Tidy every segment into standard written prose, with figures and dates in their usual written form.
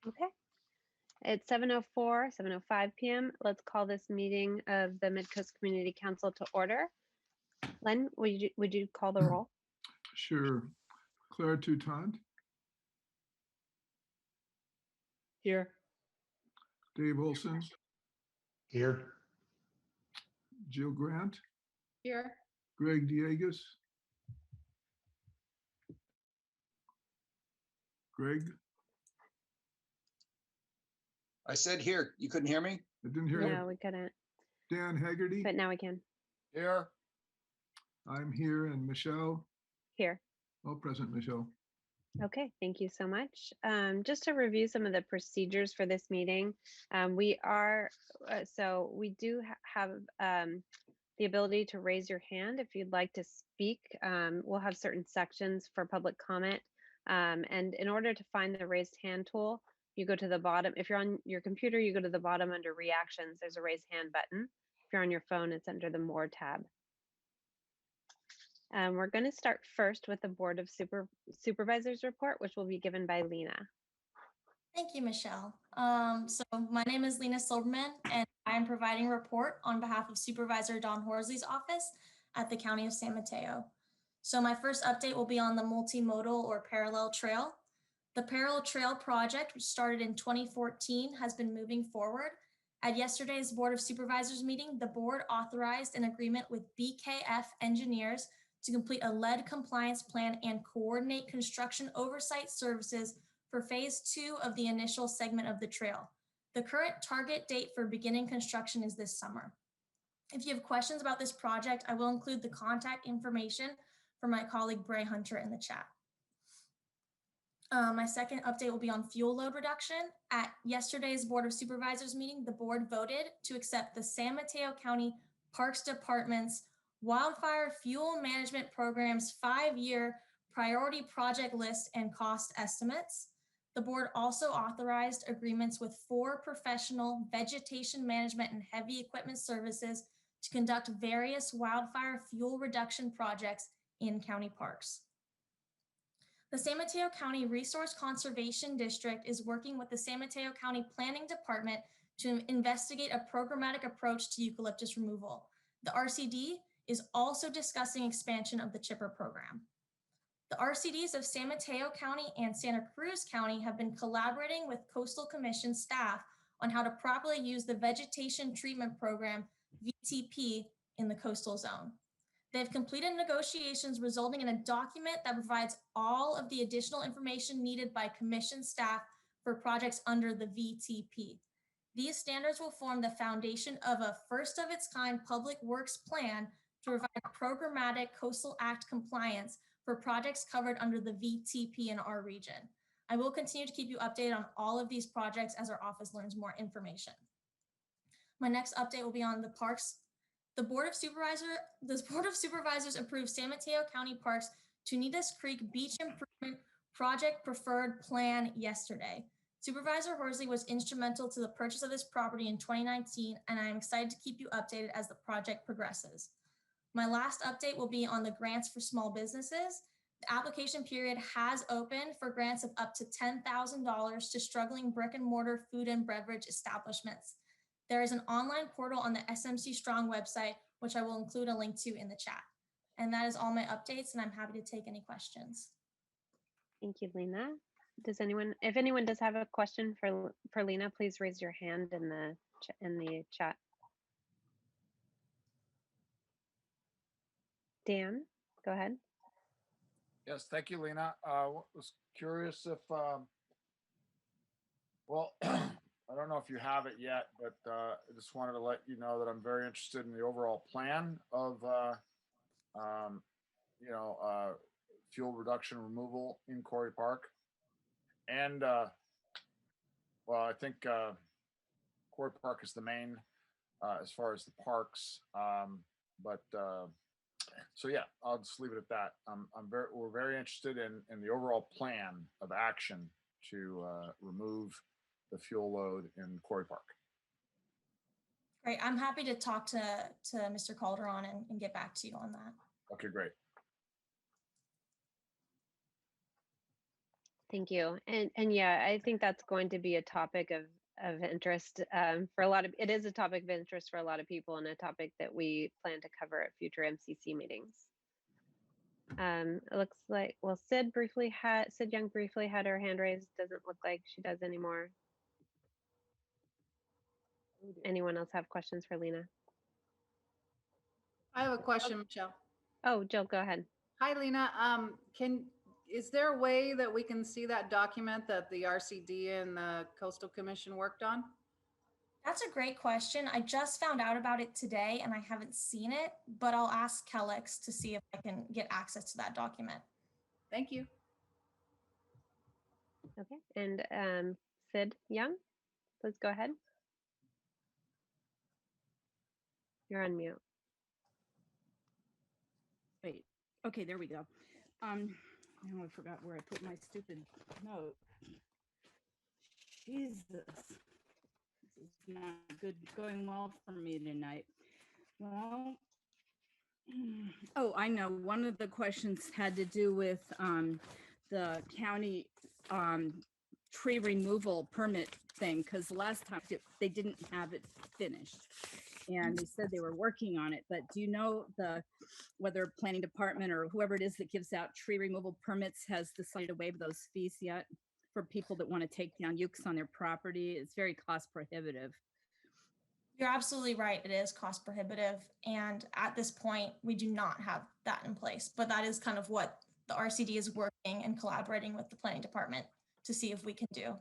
Okay, it's 7:04, 7:05 p.m. Let's call this meeting of the Midcoast Community Council to order. Len, would you call the roll? Sure. Claire Toutant, Here. Dave Olson, Here. Jill Grant, Here. Greg Diegas. Greg, I said here. You couldn't hear me? I didn't hear No, you. we couldn't, Dan Haggerty, but now we can. Here. I'm here, and Michelle. Here. Oh, present, Michelle. Okay, thank you so much. Just to review some of the procedures for this meeting, we do have the ability to raise your hand if you'd like to speak. We'll have certain sections for public comment. And in order to find the raised hand tool, you go to the bottom. If you're on your computer, you go to the bottom under reactions, there's a raise hand button. If you're on your phone, it's under the more tab. We're going to start first with the Board of Supervisors report, which will be given by Lena. Thank you, Michelle. So my name is Lena Silberman, and I am providing a report on behalf of Supervisor Don Horsley's office at the County of San Mateo. So my first update will be on the multimodal or parallel trail. The parallel trail project, which started in 2014, has been moving forward. At yesterday's Board of Supervisors meeting, the board authorized an agreement with BKF engineers to complete a lead compliance plan and coordinate construction oversight services for phase 2 of the initial segment of the trail. The current target date for beginning construction is this summer. If you have questions about this project, I will include the contact information for my colleague Bray Hunter in the chat. My second update will be on fuel load reduction. At yesterday's Board of Supervisors meeting, the board voted to accept the San Mateo County Parks Department's Wildfire Fuel Management Program's 5-year priority project list and cost estimates. The board also authorized agreements with 4 professional vegetation management and heavy equipment services to conduct various wildfire fuel reduction projects in county parks. The San Mateo County Resource Conservation District is working with the San Mateo County Planning Department to investigate a programmatic approach to eucalyptus removal. The RCD is also discussing expansion of the chipper program. The RCDs of San Mateo County and Santa Cruz County have been collaborating with Coastal Commission staff on how to properly use the Vegetation Treatment Program, VTP, in the coastal zone. They've completed negotiations resulting in a document that provides all of the additional information needed by Commission staff for projects under the VTP. These standards will form the foundation of a first of its kind public works plan to provide programmatic Coastal Act compliance for projects covered under the VTP in our region. I will continue to keep you updated on all of these projects as our office learns more information. My next update will be on the parks. The Board of Supervisors approved San Mateo County Parks Tunitas Creek Beach Improvement Project Preferred Plan yesterday. Supervisor Horsley was instrumental to the purchase of this property in 2019, and I am excited to keep you updated as the project progresses. My last update will be on the grants for small businesses. The application period has opened for grants of up to $10,000 to struggling brick and mortar food and beverage establishments. There is an online portal on the SMC Strong website, which I will include a link to in the chat. And that is all my updates, and I'm happy to take any questions. Thank you, Lena. Does anyone, if anyone does have a question for Lena, please raise your hand in the chat. Dan, go ahead. Yes, thank you, Lena. Was curious if, well, I don't know if you have it yet, but I just wanted to let you know that I'm very interested in the overall plan of, fuel reduction removal in Quarry Park. And, well, I think Quarry Park is the main as far as the parks, so yeah, I'll just leave it at that. We're very interested in the overall plan of action to remove the fuel load in Quarry Park. Great, I'm happy to talk to Mr. Calderon and get back to you on that. Okay, great. Thank you. And yeah, I think that's going to be a topic of interest for a lot of, it is a topic of interest for a lot of people and a topic that we plan to cover at future MCC meetings. It looks like, well, Sid Young briefly had her hand raised. Doesn't look like she does anymore. Anyone else have questions for Lena? I have a question, Michelle. Oh, Jill, go ahead. Hi, Lena. Is there a way that we can see that document that the RCD and the Coastal Commission worked on? That's a great question. I just found out about it today and I haven't seen it, but I'll ask Kellex to see if I can get access to that document. Thank you. Okay, and Sid Young, please go ahead. You're on mute. Wait, okay, there we go. Now I forgot where I put my stupid note. Jesus, this is not good, going well for me tonight. Well, oh, I know. One of the questions had to do with the county tree removal permit thing, because last time they didn't have it finished. And they said they were working on it, but do you know whether planning department or whoever it is that gives out tree removal permits has decided to waive those fees yet for people that want to take down ukes on their property? It's very cost prohibitive. You're absolutely right. It is cost prohibitive. And at this point, we do not have that in place, but that is kind of what the RCD is working and collaborating with the planning department to see if we can do.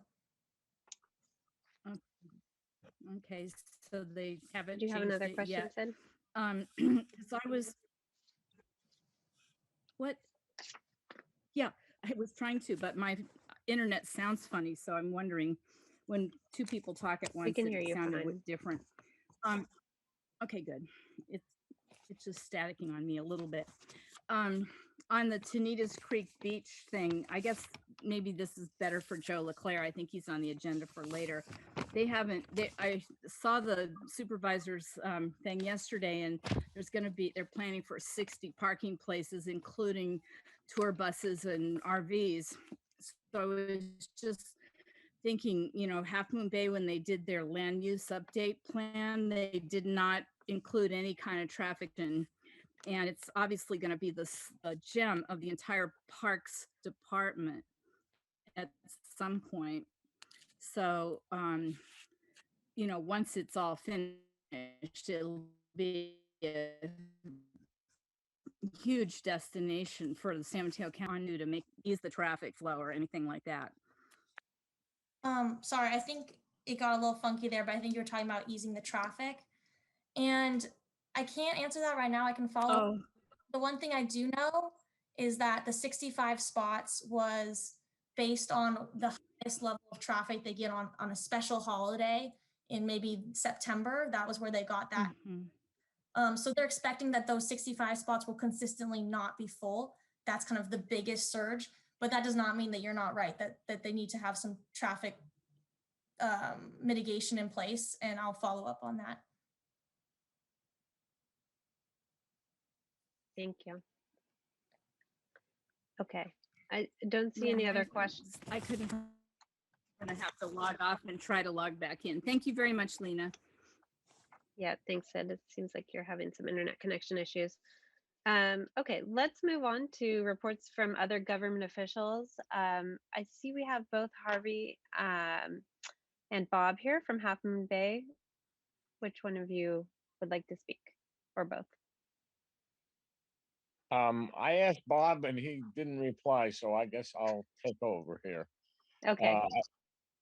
Okay, so they haven't. Do you have another changed it question, yet. Sid? So I was, what? Yeah, I was trying to, but my internet sounds funny, so I'm wondering when two people talk at once, can hear you sounded fine. different. Okay, good. It's just staticking on me a little bit. On the Tanitas Creek Beach thing, I guess maybe this is better for Joe Leclerc. I think he's on the agenda for later. I saw the supervisor's thing yesterday, and they're planning for 60 parking places, including tour buses and RVs. So I was just thinking, Half Moon Bay, when they did their land use update plan, they did not include any kind of traffic and it's obviously going to be the gem of the entire parks department at some point. So, once it's all finished, it'll be a huge destination for the San Mateo County to ease the traffic flow or anything like that. Sorry, I think it got a little funky there, but I think you're talking about easing the traffic. And I can't answer that right now. I can follow up. The one thing I do know is that the 65 spots was based on the highest level of traffic they get on a special holiday in maybe September. That was where they got that. Mm-hmm. So they're expecting that those 65 spots will consistently not be full. That's kind of the biggest surge, but that does not mean that you're not right, that they need to have some traffic mitigation in place, and I'll follow up on that. Thank you. Okay, I don't see any other questions. I couldn't. I'm gonna have to log off and try to log back in. Thank you very much, Lena. Yeah, thanks, Sid. It seems like you're having some internet connection issues. Okay, let's move on to reports from other government officials. I see we have both Harvey and Bob here from Half Moon Bay. Which one of you would like to speak, or both? I asked Bob and he didn't reply, so I guess I'll take over here. Okay.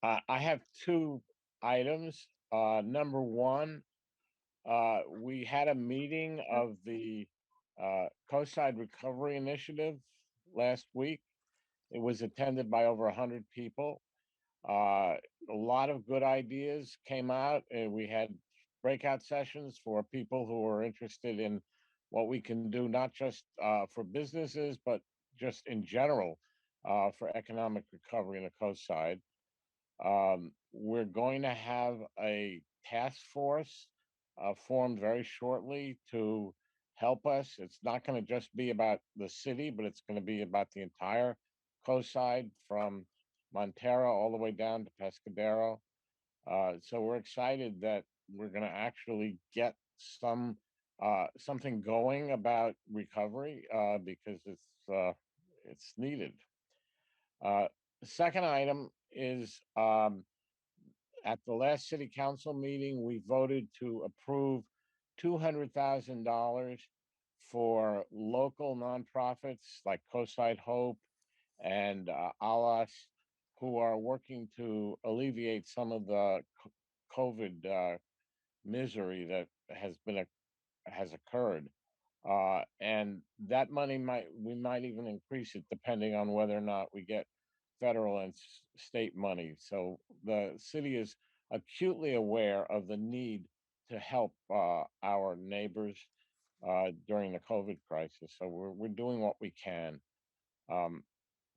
I have two items. Number one, we had a meeting of the Coastside Recovery Initiative last week. It was attended by over 100 people. A lot of good ideas came out, and we had breakout sessions for people who are interested in what we can do, not just for businesses, but just in general for economic recovery in the coast side. We're going to have a task force formed very shortly to help us. It's not going to just be about the city, but it's going to be about the entire coast side, from Montero, all the way down to Pescadero. So we're excited that we're going to actually get something going about recovery because it's needed. The second item is at the last city council meeting, we voted to approve $200,000 for local nonprofits like Coastside Hope and Alas, who are working to alleviate some of the COVID misery that has occurred. And that money we might even increase it depending on whether or not we get federal and state money. So the city is acutely aware of the need to help our neighbors during the COVID crisis. So we're doing what we can.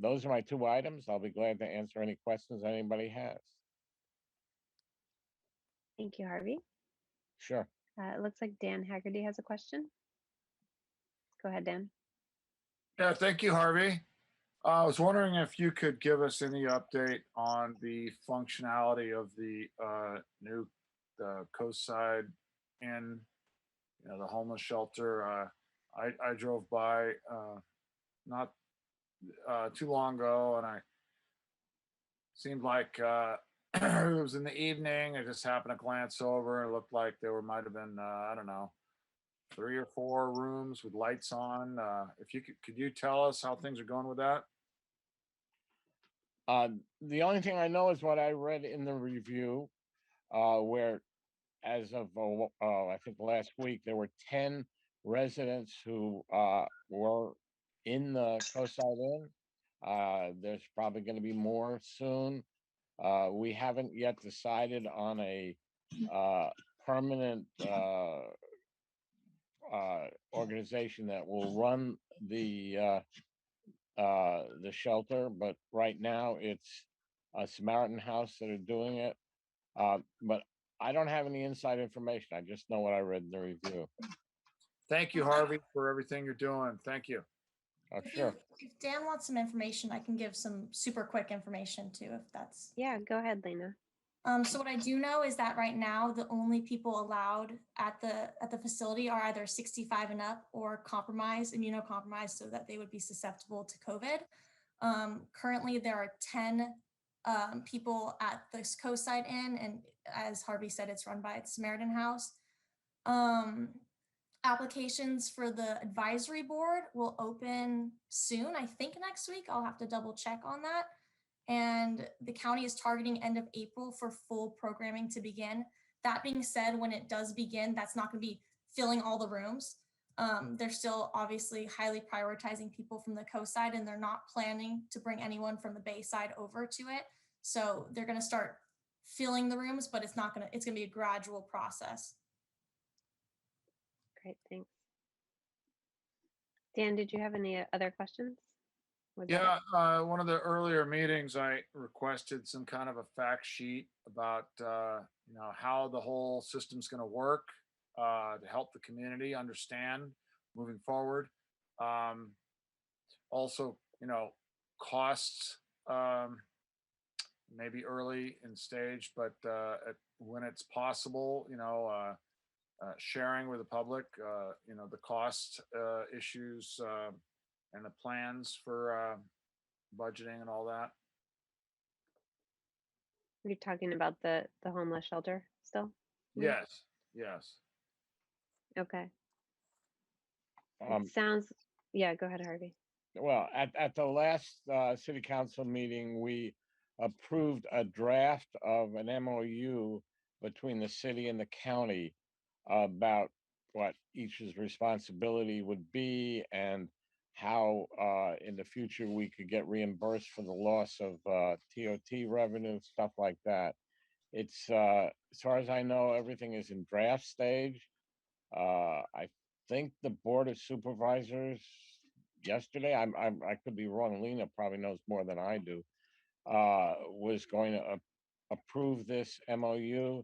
Those are my two items. I'll be glad to answer any questions anybody has. Thank you, Harvey. Sure. It looks like Dan Haggerty has a question. Go ahead, Dan. Yeah, thank you, Harvey. I was wondering if you could give us any update on the functionality of the new Coastside Inn, the homeless shelter. I drove by not too long ago, and I seemed like it was in the evening. I just happened to glance over, and it looked like there might have been I don't know, 3 or 4 rooms with lights on. If you could you tell us how things are going with that? The only thing I know is what I read in the review, where as of I think last week there were 10 residents who were in the Coastside Inn. There's probably going to be more soon. We haven't yet decided on a permanent organization that will run the shelter, but right now it's a Samaritan House that are doing it. But I don't have any inside information. I just know what I read in the review. Thank you, Harvey, for everything you're doing. Thank you. Oh, sure. If Dan wants some information, I can give some super quick information too, if that's. Yeah, go ahead, Lena. So what I do know is that right now the only people allowed at the facility are either 65 and up or immunocompromised, so that they would be susceptible to COVID. Currently, there are 10 people at this Coastside Inn, and as Harvey said, it's run by Samaritan House. Applications for the advisory board will open soon. I think next week. I'll have to double check on that. And the county is targeting end of April for full programming to begin. That being said, when it does begin, that's not going to be filling all the rooms. They're still obviously highly prioritizing people from the coast side, and they're not planning to bring anyone from the bay side over to it. So they're going to start filling the rooms, but it's going to be a gradual process. Great, thanks. Dan, did you have any other questions? Yeah, one of the earlier meetings, I requested some kind of a fact sheet about how the whole system's going to work to help the community understand moving forward. Also, costs, maybe early in stage, but when it's possible, sharing with the public, the cost issues. And the plans for budgeting and all that. Are you talking about the homeless shelter still? Yes. Okay. It sounds, yeah, go ahead, Harvey. Well, at the last city council meeting, we approved a draft of an MOU between the city and the county about what each's responsibility would be and how in the future we could get reimbursed for the loss of TOT revenue, stuff like that. It's as far as I know, everything is in draft stage. I think the Board of Supervisors yesterday, I could be wrong, Lena probably knows more than I do, was going to approve this MOU,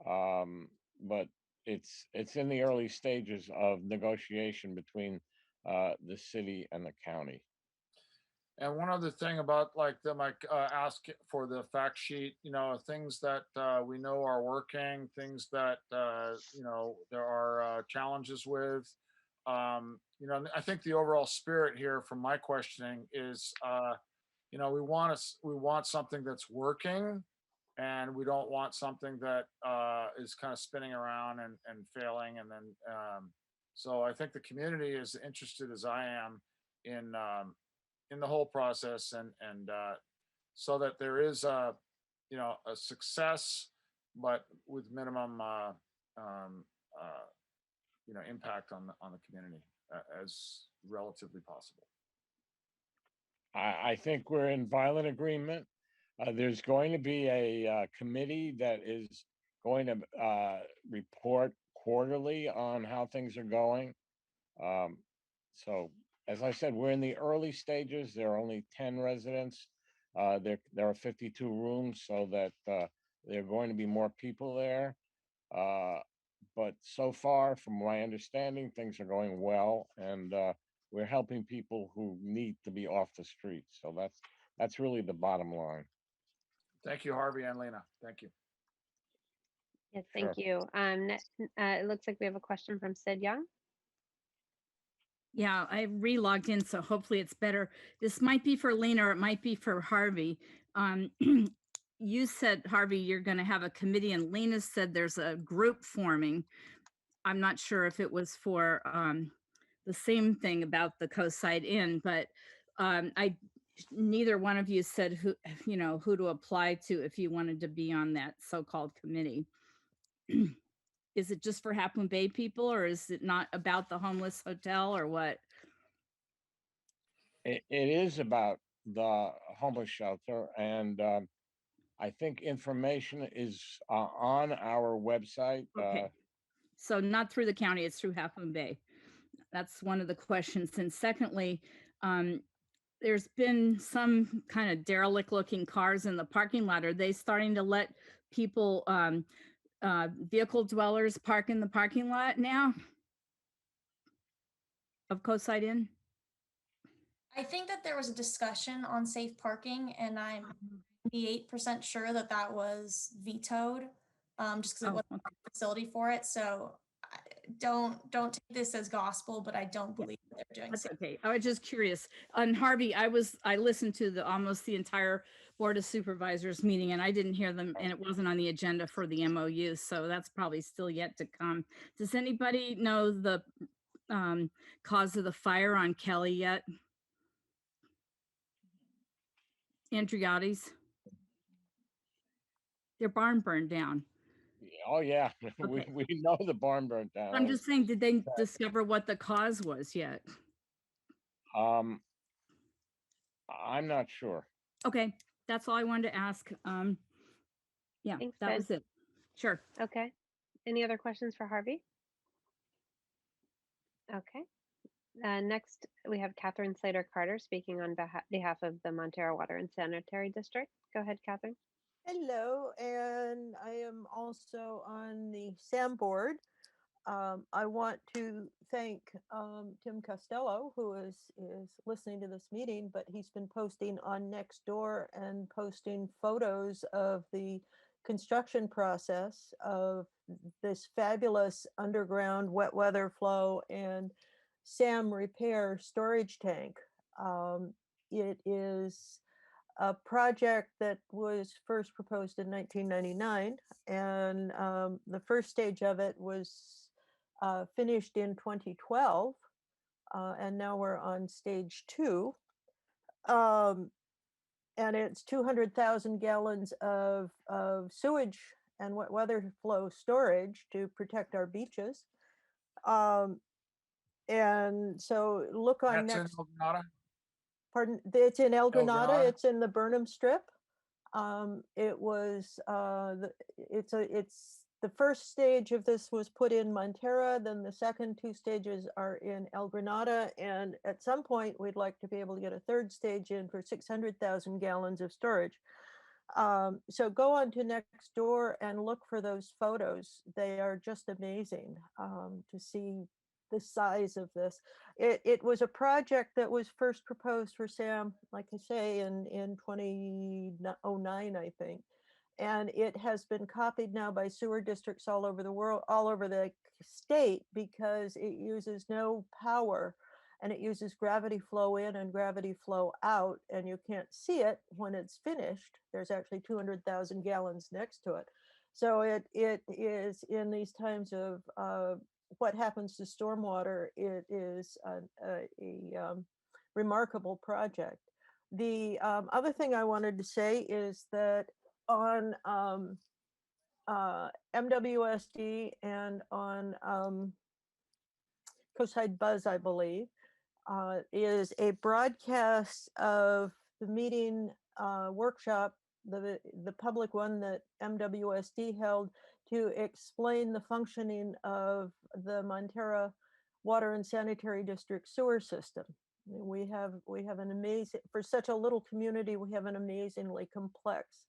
but it's in the early stages of negotiation between the city and the county. And one other thing about like them, like ask for the fact sheet, things that we know are working, things that, there are challenges with. I think the overall spirit here from my questioning is, we want something that's working, and we don't want something that is kind of spinning around and failing. And then, so I think the community is interested as I am in the whole process, and so that there is a success, but with minimum impact on the community as relatively possible. I think we're in violent agreement. There's going to be a committee that is going to report quarterly on how things are going. So, as I said, we're in the early stages. There are only 10 residents. There are 52 rooms, so that there are going to be more people there. But so far, from my understanding, things are going well, and we're helping people who need to be off the street. So that's really the bottom line. Thank you, Harvey and Lena. Thank you. Yes, thank you. It looks like we have a question from Sid Young. Yeah, I re-logged in, so hopefully it's better. This might be for Lena or it might be for Harvey. You said, Harvey, you're going to have a committee, and Lena said there's a group forming. I'm not sure if it was for the same thing about the Coastside Inn, but neither one of you said who to apply to if you wanted to be on that so-called committee. Is it just for Half Moon Bay people, or is it not about the homeless hotel, or what? It is about the homeless shelter, and I think information is on our website. Okay. So not through the county, it's through Half Moon Bay. That's one of the questions. And secondly, there's been some kind of derelict looking cars in the parking lot. Are they starting to let people, vehicle dwellers, park in the parking lot now of Coastside Inn? I think that there was a discussion on safe parking, and I'm 98% sure that that was vetoed, just because it wasn't a facility for it. So don't take this as gospel, but I don't believe that they're doing That's so. okay. I was just curious. And Harvey, I listened to almost the entire Board of Supervisors meeting, and I didn't hear them, and it wasn't on the agenda for the MOU. So that's probably still yet to come. Does anybody know the cause of the fire on Kelly yet? Andriotti's? Their barn burned down. Oh yeah, Okay. we know the barn burnt down. I'm just saying, did they discover what the cause was yet? I'm not sure. Okay, that's all I wanted to ask. Yeah, Thanks, that Sid. was it. Sure. Okay. Any other questions for Harvey? Okay. Next, we have Catherine Slater Carter speaking on behalf of the Montero Water and Sanitary District. Go ahead, Catherine. Hello, and I am also on the SAM board. I want to thank Tim Costello, who is listening to this meeting, but he's been posting on Nextdoor and posting photos of the construction process of this fabulous underground wet weather flow and SAM repair storage tank. It is a project that was first proposed in 1999, and the first stage of it was finished in 2012, and now we're on stage 2. And it's 200,000 gallons of sewage and wet weather flow storage to protect our beaches. And so look on That's next. in El Granada? Pardon? It's in El Granada? Granada. It's in the Burnham Strip. It was it's the first stage of this was put in Montero. Then the second 2 stages are in El Granada, and at some point we'd like to be able to get a third stage in for 600,000 gallons of storage. So go on to Nextdoor and look for those photos. They are just amazing to see the size of this. It was a project that was first proposed for Sam, like I say, in 2009, I think. And it has been copied now by sewer districts all over the world, all over the state, because it uses no power and it uses gravity flow in and gravity flow out, and you can't see it when it's finished. There's actually 200,000 gallons next to it. So it is, in these times of what happens to stormwater, it is a remarkable project. The other thing I wanted to say is that on MWSD and on Coastside Buzz, I believe, is a broadcast of the meeting workshop, the public one that MWSD held to explain the functioning of the Montera Water and Sanitary District sewer system. We have an amazing, for such a little community, we have an amazingly complex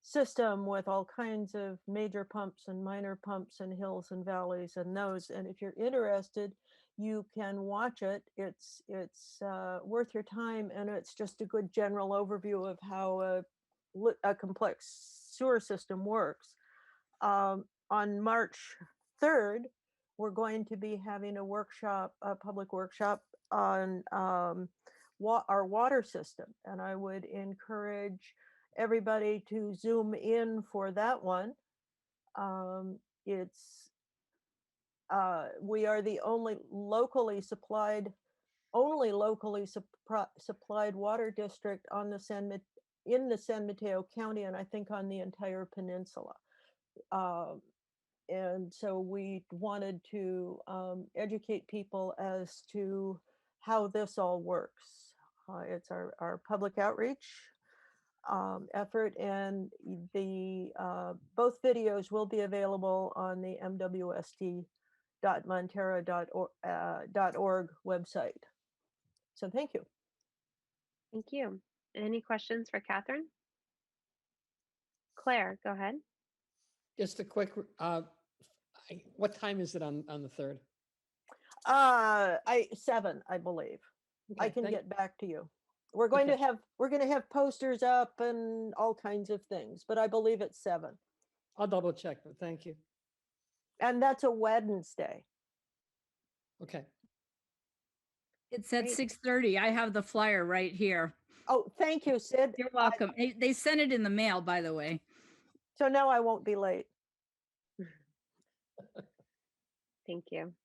system with all kinds of major pumps and minor pumps and hills and valleys and those. And if you're interested, you can watch it. It's worth your time, and it's just a good general overview of how a complex sewer system works. On March 3rd, we're going to be having a workshop, a public workshop on our water system, and I would encourage everybody to zoom in for that one. We are the only locally supplied water district on the in the San Mateo County, and I think on the entire peninsula. And so we wanted to educate people as to how this all works. It's our public outreach effort, and the both videos will be available on the mwsd.montera.org website. So thank you. Thank you. Any questions for Catherine? Claire, go ahead. Just a quick, what time is it on the 3rd? 7, I believe. I Okay, can thank- get back to you. We're going Okay. to have posters up and all kinds of things, but I believe it's 7. I'll double check, but thank you. And that's a Wednesday. Okay. It's at Great. 6:30. I have the flyer right here. Oh, thank you, Sid. You're welcome. They sent it in the mail, by the way. So now I won't be late. Thank you.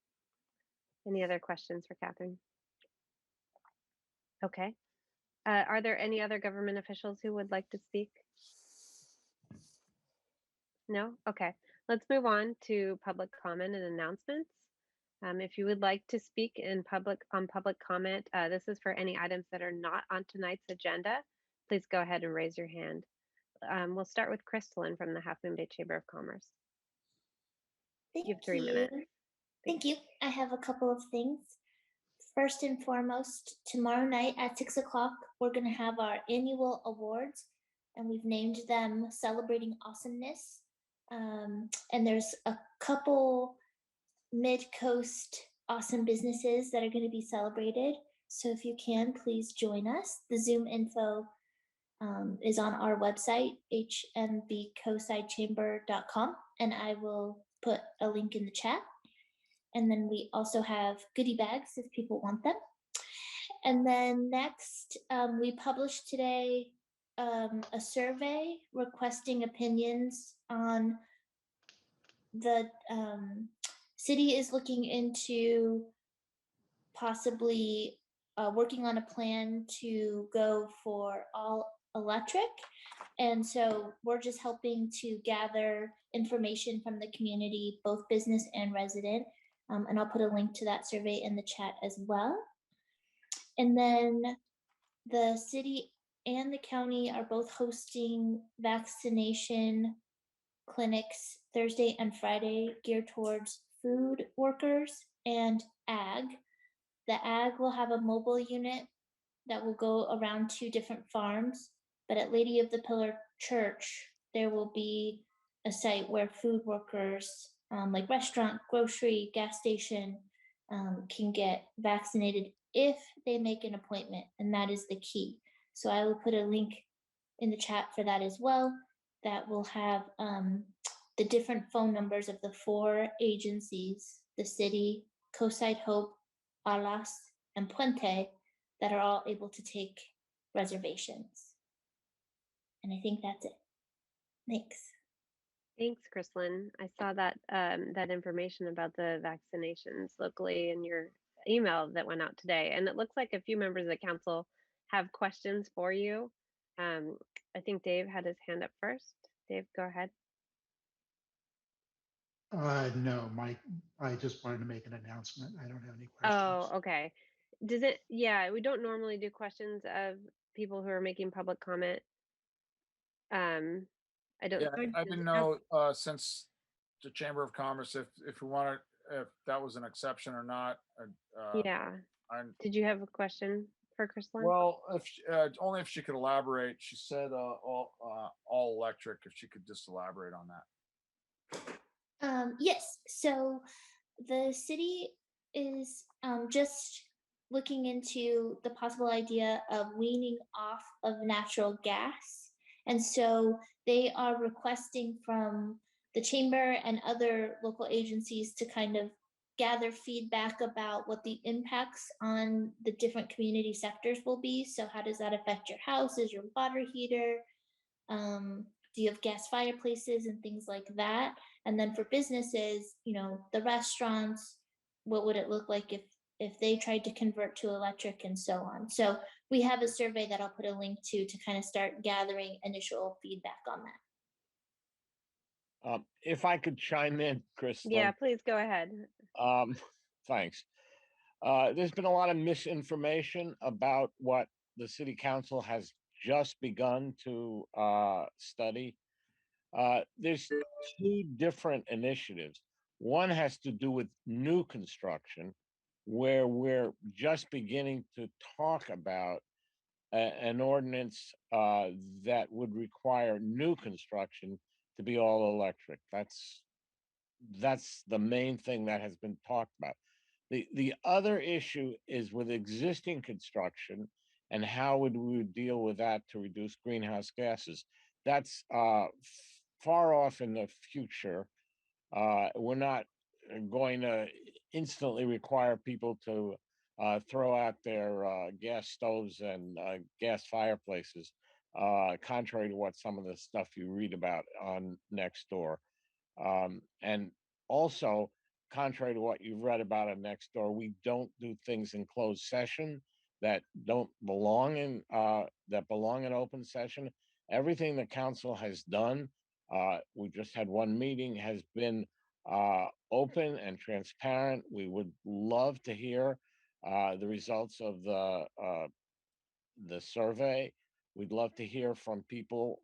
Any other questions for Catherine? Okay. Are there any other government officials who would like to speak? No? Okay. Let's move on to public comment and announcements. If you would like to speak in public comment, this is for any items that are not on tonight's agenda. Please go ahead and raise your hand. We'll start with Crystalline from the Half Moon Bay Chamber of Commerce. You have 3 minutes. Thank you. I have a couple of things. First and foremost, tomorrow night at 6 o'clock, we're going to have our annual awards, and we've named them Celebrating Awesomeness. And there's a couple Midcoast awesome businesses that are going to be celebrated. So if you can, please join us. The Zoom info is on our website, hmbcoastsidechamber.com, and I will put a link in the chat. And then we also have goodie bags if people want them. And then next, we published today a survey requesting opinions on the city is looking into possibly working on a plan to go for all electric. And so we're just helping to gather information from the community, both business and resident. And I'll put a link to that survey in the chat as well. And then the city and the county are both hosting vaccination clinics Thursday and Friday geared towards food workers and ag. The ag will have a mobile unit that will go around 2 different farms, but at Lady of the Pillar Church, there will be a site where food workers, like restaurant, grocery, gas station, can get vaccinated if they make an appointment, and that is the key. So I will put a link in the chat for that as well. That will have the different phone numbers of the 4 agencies, the city, Coastside Hope, Alas, and Puente, that are all able to take reservations. And I think that's it. Thanks. Thanks, Chrislyn. I saw that that information about the vaccinations locally in your email that went out today, and it looks like a few members of the council have questions for you. I think Dave had his hand up first. Dave, go ahead. No, Mike, I just wanted to make an announcement. I don't have any questions. Oh, okay. Does it? Yeah, we don't normally do questions of people who are making public comment. I don't. Yeah, I didn't know since the Chamber of Commerce if we want to, if that was an exception or not. Yeah. I'm, Did you have a question for Chrislyn? well, if only if she could elaborate. She said all electric. If she could just elaborate on that. Yes, so the city is just looking into the possible idea of weaning off of natural gas. And so they are requesting from the chamber and other local agencies to kind of gather feedback about what the impacts on the different community sectors will be. So how does that affect your house? Is your water heater? Do you have gas fireplaces and things like that? And then for businesses, you know, the restaurants, what would it look like if they tried to convert to electric and so on? So we have a survey that I'll put a link to kind of start gathering initial feedback on that. If I could chime in, Chris. Yeah, please go ahead. Thanks. There's been a lot of misinformation about what the city council has just begun to study. There's 2 different initiatives. One has to do with new construction, where we're just beginning to talk about an ordinance that would require new construction to be all electric. That's the main thing that has been talked about. The other issue is with existing construction and how would we deal with that to reduce greenhouse gases. That's far off in the future. We're not going to instantly require people to throw out their gas stoves and gas fireplaces, contrary to what some of the stuff you read about on Nextdoor. And also, contrary to what you've read about on Nextdoor, we don't do things in closed session that don't belong in that belong in open session. Everything the council has done, we just had one meeting, has been open and transparent. We would love to hear the results of the survey. We'd love to hear from people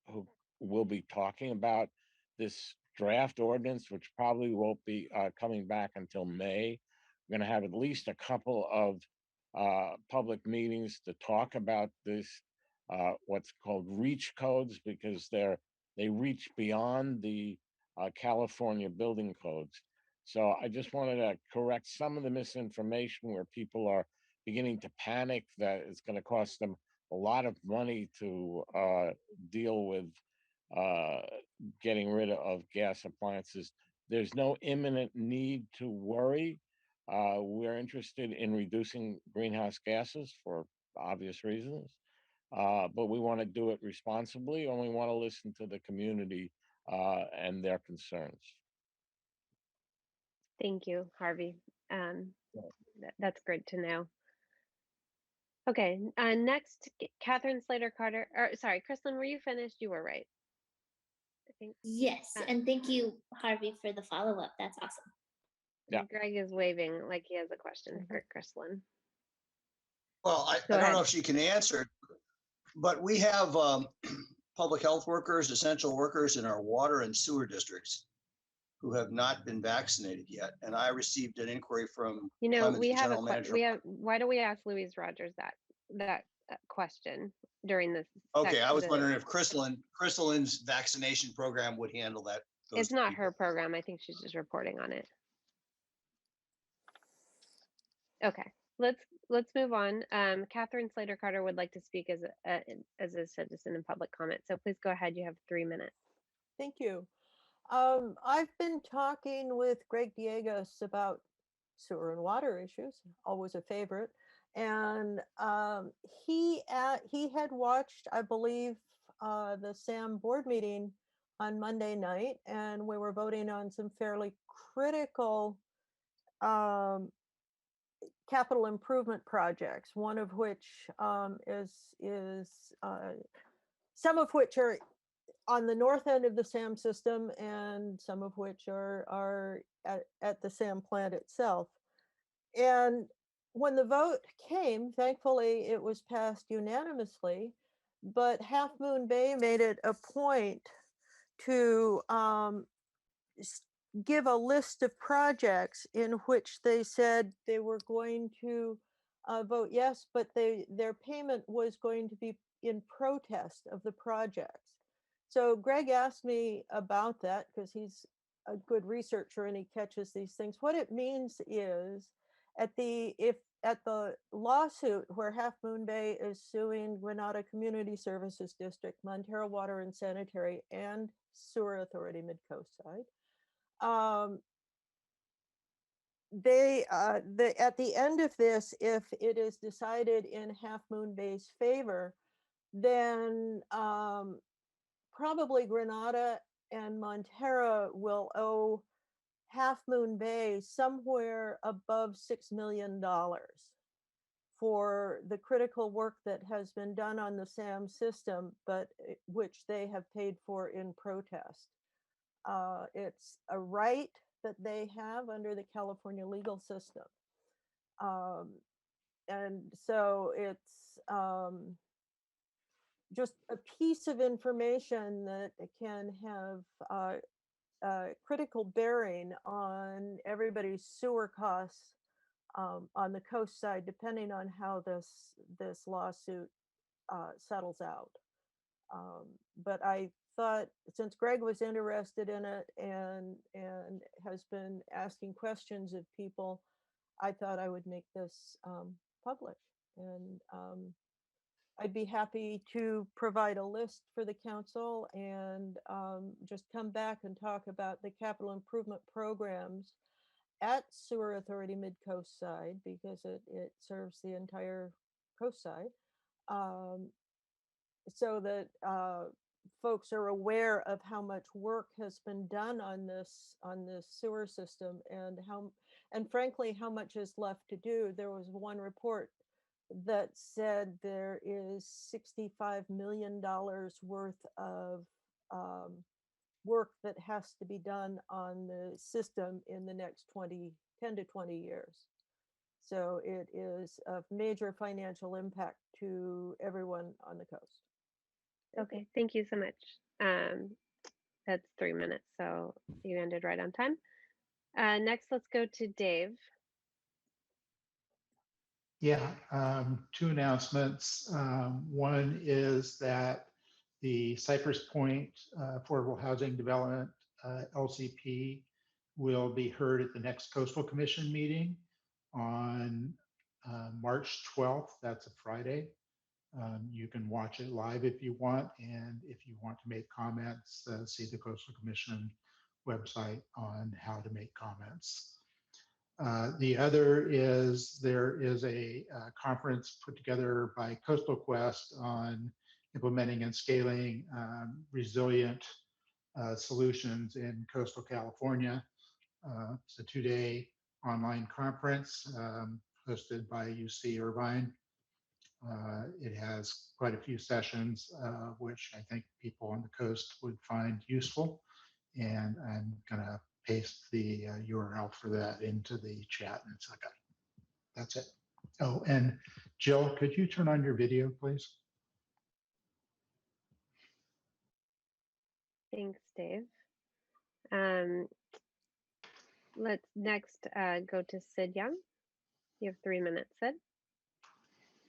who will be talking about this draft ordinance, which probably won't be coming back until May. We're going to have at least a couple of public meetings to talk about this, what's called reach codes, because they reach beyond the California building codes. So I just wanted to correct some of the misinformation where people are beginning to panic that it's going to cost them a lot of money to deal with getting rid of gas appliances. There's no imminent need to worry. We're interested in reducing greenhouse gases for obvious reasons, but we want to do it responsibly, and we want to listen to the community and their concerns. Thank you, Harvey. That's great to know. Okay, next, Catherine Slater Carter. Or sorry, Chrislyn, were you finished? You were right. I think. Yes, and thank you, Harvey, for the follow-up. That's awesome. Yeah. Greg is waving like he has a question for Chrislyn. Well, I don't know if she can answer it, but we have public health workers, essential workers in our water and sewer districts who have not been vaccinated yet. And I received an inquiry from we have general manager. Why don't we ask Louise Rogers that question during this? Okay, I was wondering if Chrislyn's vaccination program would handle that. It's not her program. I think she's just reporting on it. Okay, let's move on. Catherine Slater Carter would like to speak as a citizen in public comment. So please go ahead. You have 3 minutes. Thank you. I've been talking with Greg Diegas about sewer and water issues, always a favorite. And he had watched, I believe, the SAM board meeting on Monday night, and we were voting on some fairly critical capital improvement projects. One of which is some of which are on the north end of the SAM system, and some of which are at the SAM plant itself. And when the vote came, thankfully it was passed unanimously, but Half Moon Bay made it a point to give a list of projects in which they said they were going to vote yes, but their payment was going to be in protest of the projects. So Greg asked me about that because he's a good researcher and he catches these things. What it means is at the lawsuit where Half Moon Bay is suing Granada Community Services District, Montero Water and Sanitary, and Sewer Authority Midcoast side, at the end of this, if it is decided in Half Moon Bay's favor, then probably Granada and Montero will owe Half Moon Bay somewhere above $6 million for the critical work that has been done on the SAM system, but which they have paid for in protest. It's a right that they have under the California legal system. And so it's just a piece of information that can have critical bearing on everybody's sewer costs on the coast side, depending on how this lawsuit settles out. But I thought, since Greg was interested in it and has been asking questions of people, I thought I would make this public. And I'd be happy to provide a list for the council and just come back and talk about the capital improvement programs at Sewer Authority Midcoast side, because it serves the entire coast side, so that folks are aware of how much work has been done on this sewer system, and frankly how much is left to do. There was one report that said there is $65 million worth of work that has to be done on the system in the next 10 to 20 years. So it is of major financial impact to everyone on the coast. Okay, thank you so much. That's 3 minutes, so you ended right on time. Next, let's go to Dave. Yeah, two announcements. One is that the Cypress Point Affordable Housing Development LCP will be heard at the next Coastal Commission meeting on March 12th. That's a Friday. You can watch it live if you want, and if you want to make comments, see the Coastal Commission website on how to make comments. The other is there is a conference put together by Coastal Quest on implementing and scaling resilient solutions in coastal California. It's a 2-day online conference hosted by UC Irvine. It has quite a few sessions, which I think people on the coast would find useful. And I'm gonna paste the URL for that into the chat in a second. That's it. Oh, and Jill, could you turn on your video, please? Thanks, Dave. Let's next go to Sid Young. You have 3 minutes, Sid.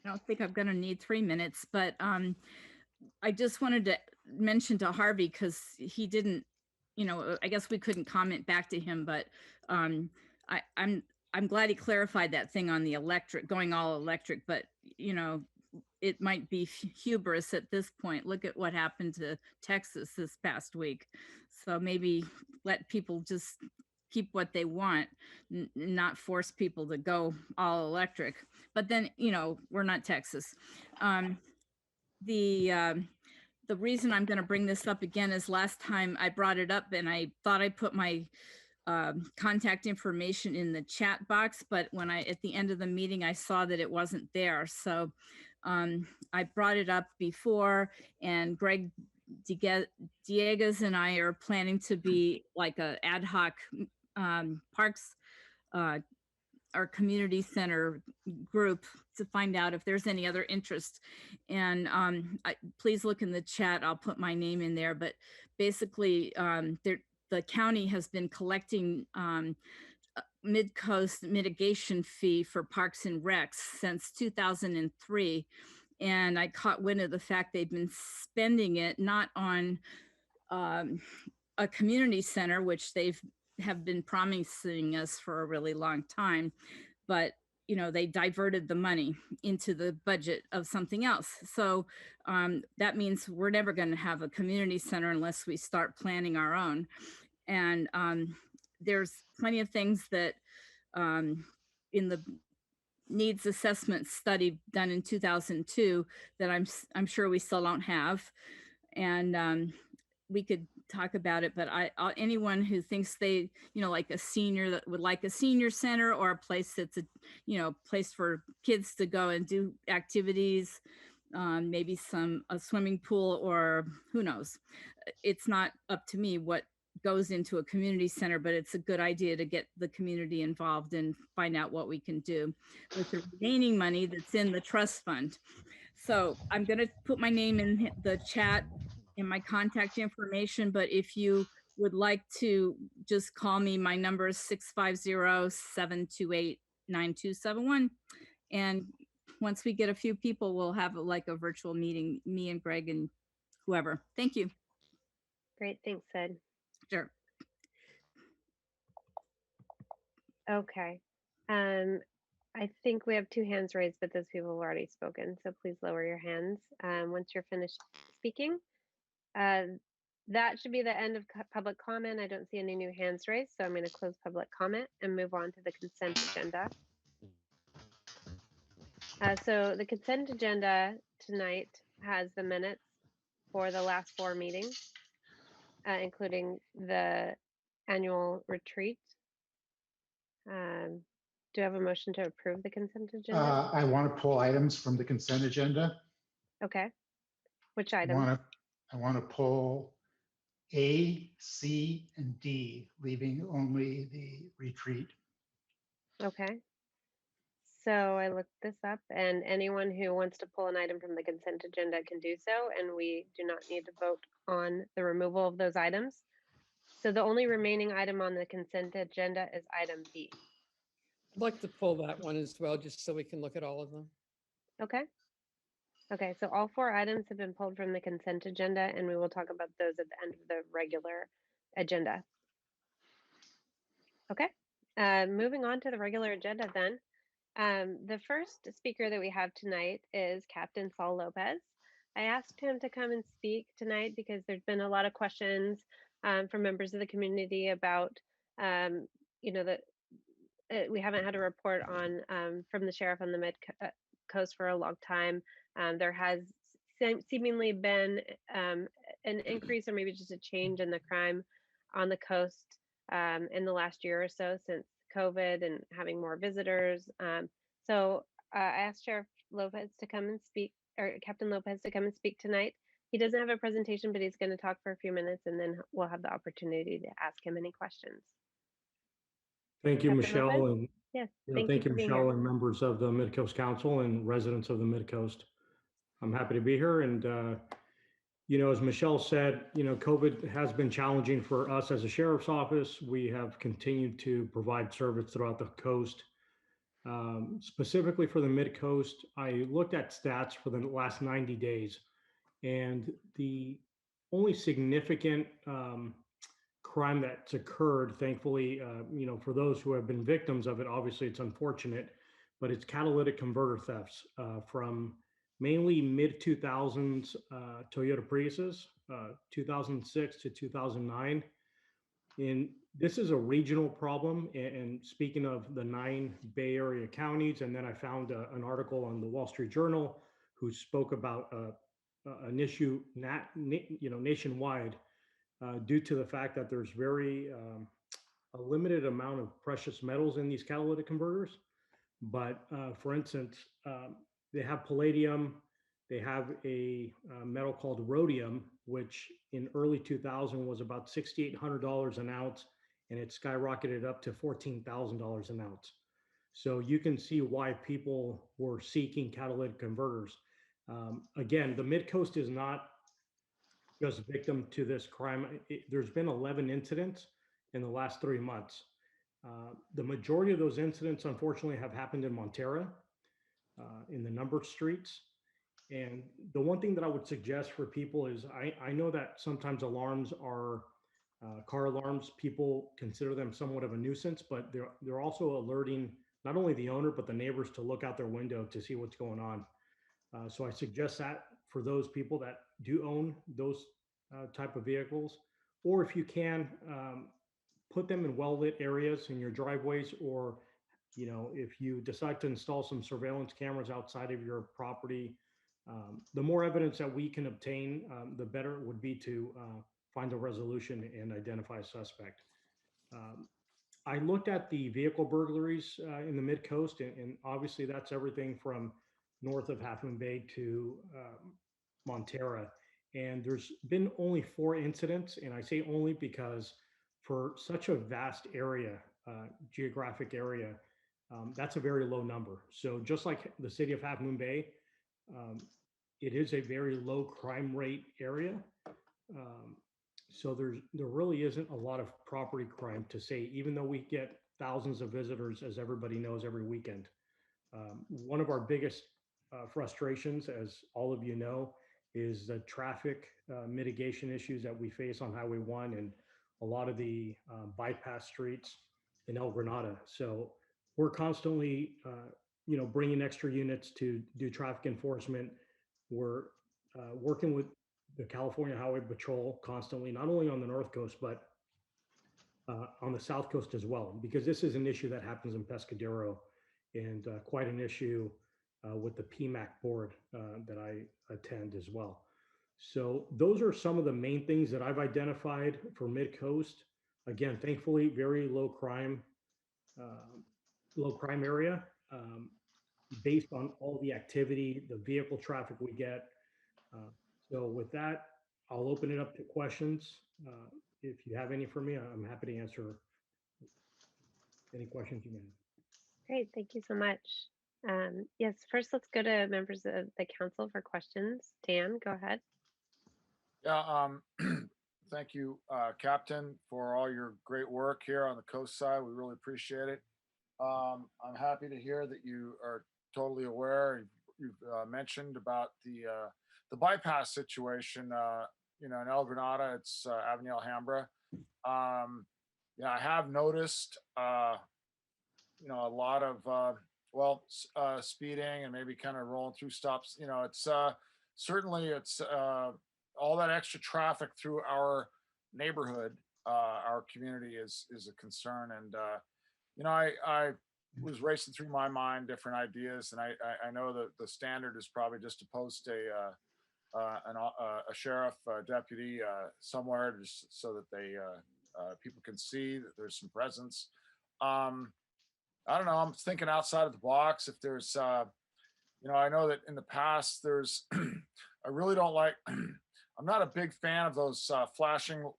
I don't think I'm going to need 3 minutes, but I just wanted to mention to Harvey, because he didn't, I guess we couldn't comment back to him, but I'm I'm glad he clarified that thing on the electric, going all electric, but it might be hubris at this point. Look at what happened to Texas this past week. So maybe let people just keep what they want, not force people to go all electric. But then, we're not Texas. The reason I'm going to bring this up again is last time I brought it up and I thought I put my contact information in the chat box, but when at the end of the meeting, I saw that it wasn't there. So I brought it up before, and Greg Diegas and I are planning to be like a ad hoc parks, our community center group, to find out if there's any other interest. And please look in the chat. I'll put my name in there. But basically, the county has been collecting Midcoast mitigation fee for parks and recs since 2003. And I caught wind of the fact they've been spending it not on a community center, which have been promising us for a really long time, but they diverted the money into the budget of something else. So that means we're never going to have a community center unless we start planning our own. And there's plenty of things that in the needs assessment study done in 2002 that I'm sure we still don't have. And we could talk about it, but anyone who thinks they, like a senior that would like a senior center or a place that's a, place for kids to go and do activities, maybe a swimming pool, or who knows. It's not up to me what goes into a community center, but it's a good idea to get the community involved and find out what we can do with the remaining money that's in the trust fund. So I'm going to put my name in the chat and my contact information, but if you would like to just call me, my number is 650-728-9271. And once we get a few people, we'll have like a virtual meeting, me and Greg and whoever. Thank you. Great, thanks, Sid. Sure. Okay. I think we have 2 hands raised, but those people have already spoken. So please lower your hands once you're finished speaking. That should be the end of public comment. I don't see any new hands raised, so I'm going to close public comment and move on to the consent agenda. So the consent agenda tonight has the minutes for the last 4 meetings, including the annual retreat. Do you have a motion to approve the consent agenda? I want to pull items from the consent agenda. Okay. Which I item? want to pull A, C, and D, leaving only the retreat. Okay. So I looked this up, and anyone who wants to pull an item from the consent agenda can do so, and we do not need to vote on the removal of those items. So the only remaining item on the consent agenda is item B. I'd like to pull that one as well, just so we can look at all of them. Okay. Okay, so all 4 items have been pulled from the consent agenda, and we will talk about those at the end of the regular agenda. Okay, moving on to the regular agenda then. The first speaker that we have tonight is Captain Saul Lopez. I asked him to come and speak tonight because there's been a lot of questions from members of the community about, that we haven't had a report on from the sheriff on the Midcoast for a long time. There has seemingly been an increase or maybe just a change in the crime on the coast in the last year or so since COVID and having more visitors. So I asked Sheriff Lopez to come and speak, or Captain Lopez to come and speak tonight. He doesn't have a presentation, but he's going to talk for a few minutes, and then we'll have the opportunity to ask him any questions. Thank you, Captain Michelle, Lopez? and Yes, thank you, for being Michelle, here. and members of the Midcoast Council and residents of the Midcoast. I'm happy to be here, and as Michelle said, COVID has been challenging for us as a sheriff's office. We have continued to provide service throughout the coast. Specifically for the Midcoast, I looked at stats for the last 90 days, and the only significant crime that's occurred. Thankfully, for those who have been victims of it, obviously it's unfortunate, but it's catalytic converter thefts from mainly mid 2000s Toyota Priuses, 2006 to 2009. And this is a regional problem. And speaking of the 9 Bay Area counties, and then I found an article on the Wall Street Journal who spoke about an issue nationwide due to the fact that there's a limited amount of precious metals in these catalytic converters. But for instance, they have palladium, they have a metal called rhodium, which in early 2000 was about $6,800 an ounce, and it skyrocketed up to $14,000 an ounce. So you can see why people were seeking catalytic converters. Again, the Midcoast is not just victim to this crime. There's been 11 incidents in the last 3 months. The majority of those incidents, unfortunately, have happened in Montera, in the numbered streets. And the one thing that I would suggest for people is I know that sometimes alarms are car alarms. People consider them somewhat of a nuisance, but they're also alerting not only the owner, but the neighbors to look out their window to see what's going on. So I suggest that for those people that do own those type of vehicles, or if you can, put them in well-lit areas in your driveways, or if you decide to install some surveillance cameras outside of your property, the more evidence that we can obtain, the better it would be to find a resolution and identify a suspect. I looked at the vehicle burglaries in the Midcoast, and obviously that's everything from north of Half Moon Bay to Montera. And there's been only 4 incidents, and I say only because for such a vast area, geographic area, that's a very low number. So just like the city of Half Moon Bay, it is a very low crime rate area. So there really isn't a lot of property crime to say, even though we get thousands of visitors, as everybody knows, every weekend. One of our biggest frustrations, as all of you know, is the traffic mitigation issues that we face on Highway 1 and a lot of the bypass streets in El Granada. So we're constantly, bringing extra units to do traffic enforcement. We're working with the California Highway Patrol constantly, not only on the North Coast, but on the South Coast as well, because this is an issue that happens in Pescadero, and quite an issue with the PMAC board that I attend as well. So those are some of the main things that I've identified for Midcoast. Again, thankfully, very low crime area, based on all the activity, the vehicle traffic we get. So with that, I'll open it up to questions. If you have any for me, I'm happy to answer any questions you may have. Great, thank you so much. Yes, first let's go to members of the council for questions. Dan, go ahead. Yeah, thank you, Captain, for all your great work here on the coast side. We really appreciate it. I'm happy to hear that you are totally aware. You've mentioned about the bypass situation. In El Granada, it's Avenue Alhambra. Yeah, I have noticed, a lot of speeding and maybe kind of rolling through stops. It's certainly all that extra traffic through our neighborhood, our community is a concern. And I was racing through my mind different ideas, and I know that the standard is probably just to post a sheriff deputy somewhere, just so that people can see that there's some presence. I don't know. I'm thinking outside of the box. If there's, I know that in the past there's, I really don't like. I'm not a big fan of those flashing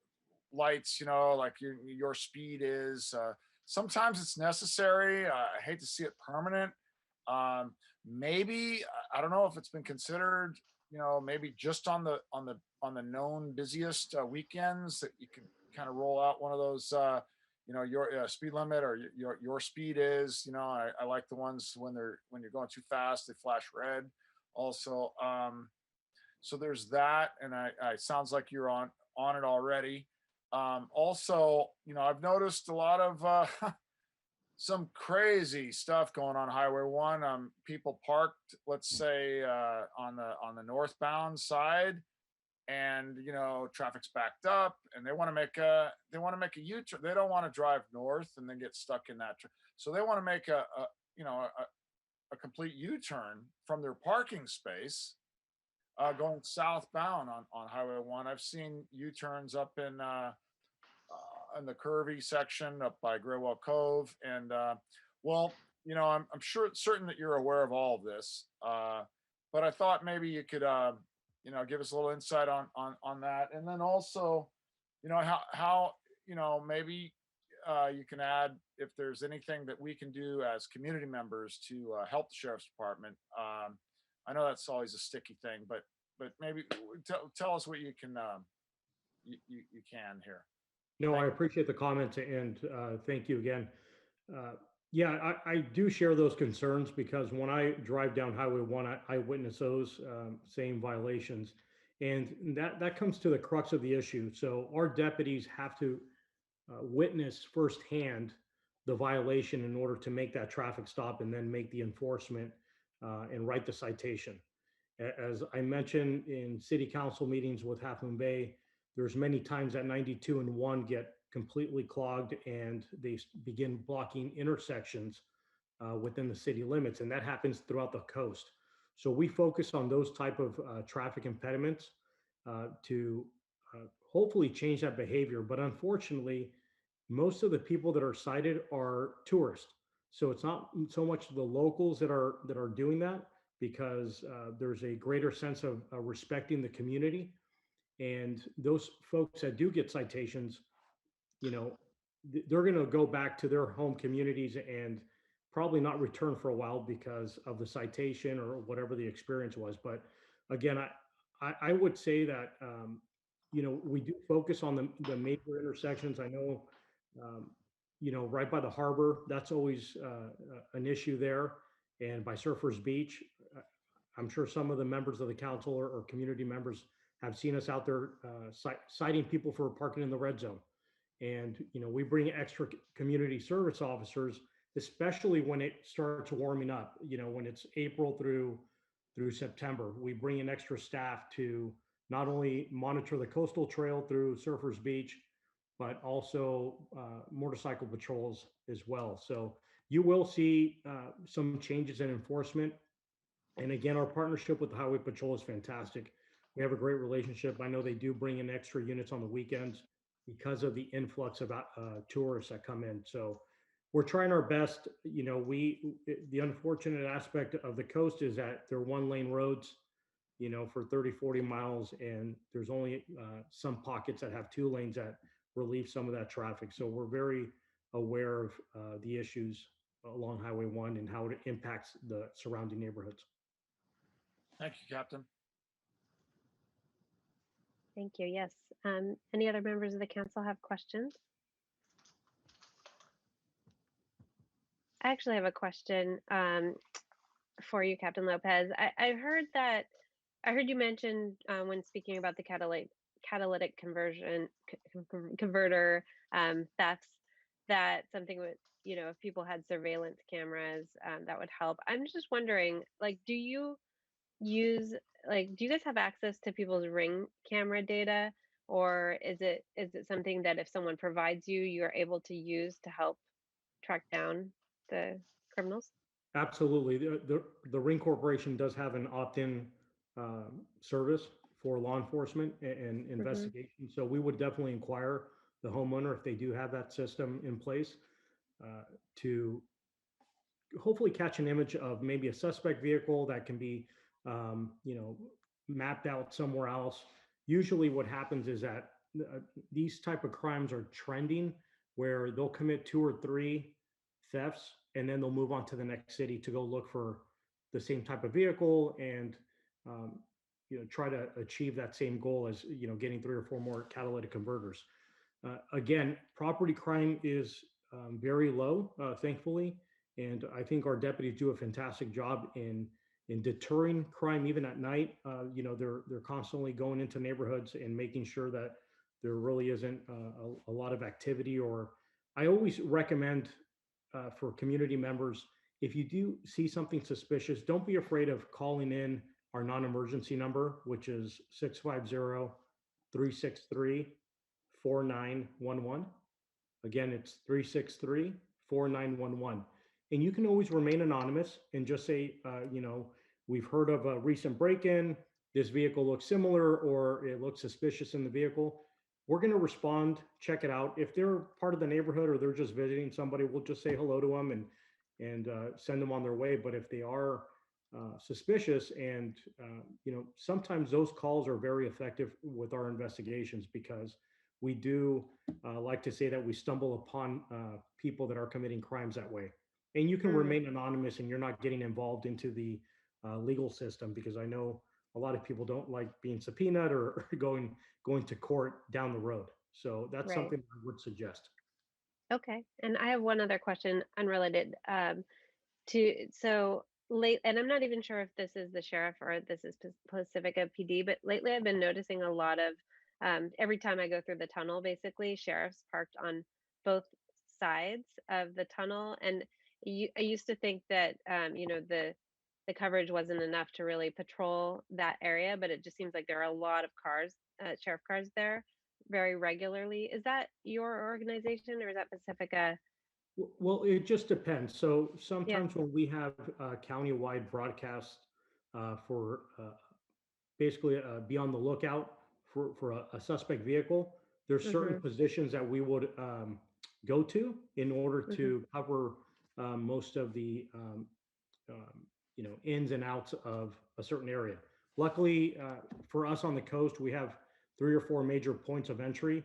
lights. Like your speed is. Sometimes it's necessary. I hate to see it permanent. Maybe I don't know if it's been considered. Maybe just on the known busiest weekends that you can kind of roll out one of those. Your speed limit or your speed is. I like the ones when you're going too fast, they flash red. Also, so there's that, and I sounds like you're on it already. Also, I've noticed a lot of some crazy stuff going on Highway 1. People parked, let's say, on the northbound side, and traffic's backed up, and they want to make a U-turn. They don't want to drive north and then get stuck in that. So they want to make a complete U-turn from their parking space, going southbound on Highway 1. I've seen U-turns up in the curvy section up by Graywell Cove, and I'm certain that you're aware of all of this, but I thought maybe you could give us a little insight on that, and then also how maybe you can add if there's anything that we can do as community members to help the sheriff's department. I know that's always a sticky thing, but maybe tell us what you can you can here. No, I appreciate the comment, and thank you again. Yeah, I do share those concerns, because when I drive down Highway 1, I witness those same violations. And that comes to the crux of the issue. So our deputies have to witness firsthand the violation in order to make that traffic stop and then make the enforcement and write the citation. As I mentioned in city council meetings with Half Moon Bay, there's many times that 92 and 1 get completely clogged, and they begin blocking intersections within the city limits, and that happens throughout the coast. So we focus on those type of traffic impediments to hopefully change that behavior. But unfortunately, most of the people that are cited are tourists. So it's not so much the locals that are doing that, because there's a greater sense of respecting the community. And those folks that do get citations, they're going to go back to their home communities and probably not return for a while because of the citation or whatever the experience was. But again, I would say that, we do focus on the major intersections. I know, right by the harbor, that's always an issue there. And by Surfers Beach, I'm sure some of the members of the council or community members have seen us out there citing people for parking in the red zone. And, we bring extra community service officers, especially when it starts warming up, when it's April through September. We bring in extra staff to not only monitor the coastal trail through Surfers Beach, but also motorcycle patrols as well. So you will see some changes in enforcement. And again, our partnership with the Highway Patrol is fantastic. We have a great relationship. I know they do bring in extra units on the weekends because of the influx of tourists that come in. So we're trying our best. The unfortunate aspect of the coast is that they're 1-lane roads, for 30, 40 miles, and there's only some pockets that have 2 lanes that relieve some of that traffic. So we're very aware of the issues along Highway 1 and how it impacts the surrounding neighborhoods. Thank you, Captain. Thank you. Yes. Any other members of the council have questions? I actually have a question for you, Captain Lopez. I heard you mention when speaking about the catalytic converter thefts, that something would, if people had surveillance cameras, that would help. I'm just wondering, do you guys have access to people's Ring camera data, or is it something that if someone provides you are able to use to help track down the criminals? Absolutely. The Ring Corporation does have an opt-in service for law enforcement and investigation. So we would definitely inquire the homeowner if they do have that system in place to hopefully catch an image of maybe a suspect vehicle that can be, mapped out somewhere else. Usually what happens is that these type of crimes are trending, where they'll commit 2 or 3 thefts, and then they'll move on to the next city to go look for the same type of vehicle and, try to achieve that same goal as, getting 3 or 4 more catalytic converters. Again, property crime is very low, thankfully. And I think our deputies do a fantastic job in deterring crime, even at night. They're constantly going into neighborhoods and making sure that there really isn't a lot of activity. Or I always recommend for community members, if you do see something suspicious, don't be afraid of calling in our non-emergency number, which is 650-363-4911. Again, it's 363-4911. And you can always remain anonymous and just say, we've heard of a recent break-in. This vehicle looks similar, or it looks suspicious in the vehicle. We're going to respond, check it out. If they're part of the neighborhood or they're just visiting somebody, we'll just say hello to them and send them on their way. But if they are suspicious, and sometimes those calls are very effective with our investigations, because we do like to say that we stumble upon people that are committing crimes that way. And you can remain anonymous, and you're not getting involved into the legal system, because I know a lot of people don't like being subpoenaed or going to court down the road. So that's something I would suggest. Okay. And I have one other question unrelated and I'm not even sure if this is the sheriff or this is Pacifica PD, but lately I've been noticing a lot of, every time I go through the tunnel, basically sheriffs parked on both sides of the tunnel. And I used to think that, the coverage wasn't enough to really patrol that area, but it just seems like there are a lot of cars, sheriff cars there very regularly. Is that your organization, or is that Pacifica? Well, it just depends. So sometimes when we have county-wide broadcasts for basically be on the lookout for a suspect vehicle, there's certain positions that we would go to in order to cover most of the ins and outs of a certain area. Luckily for us on the coast, we have 3 or 4 major points of entry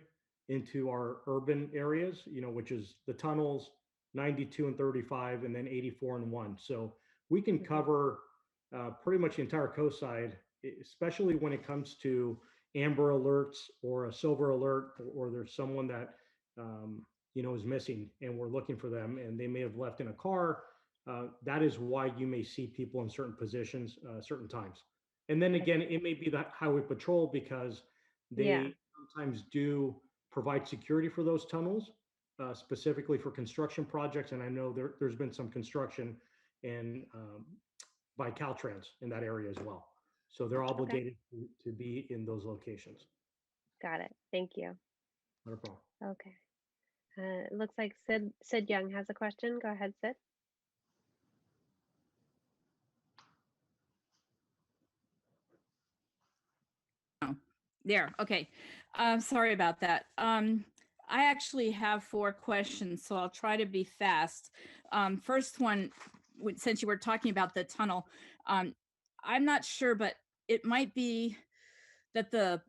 into our urban areas, which is the tunnels, 92 and 35, and then 84 and 1. So we can cover pretty much the entire coast side, especially when it comes to amber alerts or a silver alert, or there's someone that is missing and we're looking for them and they may have left in a car. That is why you may see people in certain positions certain times. And then again, it may be the highway patrol, because they sometimes do provide security for those tunnels, specifically for construction projects. And I know there's been some construction by Caltrans in that area as well. So they're obligated to be in those locations. Got it. Thank you. Not a problem. Okay. It looks like Sid Young has a question. Go ahead, Sid. There. Okay. Sorry about that. I actually have 4 questions, so I'll try to be fast. First one, since you were talking about the tunnel, I'm not sure, but it might be that the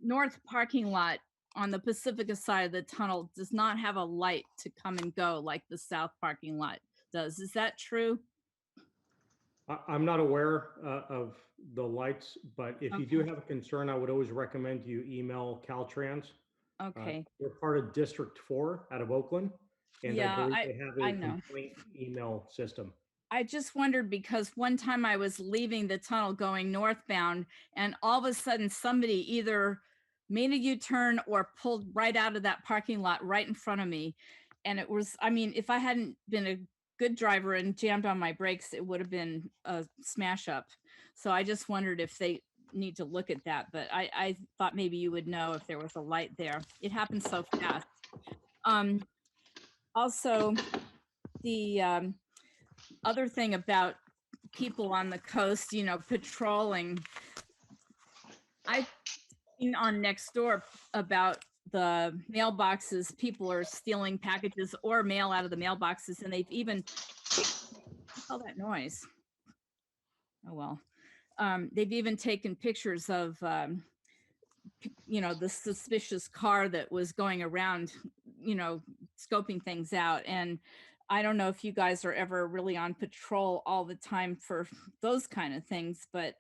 north parking lot on the Pacifica side of the tunnel does not have a light to come and go like the south parking lot does. Is that true? I'm not aware of the lights, but if you do have a concern, I would always recommend you email Caltrans. Okay. They're part of District 4 out of Oakland, and I believe they have a complaint email system. I just wondered, because one time I was leaving the tunnel going northbound, and all of a sudden somebody either made a U-turn or pulled right out of that parking lot right in front of me. And it was, if I hadn't been a good driver and jammed on my brakes, it would have been a smash up. So I just wondered if they need to look at that, but I thought maybe you would know if there was a light there. It happened so fast. Also, the other thing about people on the coast, patrolling, I've seen on Nextdoor about the mailboxes. People are stealing packages or mail out of the mailboxes, and they've even, all that noise. Oh, well. They've even taken pictures of, the suspicious car that was going around, scoping things out. And I don't know if you guys are ever really on patrol all the time for those kind of things, but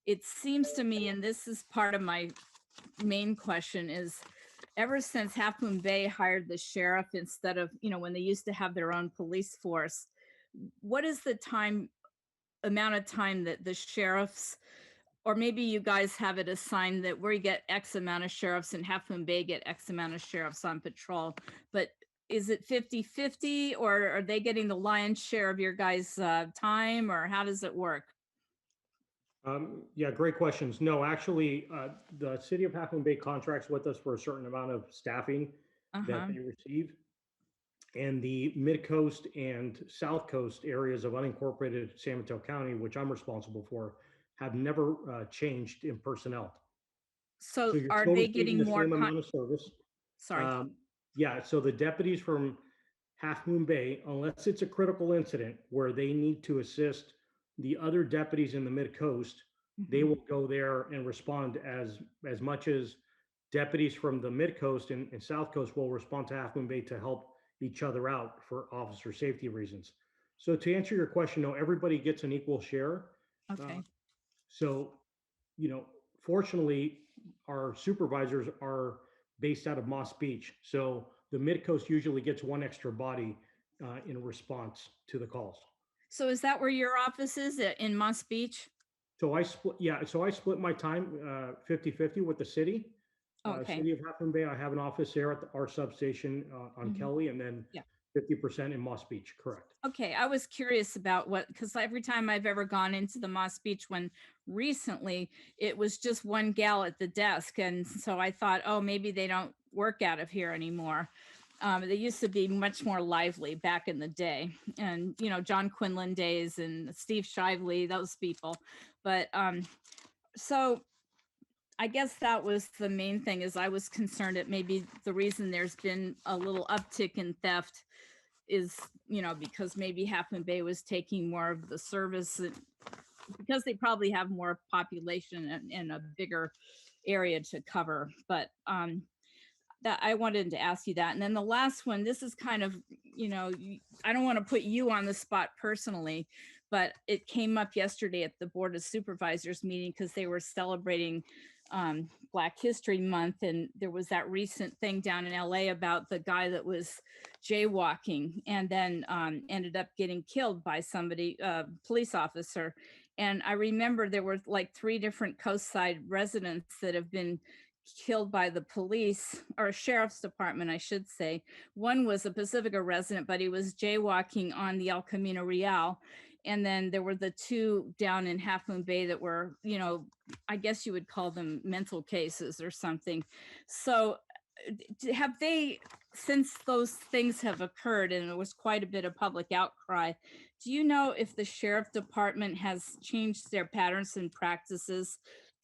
it seems to me, and this is part of my main question, is ever since Half Moon Bay hired the sheriff instead of, when they used to have their own police force, what is the amount of time that the sheriffs or maybe you guys have it assigned that we get X amount of sheriffs and Half Moon Bay get X amount of sheriffs on patrol, but is it 50-50 or are they getting the lion's share of your guys' time, or how does it work? Yeah, great questions. No, actually, the city of Half Moon Bay contracts with us for a certain amount of staffing that they receive. And the Mid-Coast and South Coast areas of unincorporated San Mateo County, which I'm responsible for, have never changed in personnel. So you're are still they receiving getting the more? same amount of service. Sorry. Yeah, so the deputies from Half Moon Bay, unless it's a critical incident where they need to assist the other deputies in the Mid-Coast, they will go there and respond as much as deputies from the Mid-Coast and South Coast will respond to Half Moon Bay to help each other out for officer safety reasons. So to answer your question, no, everybody gets an equal share. Okay. So, fortunately, our supervisors are based out of Moss Beach. So the Mid-Coast usually gets one extra body in response to the calls. So is that where your office is, in Moss Beach? So I split my time 50-50 with the city. Okay. City of Half Moon Bay, I have an office there at our substation on Kelly, and then 50% in Moss Beach, correct. Okay, I was curious about what, because every time I've ever gone into the Moss Beach one recently, it was just one gal at the desk. And so I thought, oh, maybe they don't work out of here anymore. They used to be much more lively back in the day. And, John Quinlan days and Steve Shively, those people. But so I guess that was the main thing, is I was concerned that maybe the reason there's been a little uptick in theft is, because maybe Half Moon Bay was taking more of the service because they probably have more population and a bigger area to cover. But that I wanted to ask you that. And then the last one, this is kind of, I don't want to put you on the spot personally, but it came up yesterday at the Board of Supervisors meeting because they were celebrating Black History Month, and there was that recent thing down in LA about the guy that was jaywalking and then ended up getting killed by somebody, police officer. And I remember there were like 3 different coastside residents that have been killed by the police, or sheriff's department, I should say. One was a Pacifica resident, but he was jaywalking on the El Camino Real. And then there were the 2 down in Half Moon Bay that were, I guess you would call them mental cases or something. So have they, since those things have occurred and there was quite a bit of public outcry, do you know if the sheriff department has changed their patterns and practices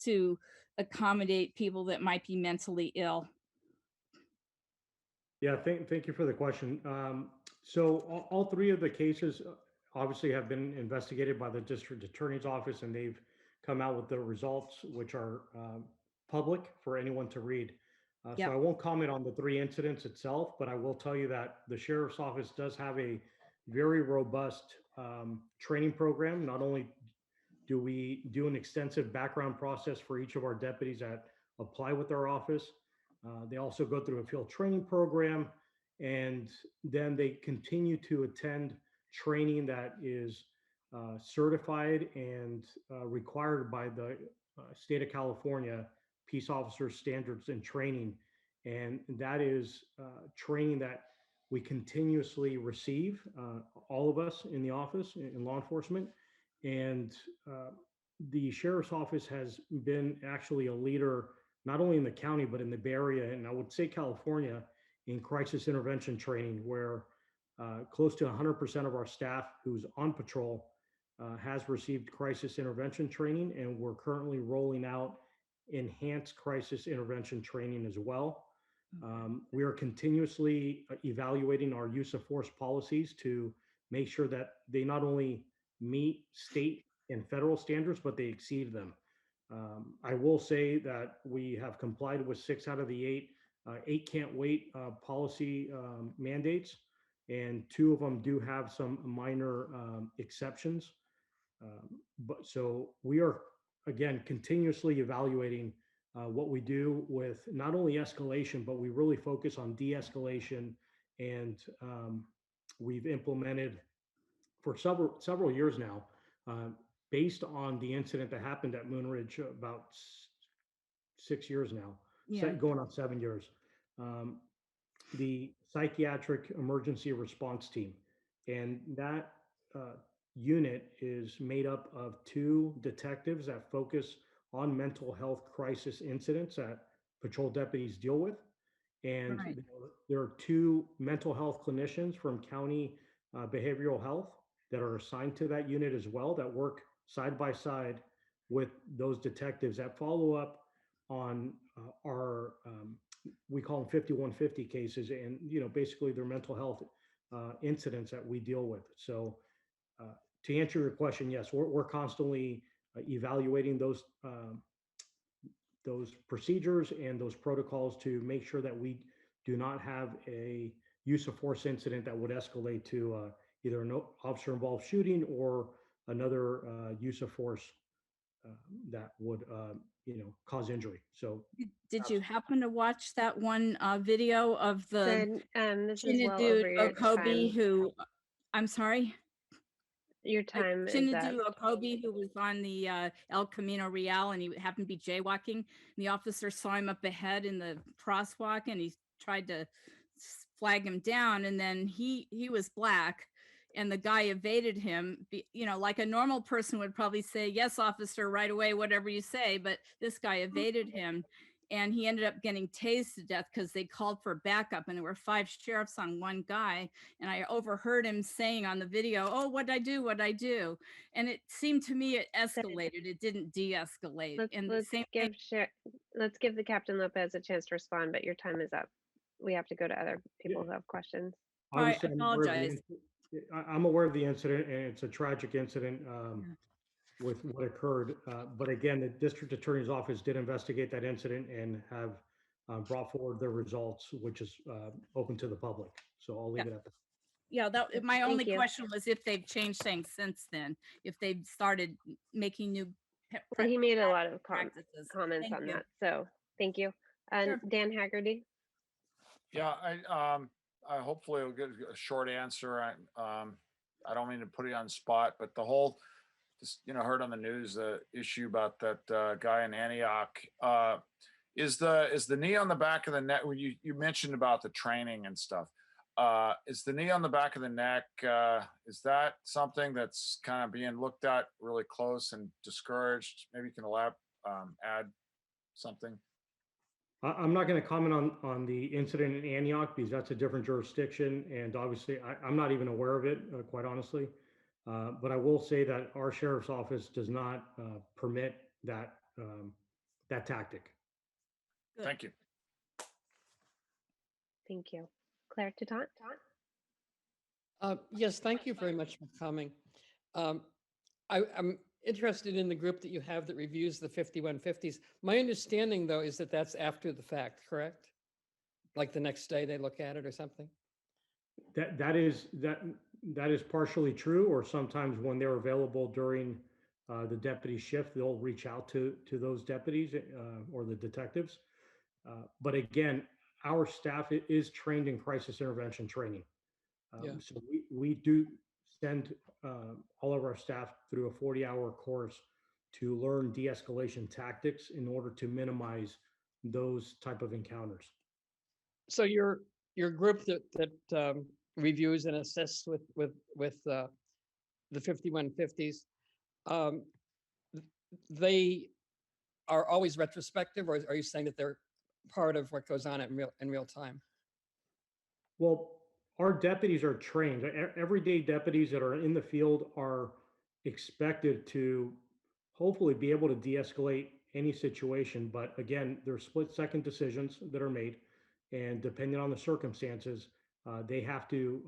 to accommodate people that might be mentally ill? Yeah, thank you for the question. So all 3 of the cases obviously have been investigated by the district attorney's office, and they've come out with the results, which are public for anyone to read. So I won't comment on the 3 incidents itself, but I will tell you that the sheriff's office does have a very robust training program. Not only do we do an extensive background process for each of our deputies that apply with our office, they also go through a field training program, and then they continue to attend training that is certified and required by the state of California Peace Officer Standards and Training. And that is training that we continuously receive, all of us in the office, in law enforcement. And the sheriff's office has been actually a leader, not only in the county, but in the Bay Area, and I would say California, in crisis intervention training, where close to 100% of our staff who's on patrol has received crisis intervention training, and we're currently rolling out enhanced crisis intervention training as well. We are continuously evaluating our use of force policies to make sure that they not only meet state and federal standards, but they exceed them. I will say that we have complied with 6 out of the 8 can't wait policy mandates, and 2 of them do have some minor exceptions. But so we are, again, continuously evaluating what we do with not only escalation, but we really focus on de-escalation. And we've implemented for several years now based on the incident that happened at Moonridge about 6 years now, Yeah. going on 7 years. The psychiatric emergency response team, and that unit is made up of 2 detectives that focus on mental health crisis incidents that patrol deputies deal with. And Right. there are 2 mental health clinicians from county behavioral health that are assigned to that unit as well, that work side by side with those detectives that follow up on our we call them 5150 cases, and basically they're mental health incidents that we deal with. So to answer your question, yes, we're constantly evaluating those procedures and those protocols to make sure that we do not have a use of force incident that would escalate to either an officer involved shooting or another use of force that would cause injury. So Did you happen to watch that one video of the Then this is well over Chinedu your Okobi time. who, I'm sorry? Your time is up. Chinedu Okobi, who was on the El Camino Real, and he happened to be jaywalking. And the officer saw him up ahead in the crosswalk, and he tried to flag him down. And then he was black, and the guy evaded him. Like a normal person would probably say, "Yes, officer, right away, whatever you say." But this guy evaded him. And he ended up getting tased to death because they called for backup, and there were 5 sheriffs on one guy. And I overheard him saying on the video, "Oh, what'd I do? What'd I do?" And it seemed to me it escalated. It didn't de-escalate. And the same thing. Let's give the Captain Lopez a chance to respond, but your time is up. We have to go to other people who have questions. obviously, I apologize. I'm aware of the incident, and it's a tragic incident with what occurred. But again, the district attorney's office did investigate that incident and have brought forward their results, which is open to the public. So I'll leave it at that. Yeah, my Thank only you. question was if they've changed things since then, if they've started making new Well, he made a lot of practices. comments Thank on you. that. So thank you. And Sure. Dan Haggerty. Yeah, I hopefully will get a short answer. I don't mean to put you on the spot, but the whole, just heard on the news the issue about that guy in Antioch. Is the knee on the back of the neck? You mentioned about the training and stuff. Is the knee on the back of the neck? Is that something that's kind of being looked at really close and discouraged? Maybe you can add something. I'm not going to comment on the incident in Antioch because that's a different jurisdiction, and obviously I'm not even aware of it, quite honestly. But I will say that our sheriff's office does not permit that tactic. Good. Thank you. Thank you. Claire Tatant. Yes, thank you very much for coming. I'm interested in the group that you have that reviews the 5150s. My understanding, though, is that that's after the fact, correct? Like the next day they look at it or something? That is partially true, or sometimes when they're available during the deputy shift, they'll reach out to those deputies or the detectives. But again, our staff is trained in crisis intervention training. So we do send all of our staff through a 40-hour course to learn de-escalation tactics in order to minimize those type of encounters. So your group that reviews and assists with the 5150s, they are always retrospective, or are you saying that they're part of what goes on in real time? Well, our deputies are trained. Everyday deputies that are in the field are expected to hopefully be able to de-escalate any situation. But again, there are split-second decisions that are made, and depending on the circumstances, they have to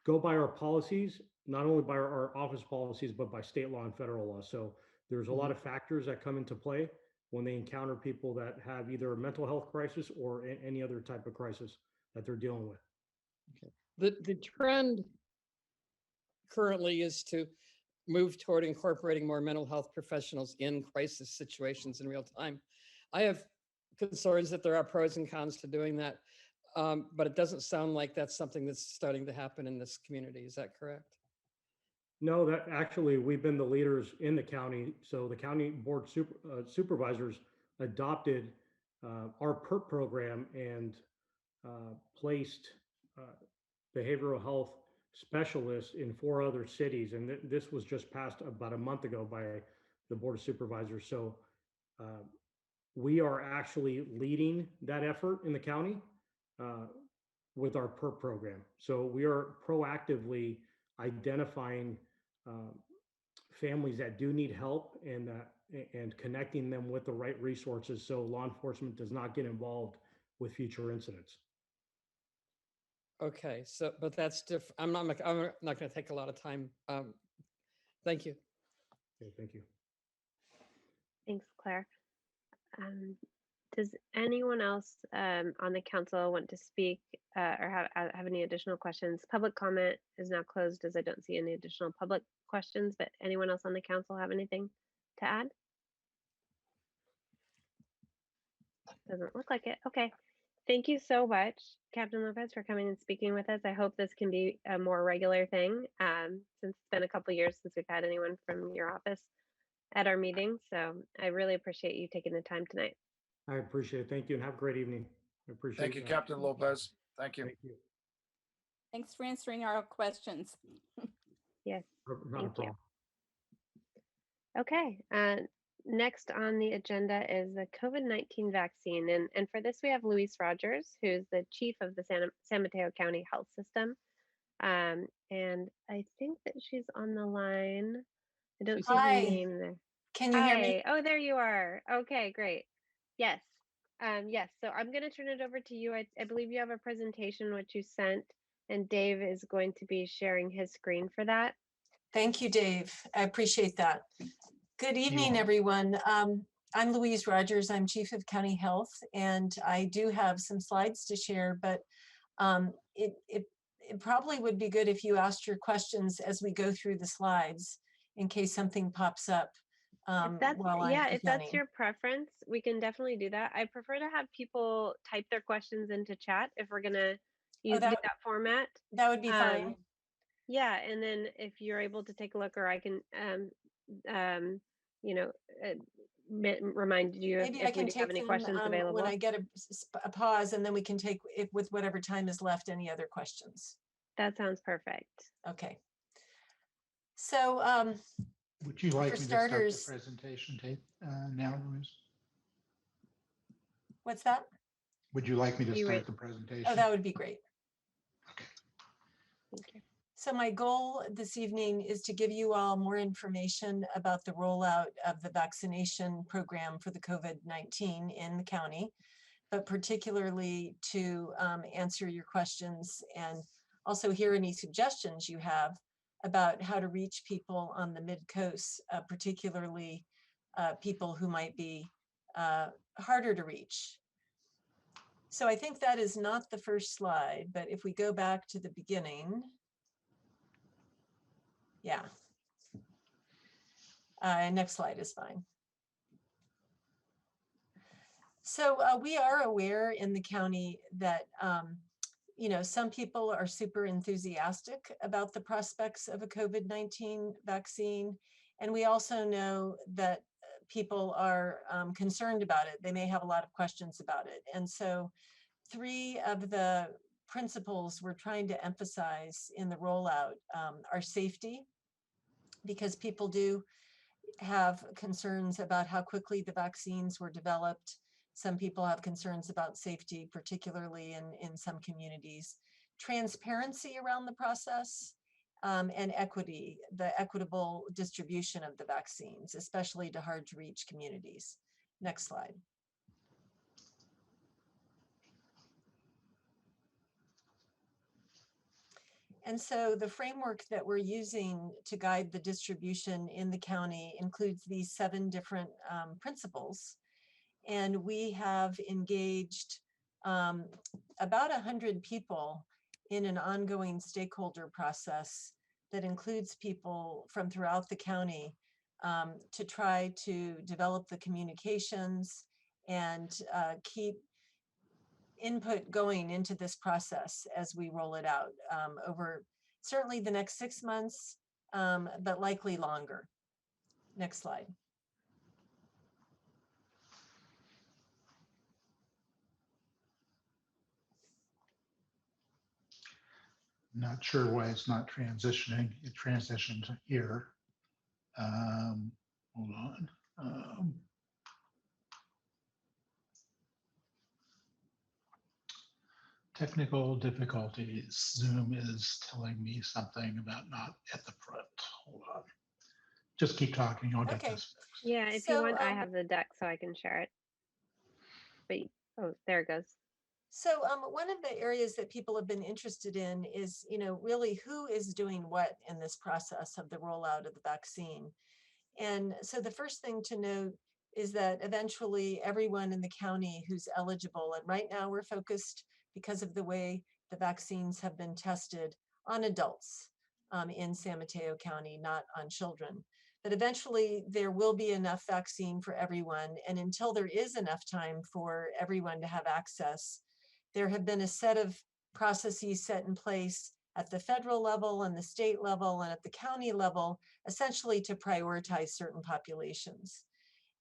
go by our policies, not only by our office policies, but by state law and federal law. So there's a lot of factors that come into play when they encounter people that have either a mental health crisis or any other type of crisis that they're dealing with. Okay. The trend currently is to move toward incorporating more mental health professionals in crisis situations in real time. I have concerns that there are pros and cons to doing that, but it doesn't sound like that's something that's starting to happen in this community. Is that correct? No, that actually, we've been the leaders in the county. So the county board supervisors adopted our PERT program and placed behavioral health specialists in 4 other cities. And this was just passed about a month ago by the board of supervisors. So we are actually leading that effort in the county with our PERT program. So we are proactively identifying families that do need help and connecting them with the right resources so law enforcement does not get involved with future incidents. Okay, so, but that's different. I'm not going to take a lot of time. Thank you. Okay, thank you. Thanks, Claire. Does anyone else on the council want to speak or have any additional questions? Public comment is now closed as I don't see any additional public questions, but anyone else on the council have anything to add? Doesn't look like it. Okay. Thank you so much, Captain Lopez, for coming and speaking with us. I hope this can be a more regular thing since it's been a couple years since we've had anyone from your office at our meeting. So I really appreciate you taking the time tonight. I appreciate it. Thank you and have a great evening. I appreciate Thank you, Captain Lopez. Thank you. Thank you. Thanks for answering our questions. Yes, Not a thank you. problem. Okay, next on the agenda is the COVID-19 vaccine. And for this, we have Louise Rogers, who's the chief of the San Mateo County Health System. And I think that she's on the line. I don't see her name there. Can you hear me? Oh, there you are. Okay, great. Yes. Yes, so I'm going to turn it over to you. I believe you have a presentation which you sent, and Dave is going to be sharing his screen for that. Thank you, Dave. I appreciate that. Good evening, everyone. I'm Louise Rogers. I'm Chief of County Health, and I do have some slides to share, but it probably would be good if you asked your questions as we go through the slides in case something pops up. If that's your preference, we can definitely do that. I prefer to have people type their questions into chat if we're gonna use that format. That would be fine. Yeah, and then if you're able to take a look, or I can, remind you Maybe if we have any questions available when I get a pause, and then we can take it with whatever time is left. Any other questions? That sounds perfect. Okay. So. Would you like me to start the presentation now, Louise? What's that? Would you like me to start the presentation? Oh, that would be great. Okay. Thank you. So my goal this evening is to give you all more information about the rollout of the vaccination program for the COVID-19 in the county, but particularly to answer your questions and also hear any suggestions you have about how to reach people on the Midcoast, particularly people who might be harder to reach. So I think that is not the first slide, but if we go back to the beginning, yeah. Next slide is fine. So we are aware in the county that some people are super enthusiastic about the prospects of a COVID-19 vaccine. And we also know that people are concerned about it. They may have a lot of questions about it. And so 3 of the principles we're trying to emphasize in the rollout are safety, because people do have concerns about how quickly the vaccines were developed. Some people have concerns about safety, particularly in some communities. Transparency around the process, and equity, the equitable distribution of the vaccines, especially to hard to reach communities. Next slide. And so the framework that we're using to guide the distribution in the county includes these 7 different principles. And we have engaged about 100 people in an ongoing stakeholder process that includes people from throughout the county to try to develop the communications and keep input going into this process as we roll it out over certainly the next 6 months, but likely longer. Next slide. Not sure why it's not transitioning. It transitioned here. Hold on. Technical difficulties. Zoom is telling me something about not at the front. Hold on. Just keep talking. I'll get Okay. this fixed. Yeah, if you want, I have the deck so I can share it. But oh, there it goes. So one of the areas that people have been interested in is, really who is doing what in this process of the rollout of the vaccine. And so the first thing to note is that eventually everyone in the county who's eligible, and right now we're focused because of the way the vaccines have been tested on adults in San Mateo County, not on children. But eventually there will be enough vaccine for everyone. And until there is enough time for everyone to have access, there have been a set of processes set in place at the federal level and the state level and at the county level, essentially to prioritize certain populations.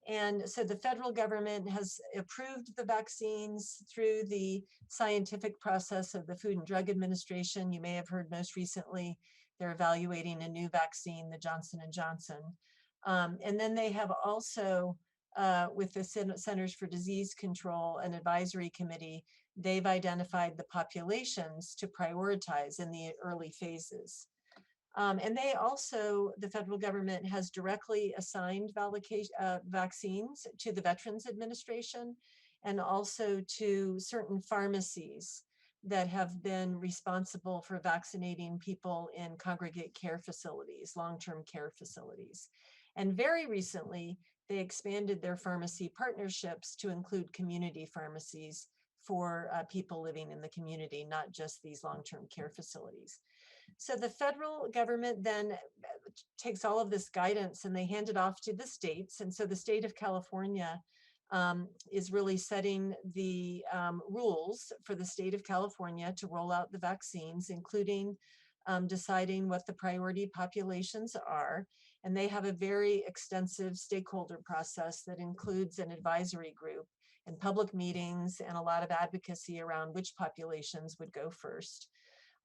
And so the federal government has approved the vaccines through the scientific process of the Food and Drug Administration. You may have heard most recently, they're evaluating a new vaccine, the Johnson & Johnson. And then they have also, with the Centers for Disease Control, an advisory committee, they've identified the populations to prioritize in the early phases. And they also, the federal government has directly assigned vaccines to the Veterans Administration and also to certain pharmacies that have been responsible for vaccinating people in congregate care facilities, long-term care facilities. And very recently, they expanded their pharmacy partnerships to include community pharmacies for people living in the community, not just these long-term care facilities. So the federal government then takes all of this guidance and they hand it off to the states. And so the state of California is really setting the rules for the state of California to roll out the vaccines, including deciding what the priority populations are. And they have a very extensive stakeholder process that includes an advisory group and public meetings and a lot of advocacy around which populations would go first.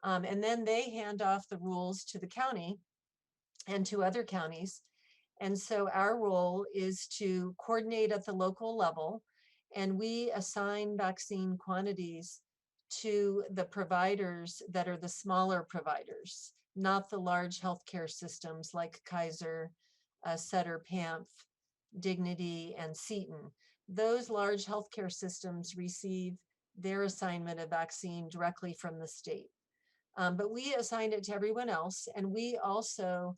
And then they hand off the rules to the county and to other counties. And so our role is to coordinate at the local level, and we assign vaccine quantities to the providers that are the smaller providers, not the large healthcare systems like Kaiser, Sutter, PAMF, Dignity, and Seton. Those large healthcare systems receive their assignment of vaccine directly from the state. But we assign it to everyone else, and we also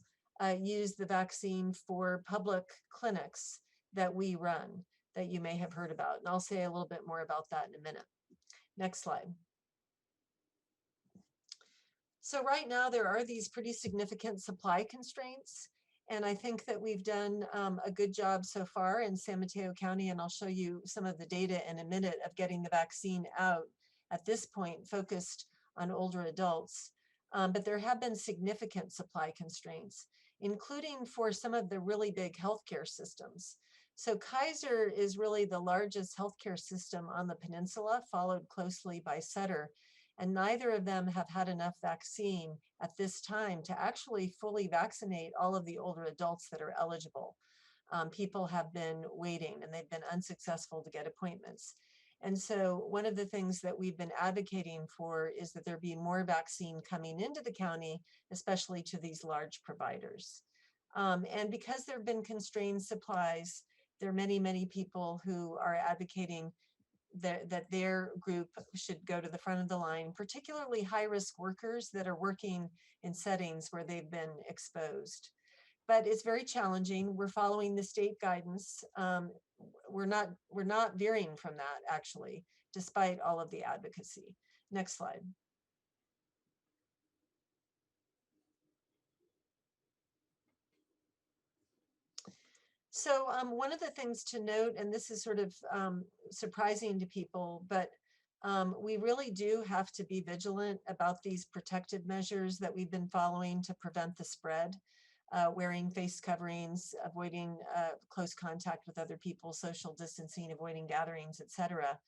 use the vaccine for public clinics that we run that you may have heard about. And I'll say a little bit more about that in a minute. Next slide. So right now there are these pretty significant supply constraints. And I think that we've done a good job so far in San Mateo County, and I'll show you some of the data in a minute of getting the vaccine out at this point focused on older adults. But there have been significant supply constraints, including for some of the really big healthcare systems. So Kaiser is really the largest healthcare system on the peninsula, followed closely by Sutter. And neither of them have had enough vaccine at this time to actually fully vaccinate all of the older adults that are eligible. People have been waiting and they've been unsuccessful to get appointments. And so one of the things that we've been advocating for is that there be more vaccine coming into the county, especially to these large providers. And because there have been constrained supplies, there are many, many people who are advocating that their group should go to the front of the line, particularly high-risk workers that are working in settings where they've been exposed. But it's very challenging. We're following the state guidance. We're not veering from that, actually, despite all of the advocacy. Next slide. So one of the things to note, and this is sort of surprising to people, but We really do have to be vigilant about these protective measures that we've been following to prevent the spread. Wearing face coverings, avoiding close contact with other people, social distancing, avoiding gatherings, etc.,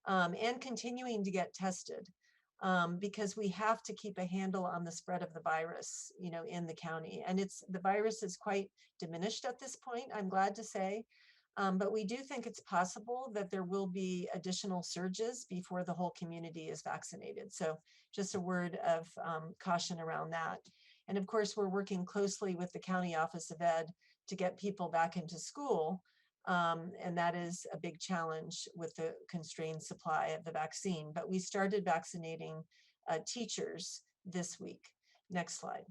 and continuing to get tested, because we have to keep a handle on the spread of the virus, in the county. And the virus is quite diminished at this point, I'm glad to say. But we do think it's possible that there will be additional surges before the whole community is vaccinated. So just a word of caution around that. And of course, we're working closely with the County Office of Ed to get people back into school. And that is a big challenge with the constrained supply of the vaccine. But we started vaccinating teachers this week. Next slide.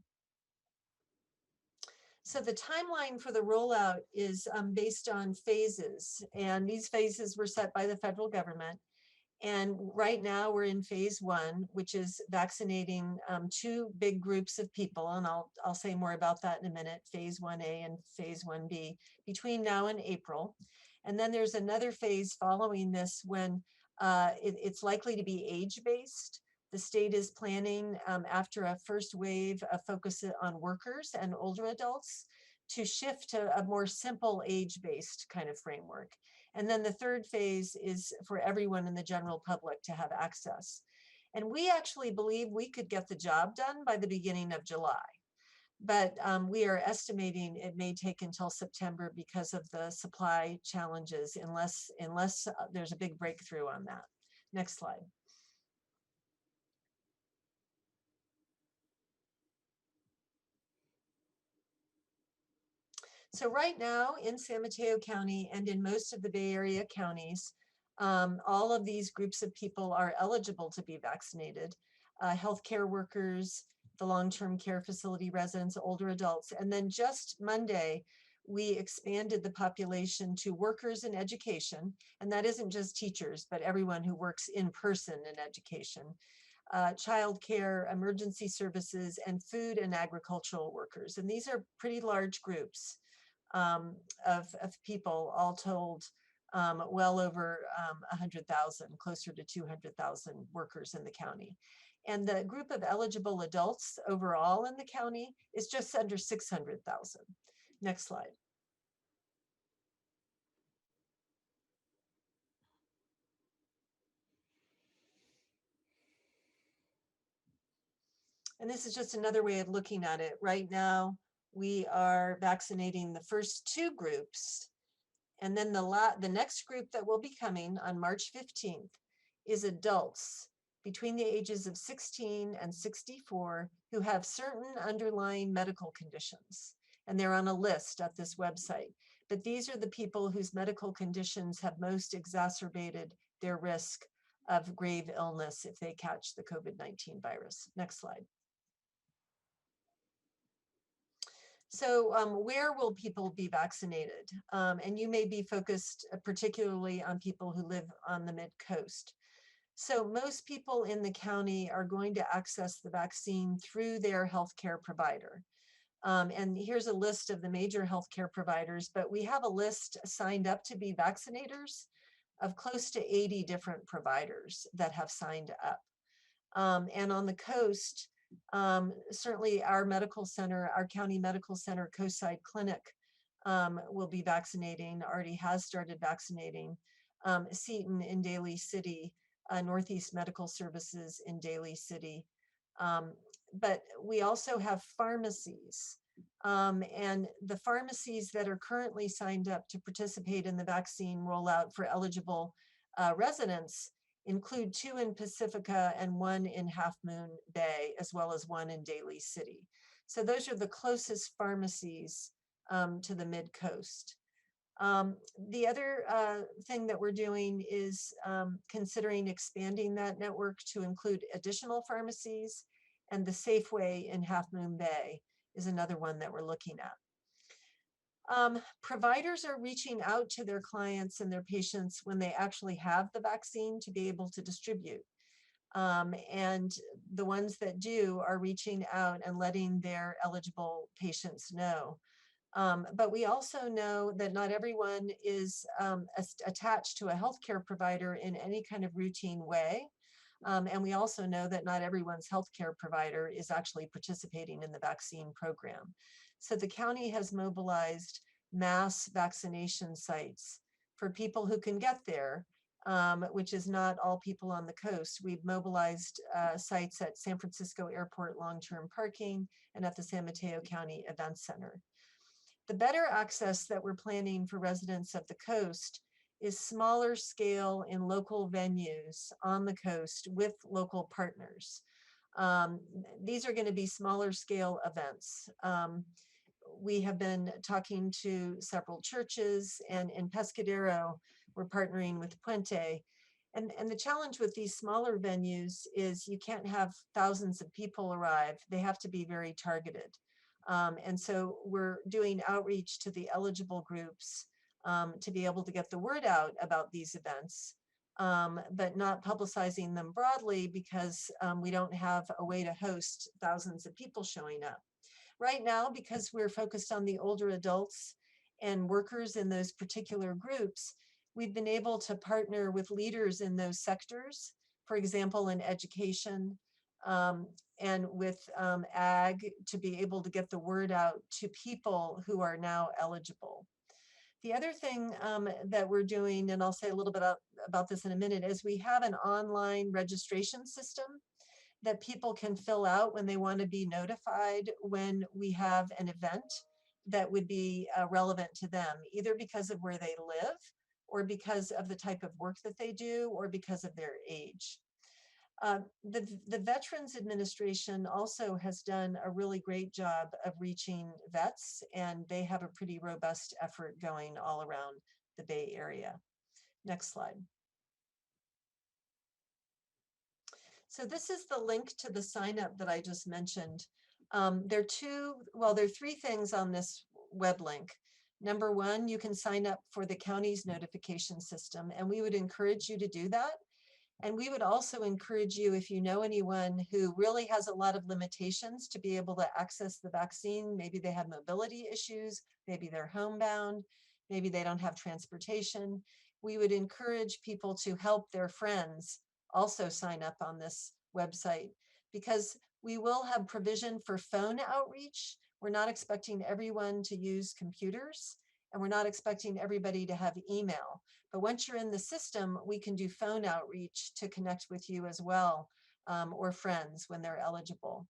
So the timeline for the rollout is based on phases, and these phases were set by the federal government. And right now we're in phase 1, which is vaccinating 2 big groups of people. And I'll say more about that in a minute, phase 1A and phase 1B, between now and April. And then there's another phase following this when it's likely to be age-based. The state is planning, after a first wave of focus on workers and older adults, to shift to a more simple age-based kind of framework. And then the third phase is for everyone in the general public to have access. And we actually believe we could get the job done by the beginning of July. But we are estimating it may take until September because of the supply challenges, unless there's a big breakthrough on that. Next slide. So right now in San Mateo County and in most of the Bay Area counties, all of these groups of people are eligible to be vaccinated. Healthcare workers, the long-term care facility residents, older adults. And then just Monday, we expanded the population to workers in education. And that isn't just teachers, but everyone who works in person in education. Childcare, emergency services, and food and agricultural workers. And these are pretty large groups of people, all told, well over 100,000, closer to 200,000 workers in the county. And the group of eligible adults overall in the county is just under 600,000. Next slide. And this is just another way of looking at it. Right now, we are vaccinating the first 2 groups. And then the next group that will be coming on March 15th is adults between the ages of 16 and 64 who have certain underlying medical conditions. And they're on a list at this website. But these are the people whose medical conditions have most exacerbated their risk of grave illness if they catch the COVID-19 virus. Next slide. So where will people be vaccinated? And you may be focused particularly on people who live on the Midcoast. So most people in the county are going to access the vaccine through their healthcare provider. And here's a list of the major healthcare providers, but we have a list signed up to be vaccinators of close to 80 different providers that have signed up. And on the coast, certainly our medical center, our county medical center, Coastside Clinic, will be vaccinating, already has started vaccinating. Seton in Daly City, Northeast Medical Services in Daly City. But we also have pharmacies. And the pharmacies that are currently signed up to participate in the vaccine rollout for eligible residents include 2 in Pacifica and 1 in Half Moon Bay, as well as 1 in Daly City. So those are the closest pharmacies to the Midcoast. The other thing that we're doing is considering expanding that network to include additional pharmacies, and the Safeway in Half Moon Bay is another one that we're looking at. Providers are reaching out to their clients and their patients when they actually have the vaccine to be able to distribute. And the ones that do are reaching out and letting their eligible patients know. But we also know that not everyone is attached to a healthcare provider in any kind of routine way. And we also know that not everyone's healthcare provider is actually participating in the vaccine program. So the county has mobilized mass vaccination sites for people who can get there, which is not all people on the coast. We've mobilized sites at San Francisco Airport long-term parking and at the San Mateo County Event Center. The better access that we're planning for residents of the coast is smaller scale in local venues on the coast with local partners. These are going to be smaller scale events. We have been talking to several churches, and in Pescadero, we're partnering with Puente. And the challenge with these smaller venues is you can't have thousands of people arrive. They have to be very targeted. And so we're doing outreach to the eligible groups to be able to get the word out about these events, but not publicizing them broadly because we don't have a way to host thousands of people showing up. Right now, because we're focused on the older adults and workers in those particular groups, we've been able to partner with leaders in those sectors, for example, in education, and with ag, to be able to get the word out to people who are now eligible. The other thing that we're doing, and I'll say a little bit about this in a minute, is we have an online registration system that people can fill out when they want to be notified when we have an event that would be relevant to them, either because of where they live, or because of the type of work that they do, or because of their age. The Veterans Administration also has done a really great job of reaching vets, and they have a pretty robust effort going all around the Bay Area. Next slide. So this is the link to the sign up that I just mentioned. There are three things on this web link. Number one, you can sign up for the county's notification system, and we would encourage you to do that. And we would also encourage you, if you know anyone who really has a lot of limitations to be able to access the vaccine, maybe they have mobility issues, maybe they're homebound, maybe they don't have transportation, we would encourage people to help their friends also sign up on this website, because we will have provision for phone outreach. We're not expecting everyone to use computers, and we're not expecting everybody to have email. But once you're in the system, we can do phone outreach to connect with you as well, or friends when they're eligible.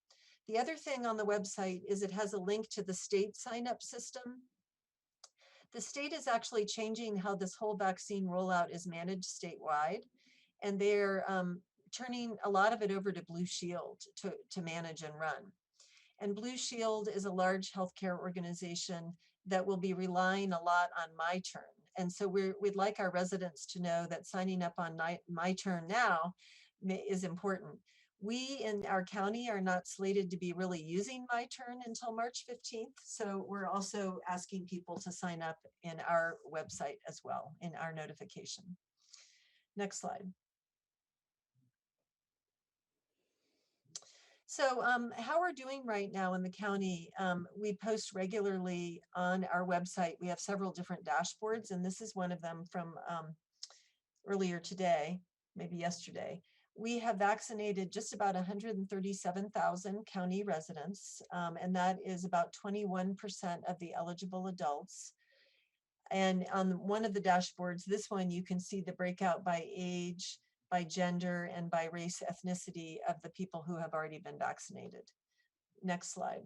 The other thing on the website is it has a link to the state sign-up system. The state is actually changing how this whole vaccine rollout is managed statewide, and they're turning a lot of it over to Blue Shield to manage and run. And Blue Shield is a large healthcare organization that will be relying a lot on MyTurn. And so we'd like our residents to know that signing up on MyTurn now is important. We in our county are not slated to be really using MyTurn until March 15th. So we're also asking people to sign up in our website as well, in our notification. Next slide. So how we're doing right now in the county, we post regularly on our website. We have several different dashboards, and this is one of them from earlier today, maybe yesterday. We have vaccinated just about 137,000 county residents, and that is about 21% of the eligible adults. And on one of the dashboards, this one, you can see the breakout by age, by gender, and by race, ethnicity of the people who have already been vaccinated. Next slide.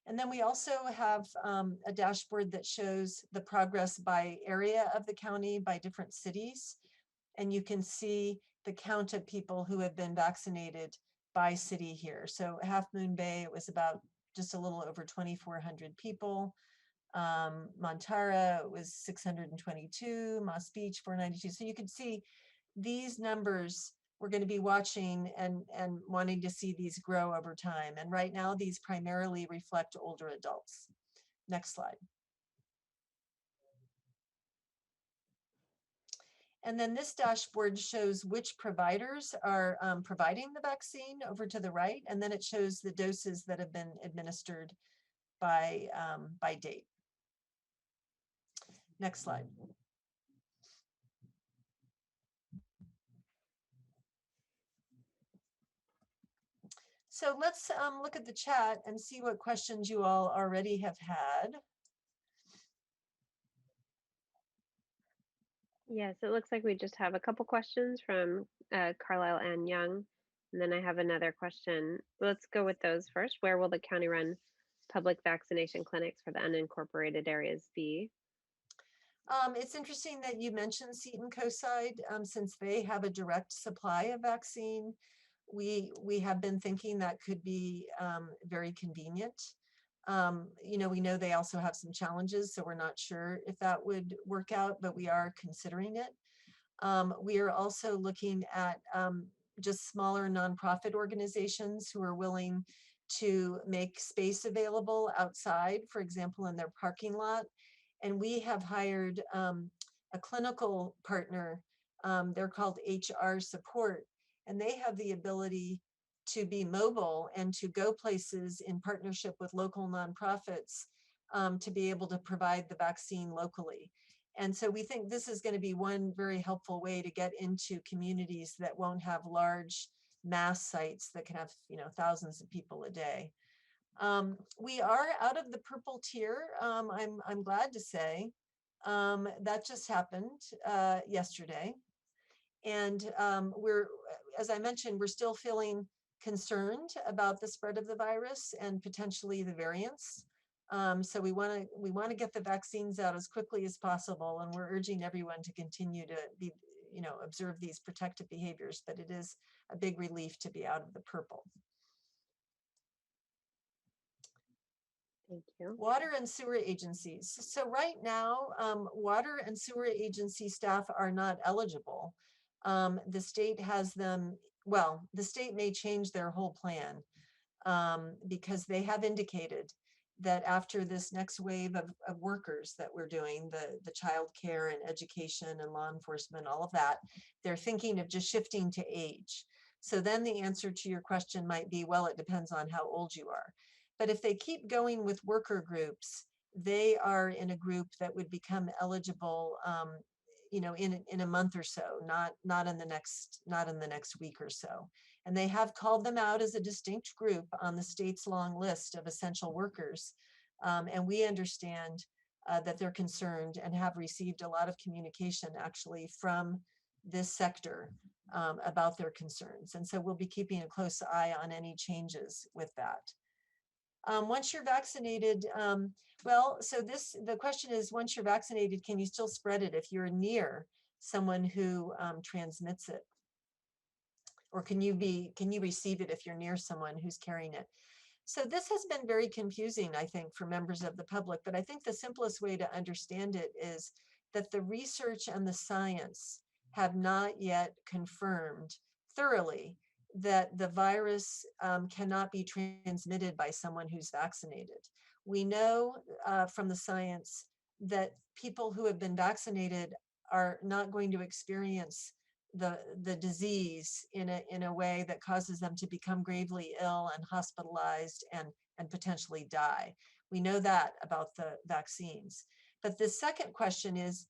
And then we also have a dashboard that shows the progress by area of the county, by different cities. And you can see the count of people who have been vaccinated by city here. So Half Moon Bay, it was about just a little over 2,400 people. Montara was 622, Moss Beach 492. So you can see these numbers. We're going to be watching and wanting to see these grow over time. And right now, these primarily reflect older adults. Next slide. And then this dashboard shows which providers are providing the vaccine over to the right. And then it shows the doses that have been administered by date. Next slide. So let's look at the chat and see what questions you all already have had. Yes, it looks like we just have a couple questions from Carlisle and Young. And then I have another question. Let's go with those first. Where will the county run public vaccination clinics for the unincorporated areas be? It's interesting that you mentioned Seton Coastside, since they have a direct supply of vaccine. We have been thinking that could be very convenient. You know, we know they also have some challenges, so we're not sure if that would work out, but we are considering it. We are also looking at just smaller nonprofit organizations who are willing to make space available outside, for example, in their parking lot. And we have hired a clinical partner. They're called HR Support, and they have the ability to be mobile and to go places in partnership with local nonprofits to be able to provide the vaccine locally. And so we think this is going to be one very helpful way to get into communities that won't have large mass sites that can have, you know, thousands of people a day. We are out of the purple tier. I'm glad to say that just happened yesterday. And as I mentioned, we're still feeling concerned about the spread of the virus and potentially the variants. So we want to get the vaccines out as quickly as possible, and we're urging everyone to continue to be, you know, observe these protective behaviors. But it is a big relief to be out of the purple. Thank you. Water and sewer agencies. So right now, water and sewer agency staff are not eligible. The state has them, well, the state may change their whole plan because they have indicated that after this next wave of workers that we're doing, the child care and education and law enforcement, all of that, they're thinking of just shifting to age. So then the answer to your question might be, well, it depends on how old you are. But if they keep going with worker groups, they are in a group that would become eligible, you know, in a month or so, not in the next week or so. And they have called them out as a distinct group on the state's long list of essential workers. And we understand that they're concerned and have received a lot of communication actually from this sector about their concerns. And so we'll be keeping a close eye on any changes with that. Once you're vaccinated, well, so the question is, once you're vaccinated, can you still spread it if you're near someone who transmits it? Or can you receive it if you're near someone who's carrying it? So this has been very confusing, I think, for members of the public, but I think the simplest way to understand it is that the research and the science have not yet confirmed thoroughly that the virus cannot be transmitted by someone who's vaccinated. We know from the science that people who have been vaccinated are not going to experience the disease in a way that causes them to become gravely ill and hospitalized and potentially die. We know that about the vaccines. But the second question is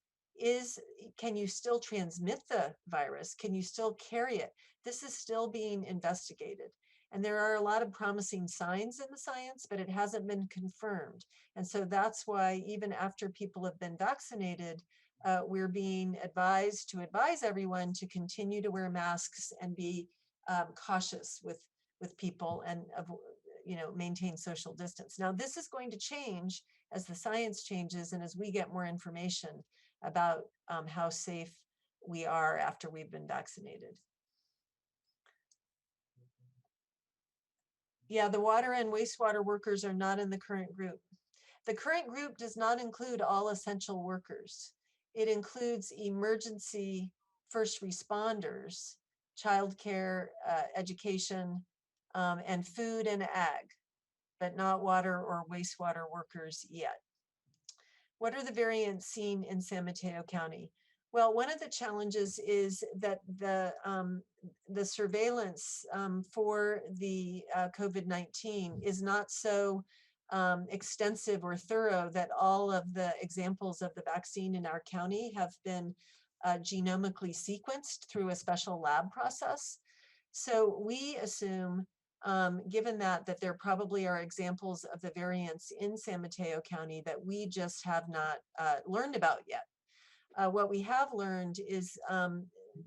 can you still transmit the virus? Can you still carry it? This is still being investigated. And there are a lot of promising signs in the science, but it hasn't been confirmed. And so that's why even after people have been vaccinated, we're being advised to advise everyone to continue to wear masks and be cautious with people and maintain social distance. Now, this is going to change as the science changes and as we get more information about how safe we are after we've been vaccinated. Yeah, the water and wastewater workers are not in the current group. The current group does not include all essential workers. It includes emergency first responders, childcare, education, and food and ag, but not water or wastewater workers yet. What are the variants seen in San Mateo County? Well, one of the challenges is that the surveillance for the COVID-19 is not so extensive or thorough that all of the examples of the vaccine in our county have been genomically sequenced through a special lab process. So we assume, given that there probably are examples of the variants in San Mateo County that we just have not learned about yet. What we have learned is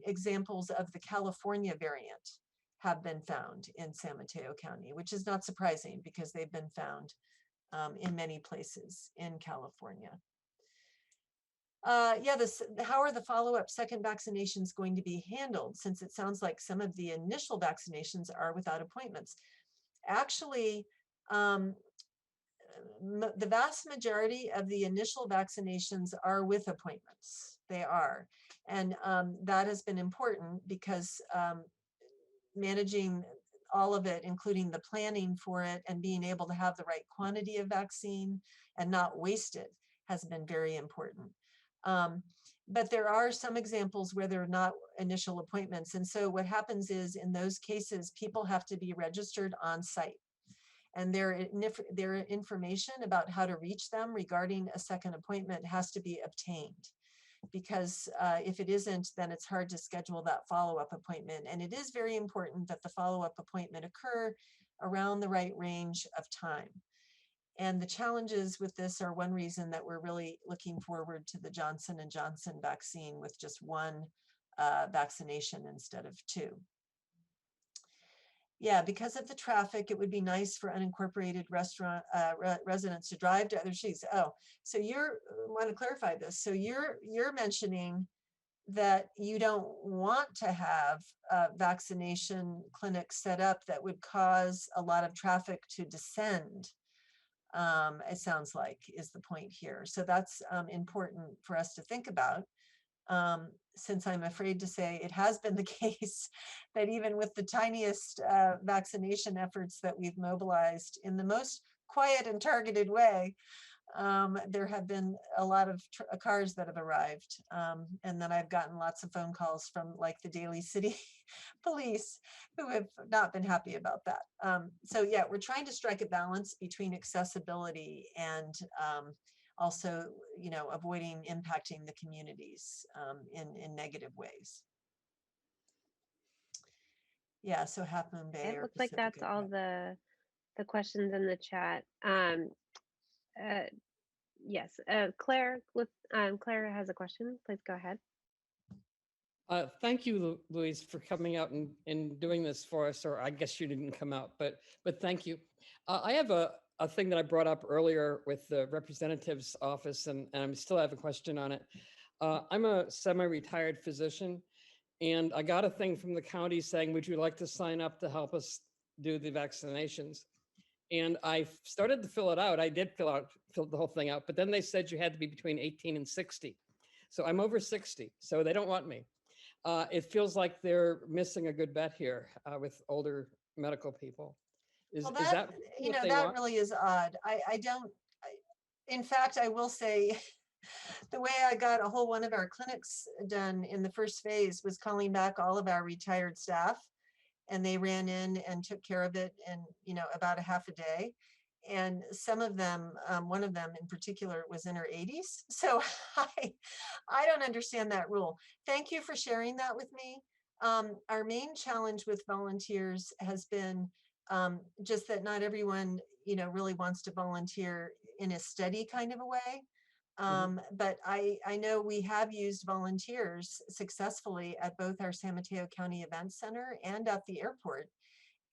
examples of the California variant have been found in San Mateo County, which is not surprising because they've been found in many places in California. Yeah, how are the follow-up second vaccinations going to be handled, since it sounds like some of the initial vaccinations are without appointments? Actually, the vast majority of the initial vaccinations are with appointments. They are. And that has been important because managing all of it, including the planning for it and being able to have the right quantity of vaccine and not waste it, has been very important. But there are some examples where there are not initial appointments. And so what happens is, in those cases, people have to be registered on site. And their information about how to reach them regarding a second appointment has to be obtained. Because if it isn't, then it's hard to schedule that follow-up appointment. And it is very important that the follow-up appointment occur around the right range of time. And the challenges with this are one reason that we're really looking forward to the Johnson & Johnson vaccine with just one vaccination instead of two. Yeah, because of the traffic, it would be nice for unincorporated restaurant residents to drive to other cities. Oh, so want to clarify this. So you're mentioning that you don't want to have vaccination clinics set up that would cause a lot of traffic to descend. It sounds like is the point here. So that's important for us to think about. Since I'm afraid to say it has been the case that even with the tiniest vaccination efforts that we've mobilized in the most quiet and targeted way, there have been a lot of cars that have arrived. And then I've gotten lots of phone calls from like the Daly City police who have not been happy about that. So yeah, we're trying to strike a balance between accessibility and also, avoiding impacting the communities in negative ways. Yeah, so Half Moon Bay. It looks like that's all the questions in the chat. Yes, Claire. Claire has a question. Please go ahead. Thank you, Louise, for coming out and doing this for us. Or I guess you didn't come out, but thank you. I have a thing that I brought up earlier with the representative's office, and I still have a question on it. I'm a semi-retired physician, and I got a thing from the county saying, would you like to sign up to help us do the vaccinations? And I started to fill it out. I did fill the whole thing out, but then they said you had to be between 18 and 60. So I'm over 60, so they don't want me. It feels like they're missing a good bet here with older medical people. Is that that really is odd. In fact, I will say the way I got a whole one of our clinics done in the first phase was calling back all of our retired staff, and they ran in and took care of it in about a half a day. And some of them, one of them in particular, was in her 80s. So I don't understand that rule. Thank you for sharing that with me. Our main challenge with volunteers has been just that not everyone, really wants to volunteer in a steady kind of a way. But I know we have used volunteers successfully at both our San Mateo County Event Center and at the airport.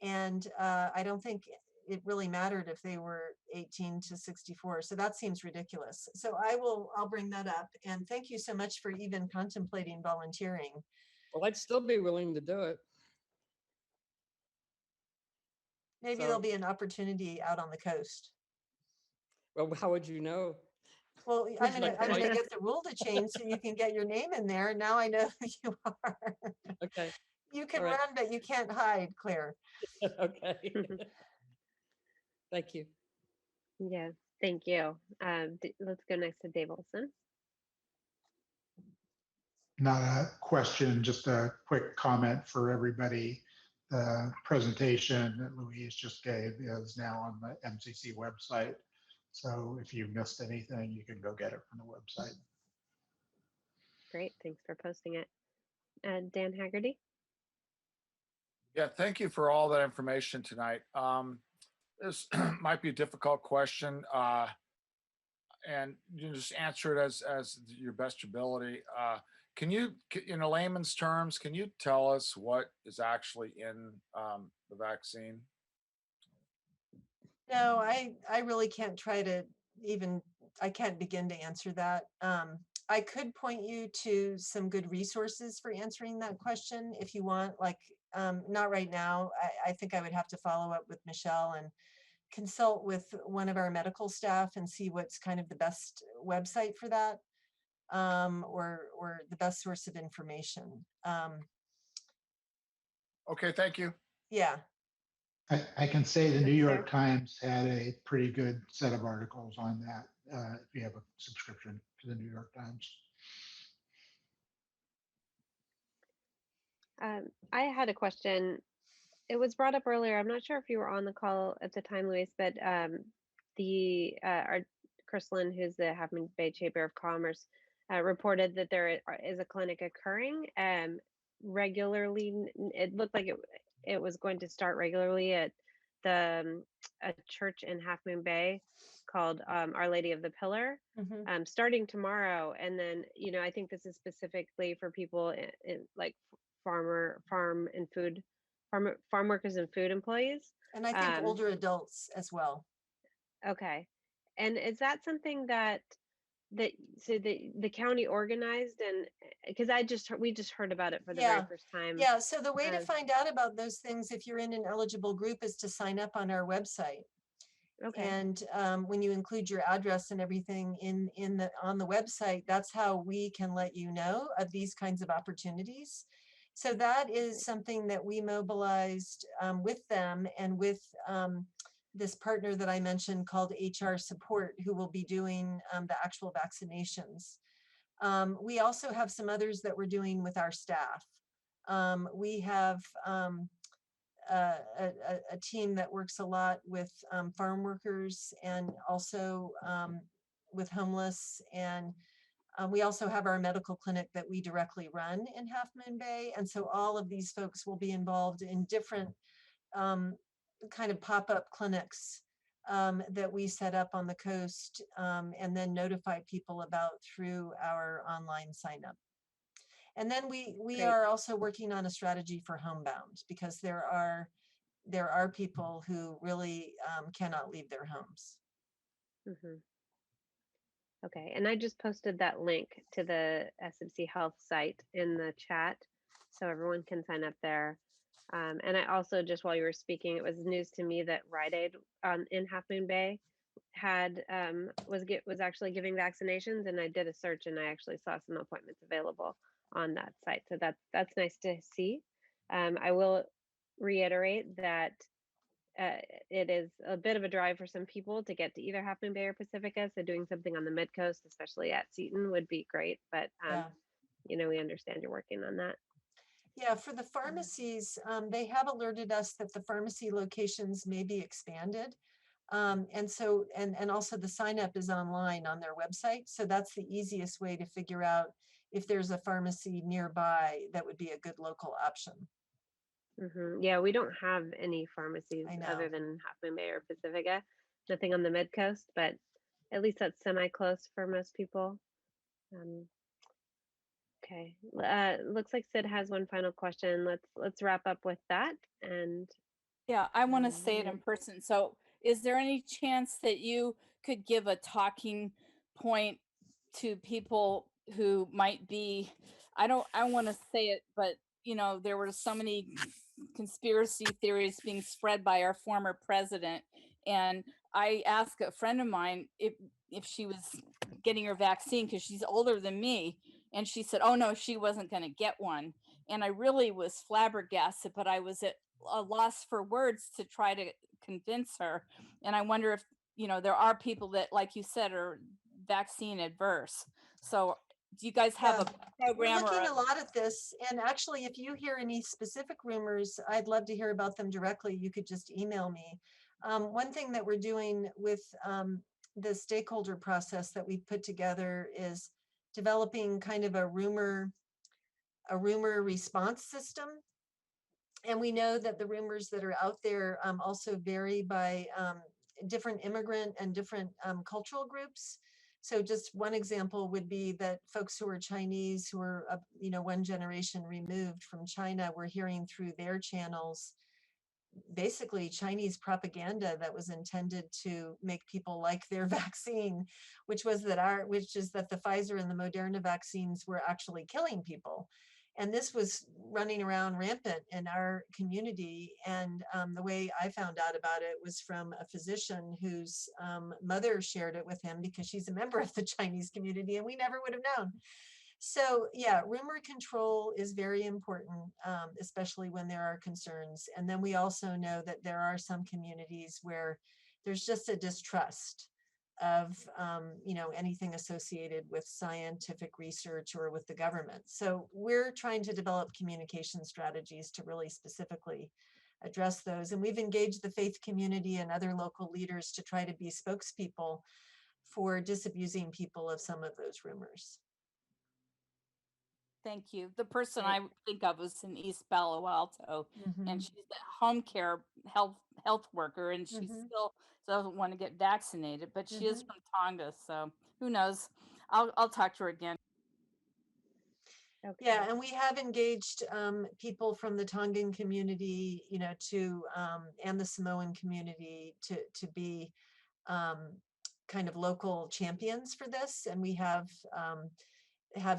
And I don't think it really mattered if they were 18 to 64. So that seems ridiculous. So I'll bring that up. And thank you so much for even contemplating volunteering. Well, I'd still be willing to do it. Maybe there'll be an opportunity out on the coast. Well, how would you know? Well, I'm gonna get the rule to change so you can get your name in there. Now I know who you are. Okay. You can run, but you can't hide, Claire. Okay. Thank you. Yes, thank you. Let's go next to Dave Olson. not a question, just a quick comment for everybody. The presentation that Louise just gave is now on the MCC website. So if you missed anything, you can go get it from the website. Great, thanks for posting it. Dan Haggerty? Yeah, thank you for all that information tonight. This might be a difficult question, and you just answer it as your best ability. Can you, in a layman's terms, can you tell us what is actually in the vaccine? No, I really can't try to even, I can't begin to answer that. I could point you to some good resources for answering that question if you want, like, not right now. I think I would have to follow up with Michelle and consult with one of our medical staff and see what's kind of the best website for that, or the best source of information. Okay, thank you. Yeah. I can say the New York Times had a pretty good set of articles on that, if you have a subscription to the New York Times. I had a question. It was brought up earlier. I'm not sure if you were on the call at the time, Luis, but our Kristlyn, who's the Half Moon Bay Chamber of Commerce, reported that there is a clinic occurring regularly. It looked like it was going to start regularly at a church in Half Moon Bay called Our Lady of the Pillar, starting tomorrow. And then, I think this is specifically for people in like farm workers and food employees. And I think older adults as well. Okay. And is that something that the county organized? And because we just heard about it for the very first time. Yeah. So the way to find out about those things, if you're in an eligible group, is to sign up on our website. Okay. And when you include your address and everything on the website, that's how we can let you know of these kinds of opportunities. So that is something that we mobilized with them and with this partner that I mentioned called HR Support, who will be doing the actual vaccinations. We also have some others that we're doing with our staff. We have a team that works a lot with farm workers and also with homeless, and we also have our medical clinic that we directly run in Half Moon Bay. And so all of these folks will be involved in different kind of pop-up clinics that we set up on the coast and then notify people about through our online sign up. And then we are also working on a strategy for homebound, because there are people who really cannot leave their homes. Okay, and I just posted that link to the SMC Health site in the chat, so everyone can sign up there. And I also, just while you were speaking, it was news to me that Rite Aid in Half Moon Bay had was actually giving vaccinations, and I did a search and I actually saw some appointments available on that site. So that's nice to see. I will reiterate that it is a bit of a drive for some people to get to either Half Moon Bay or Pacifica. So doing something on the Midcoast, especially at Seton, would be great. But we understand you're working on that. Yeah, for the pharmacies, they have alerted us that the pharmacy locations may be expanded. And so, and also the sign up is online on their website. So that's the easiest way to figure out if there's a pharmacy nearby that would be a good local option. Yeah, we don't have any pharmacies other than Half Moon Bay or Pacifica. Nothing on the Midcoast, but at least that's semi-close for most people. Okay, looks like Sid has one final question. Let's wrap up with that. And yeah, I want to say it in person. So is there any chance that you could give a talking point to people who might be, I want to say it, but there were so many conspiracy theories being spread by our former president. And I asked a friend of mine if she was getting her vaccine, because she's older than me. And she said, oh no, she wasn't going to get one. And I really was flabbergasted, but I was at a loss for words to try to convince her. And I wonder if, there are people that, like you said, are vaccine adverse. So do you guys have Yeah. a program We're or looking a lot at this. And actually, if you hear any specific rumors, I'd love to hear about them directly. You could just email me. One thing that we're doing with the stakeholder process that we've put together is developing kind of a rumor response system. And we know that the rumors that are out there also vary by different immigrant and different cultural groups. So just one example would be that folks who are Chinese, who are, one generation removed from China, were hearing through their channels, basically Chinese propaganda that was intended to make people like their vaccine, which is that the Pfizer and the Moderna vaccines were actually killing people. And this was running around rampant in our community. And the way I found out about it was from a physician whose mother shared it with him because she's a member of the Chinese community and we never would have known. So yeah, rumor control is very important, especially when there are concerns. And then we also know that there are some communities where there's just a distrust of anything associated with scientific research or with the government. So we're trying to develop communication strategies to really specifically address those. And we've engaged the faith community and other local leaders to try to be spokespeople for disabusing people of some of those rumors. Thank you. The person I think of is in East Palo Alto, and she's a home care health worker, and she still doesn't want to get vaccinated, but she is from Tonga, so who knows? I'll talk to her again. Okay. Yeah, and we have engaged people from the Tongan community, and the Samoan community to be kind of local champions for this, and we have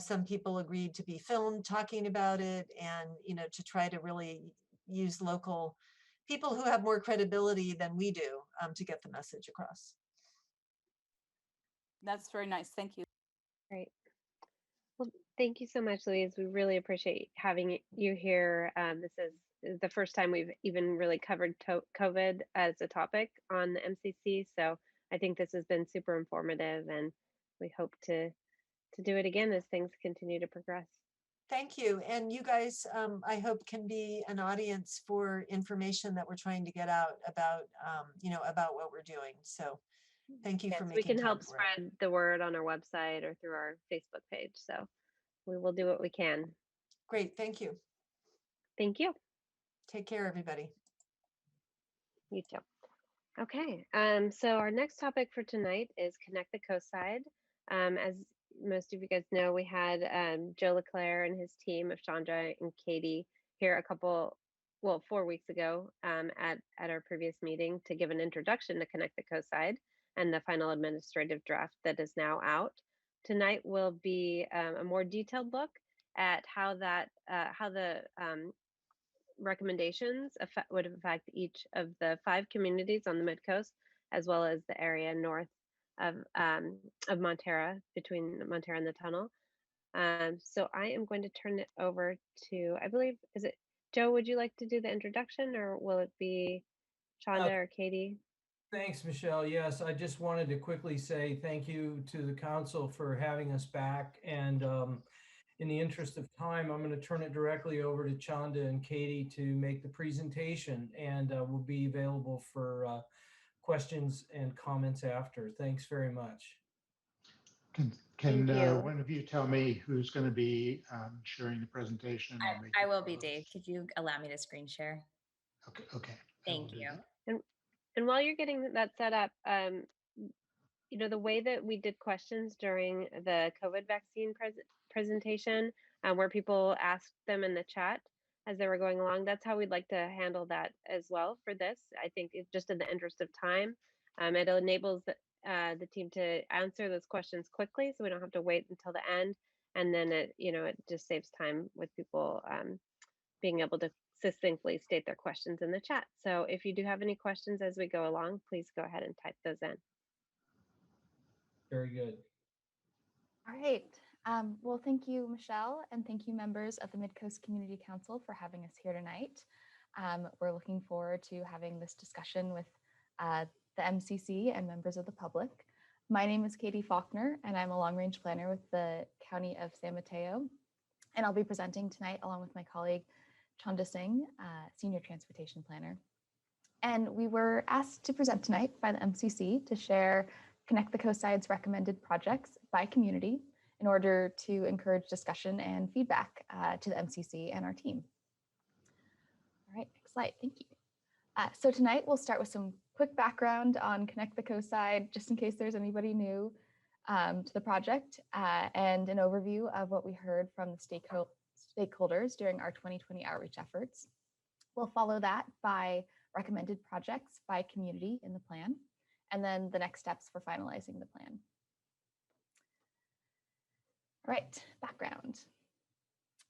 some people agreed to be filmed talking about it, and to try to really use local people who have more credibility than we do to get the message across. That's very nice. Thank you. Great. Well, thank you so much, Louise. We really appreciate having you here. This is the first time we've even really covered COVID as a topic on the MCC. So I think this has been super informative, and we hope to do it again as things continue to progress. Thank you. And you guys, I hope, can be an audience for information that we're trying to get out about, about what we're doing. So thank you for making we can time help for it. spread the word on our website or through our Facebook page. So we will do what we can. Great. Thank you. Thank you. Take care, everybody. You too. Okay. So our next topic for tonight is Connect the Coast Side. As most of you guys know, we had Joe Leclerc and his team of Chandra and Katie here 4 weeks ago at our previous meeting to give an introduction to Connect the Coast Side and the final administrative draft that is now out. Tonight will be a more detailed look at how the recommendations would affect each of the 5 communities on the Midcoast, as well as the area north of Montara, between Montara and the tunnel. So I am going to turn it over to, I believe, is it Joe? Would you like to do the introduction, or will it be Chanda or Katie? Thanks, Michelle. Yes, I just wanted to quickly say thank you to the council for having us back. And in the interest of time, I'm going to turn it directly over to Chanda and Katie to make the presentation, and we'll be available for questions and comments after. Thanks very much. Can one of you tell me who's going to be sharing the presentation? I will be, Dave. Could you allow me to screen share? Okay. Thank you. And while you're getting that set up, the way that we did questions during the COVID vaccine presentation, where people asked them in the chat as they were going along, that's how we'd like to handle that as well for this. I think it's just in the interest of time. It enables the team to answer those questions quickly, so we don't have to wait until the end. And then it just saves time with people being able to succinctly state their questions in the chat. So if you do have any questions as we go along, please go ahead and type those in. Very good. All right. Well, thank you, Michelle, and thank you, members of the Midcoast Community Council, for having us here tonight. We're looking forward to having this discussion with the MCC and members of the public. My name is Katie Faulkner, and I'm a long-range planner with the County of San Mateo. And I'll be presenting tonight along with my colleague, Chanda Singh, Senior Transportation Planner. And we were asked to present tonight by the MCC to share Connect the Coastside's recommended projects by community in order to encourage discussion and feedback to the MCC and our team. All right, next slide, thank you. So tonight we'll start with some quick background on Connect the Coastside, just in case there's anybody new to the project, and an overview of what we heard from the stakeholders during our 2020 outreach efforts. We'll follow that by recommended projects by community in the plan, and then the next steps for finalizing the plan. All right, background.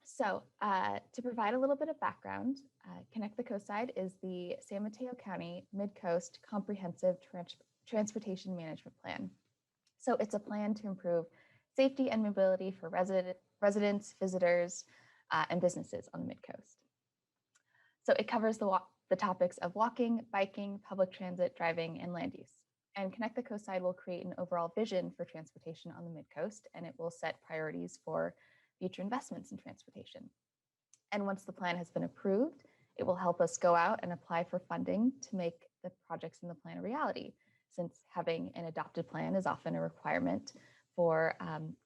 So to provide a little bit of background, Connect the Coastside is the San Mateo County Midcoast Comprehensive Transportation Management Plan. So it's a plan to improve safety and mobility for residents, visitors, and businesses on the Midcoast. So it covers the topics of walking, biking, public transit, driving, and land use. And Connect the Coastside will create an overall vision for transportation on the Midcoast, and it will set priorities for future investments in transportation. And once the plan has been approved, it will help us go out and apply for funding to make the projects in the plan a reality, since having an adopted plan is often a requirement for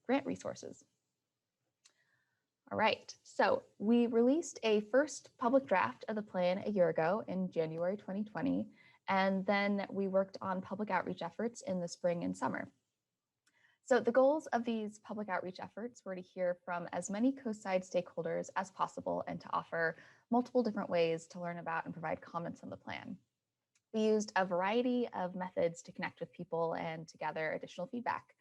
grant resources. All right, so we released a first public draft of the plan a year ago in January 2020, and then we worked on public outreach efforts in the spring and summer. So the goals of these public outreach efforts were to hear from as many coastside stakeholders as possible and to offer multiple different ways to learn about and provide comments on the plan. We used a variety of methods to connect with people and to gather additional feedback.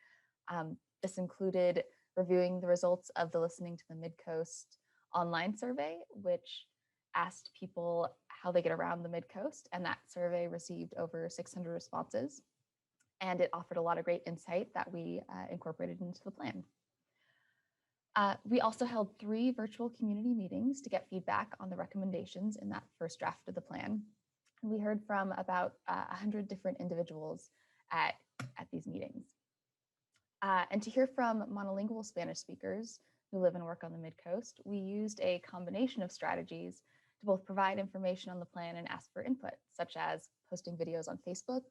This included reviewing the results of the Listening to the Midcoast online survey, which asked people how they get around the Midcoast, and that survey received over 600 responses. And it offered a lot of great insight that we incorporated into the plan. We also held 3 virtual community meetings to get feedback on the recommendations in that first draft of the plan. And we heard from about 100 different individuals at these meetings. And to hear from monolingual Spanish speakers who live and work on the Midcoast, we used a combination of strategies to both provide information on the plan and ask for input, such as posting videos on Facebook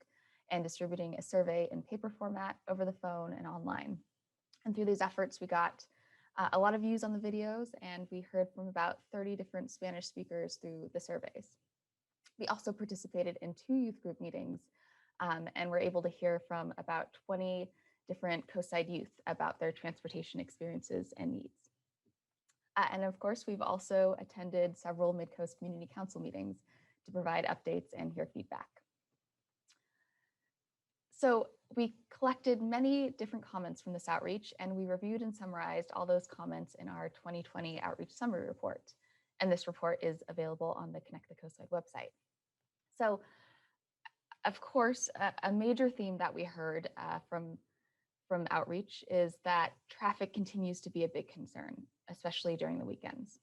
and distributing a survey in paper format over the phone and online. And through these efforts, we got a lot of views on the videos, and we heard from about 30 different Spanish speakers through the surveys. We also participated in 2 youth group meetings and were able to hear from about 20 different coastside youth about their transportation experiences and needs. And of course, we've also attended several Midcoast Community Council meetings to provide updates and hear feedback. So we collected many different comments from this outreach, and we reviewed and summarized all those comments in our 2020 outreach summary report. And this report is available on the Connect the Coastside website. So of course, a major theme that we heard from outreach is that traffic continues to be a big concern, especially during the weekends.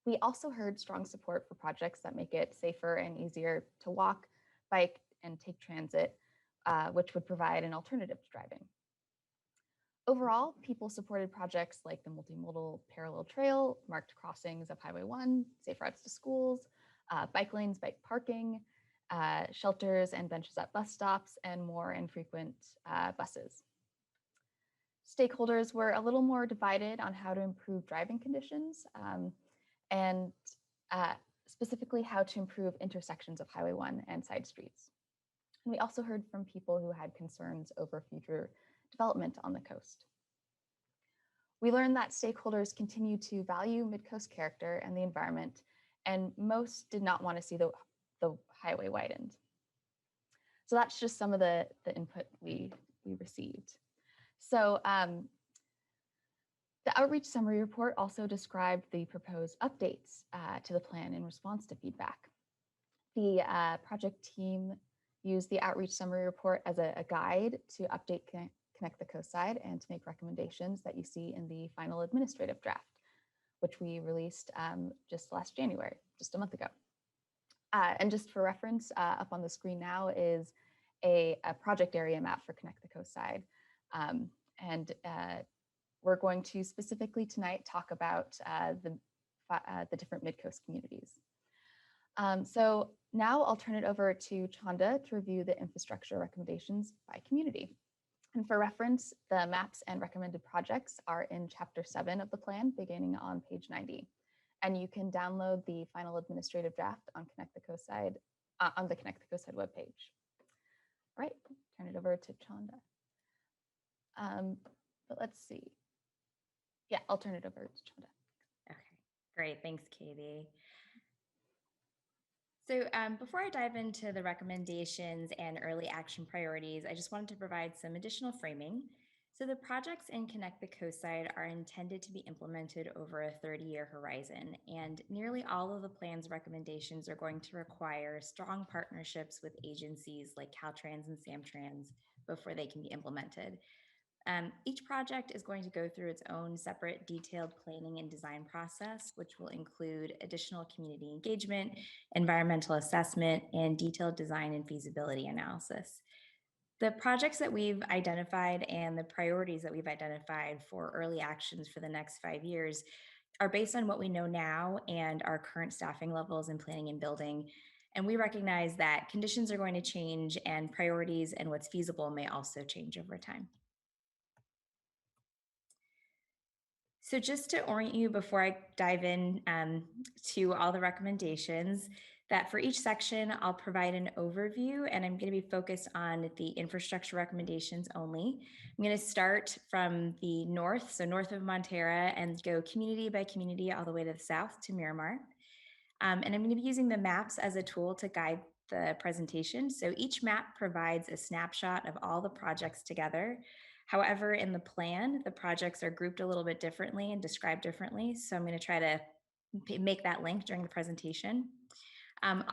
We also heard strong support for projects that make it safer and easier to walk, bike, and take transit, which would provide an alternative to driving. Overall, people supported projects like the multimodal parallel trail, marked crossings of Highway 1, safe routes to schools, bike lanes, bike parking, shelters and benches at bus stops, and more infrequent buses. Stakeholders were a little more divided on how to improve driving conditions and specifically how to improve intersections of Highway 1 and side streets. And we also heard from people who had concerns over future development on the coast. We learned that stakeholders continue to value Midcoast character and the environment, and most did not want to see the highway widened. So that's just some of the input we received. So the outreach summary report also described the proposed updates to the plan in response to feedback. The project team used the outreach summary report as a guide to update Connect the Coastside and to make recommendations that you see in the final administrative draft, which we released just last January, just a month ago. And just for reference, up on the screen now is a project area map for Connect the Coast Side. And we're going to specifically tonight talk about the different Midcoast communities. So now I'll turn it over to Chanda to review the infrastructure recommendations by community. And for reference, the maps and recommended projects are in Chapter 7 of the plan, beginning on page 90. And you can download the final administrative draft on Connect the Coast Side, on the Connect the Coast Side webpage. All right, turn it over to Chanda. But let's see. Yeah, I'll turn it over to Chanda. Okay, great. Thanks, Katie. So before I dive into the recommendations and early action priorities, I just wanted to provide some additional framing. So the projects in Connect the Coast Side are intended to be implemented over a 30-year horizon, and nearly all of the plan's recommendations are going to require strong partnerships with agencies like Caltrans and Samtrans before they can be implemented. Each project is going to go through its own separate detailed planning and design process, which will include additional community engagement, environmental assessment, and detailed design and feasibility analysis. The projects that we've identified and the priorities that we've identified for early actions for the next 5 years are based on what we know now and our current staffing levels in planning and building. And we recognize that conditions are going to change and priorities and what's feasible may also change over time. So just to orient you before I dive in to all the recommendations, that for each section, I'll provide an overview and I'm going to be focused on the infrastructure recommendations only. I'm going to start from the north, so north of Montara, and go community by community all the way to the south to Miramar. And I'm going to be using the maps as a tool to guide the presentation. So each map provides a snapshot of all the projects together. However, in the plan, the projects are grouped a little bit differently and described differently. So I'm going to try to make that link during the presentation.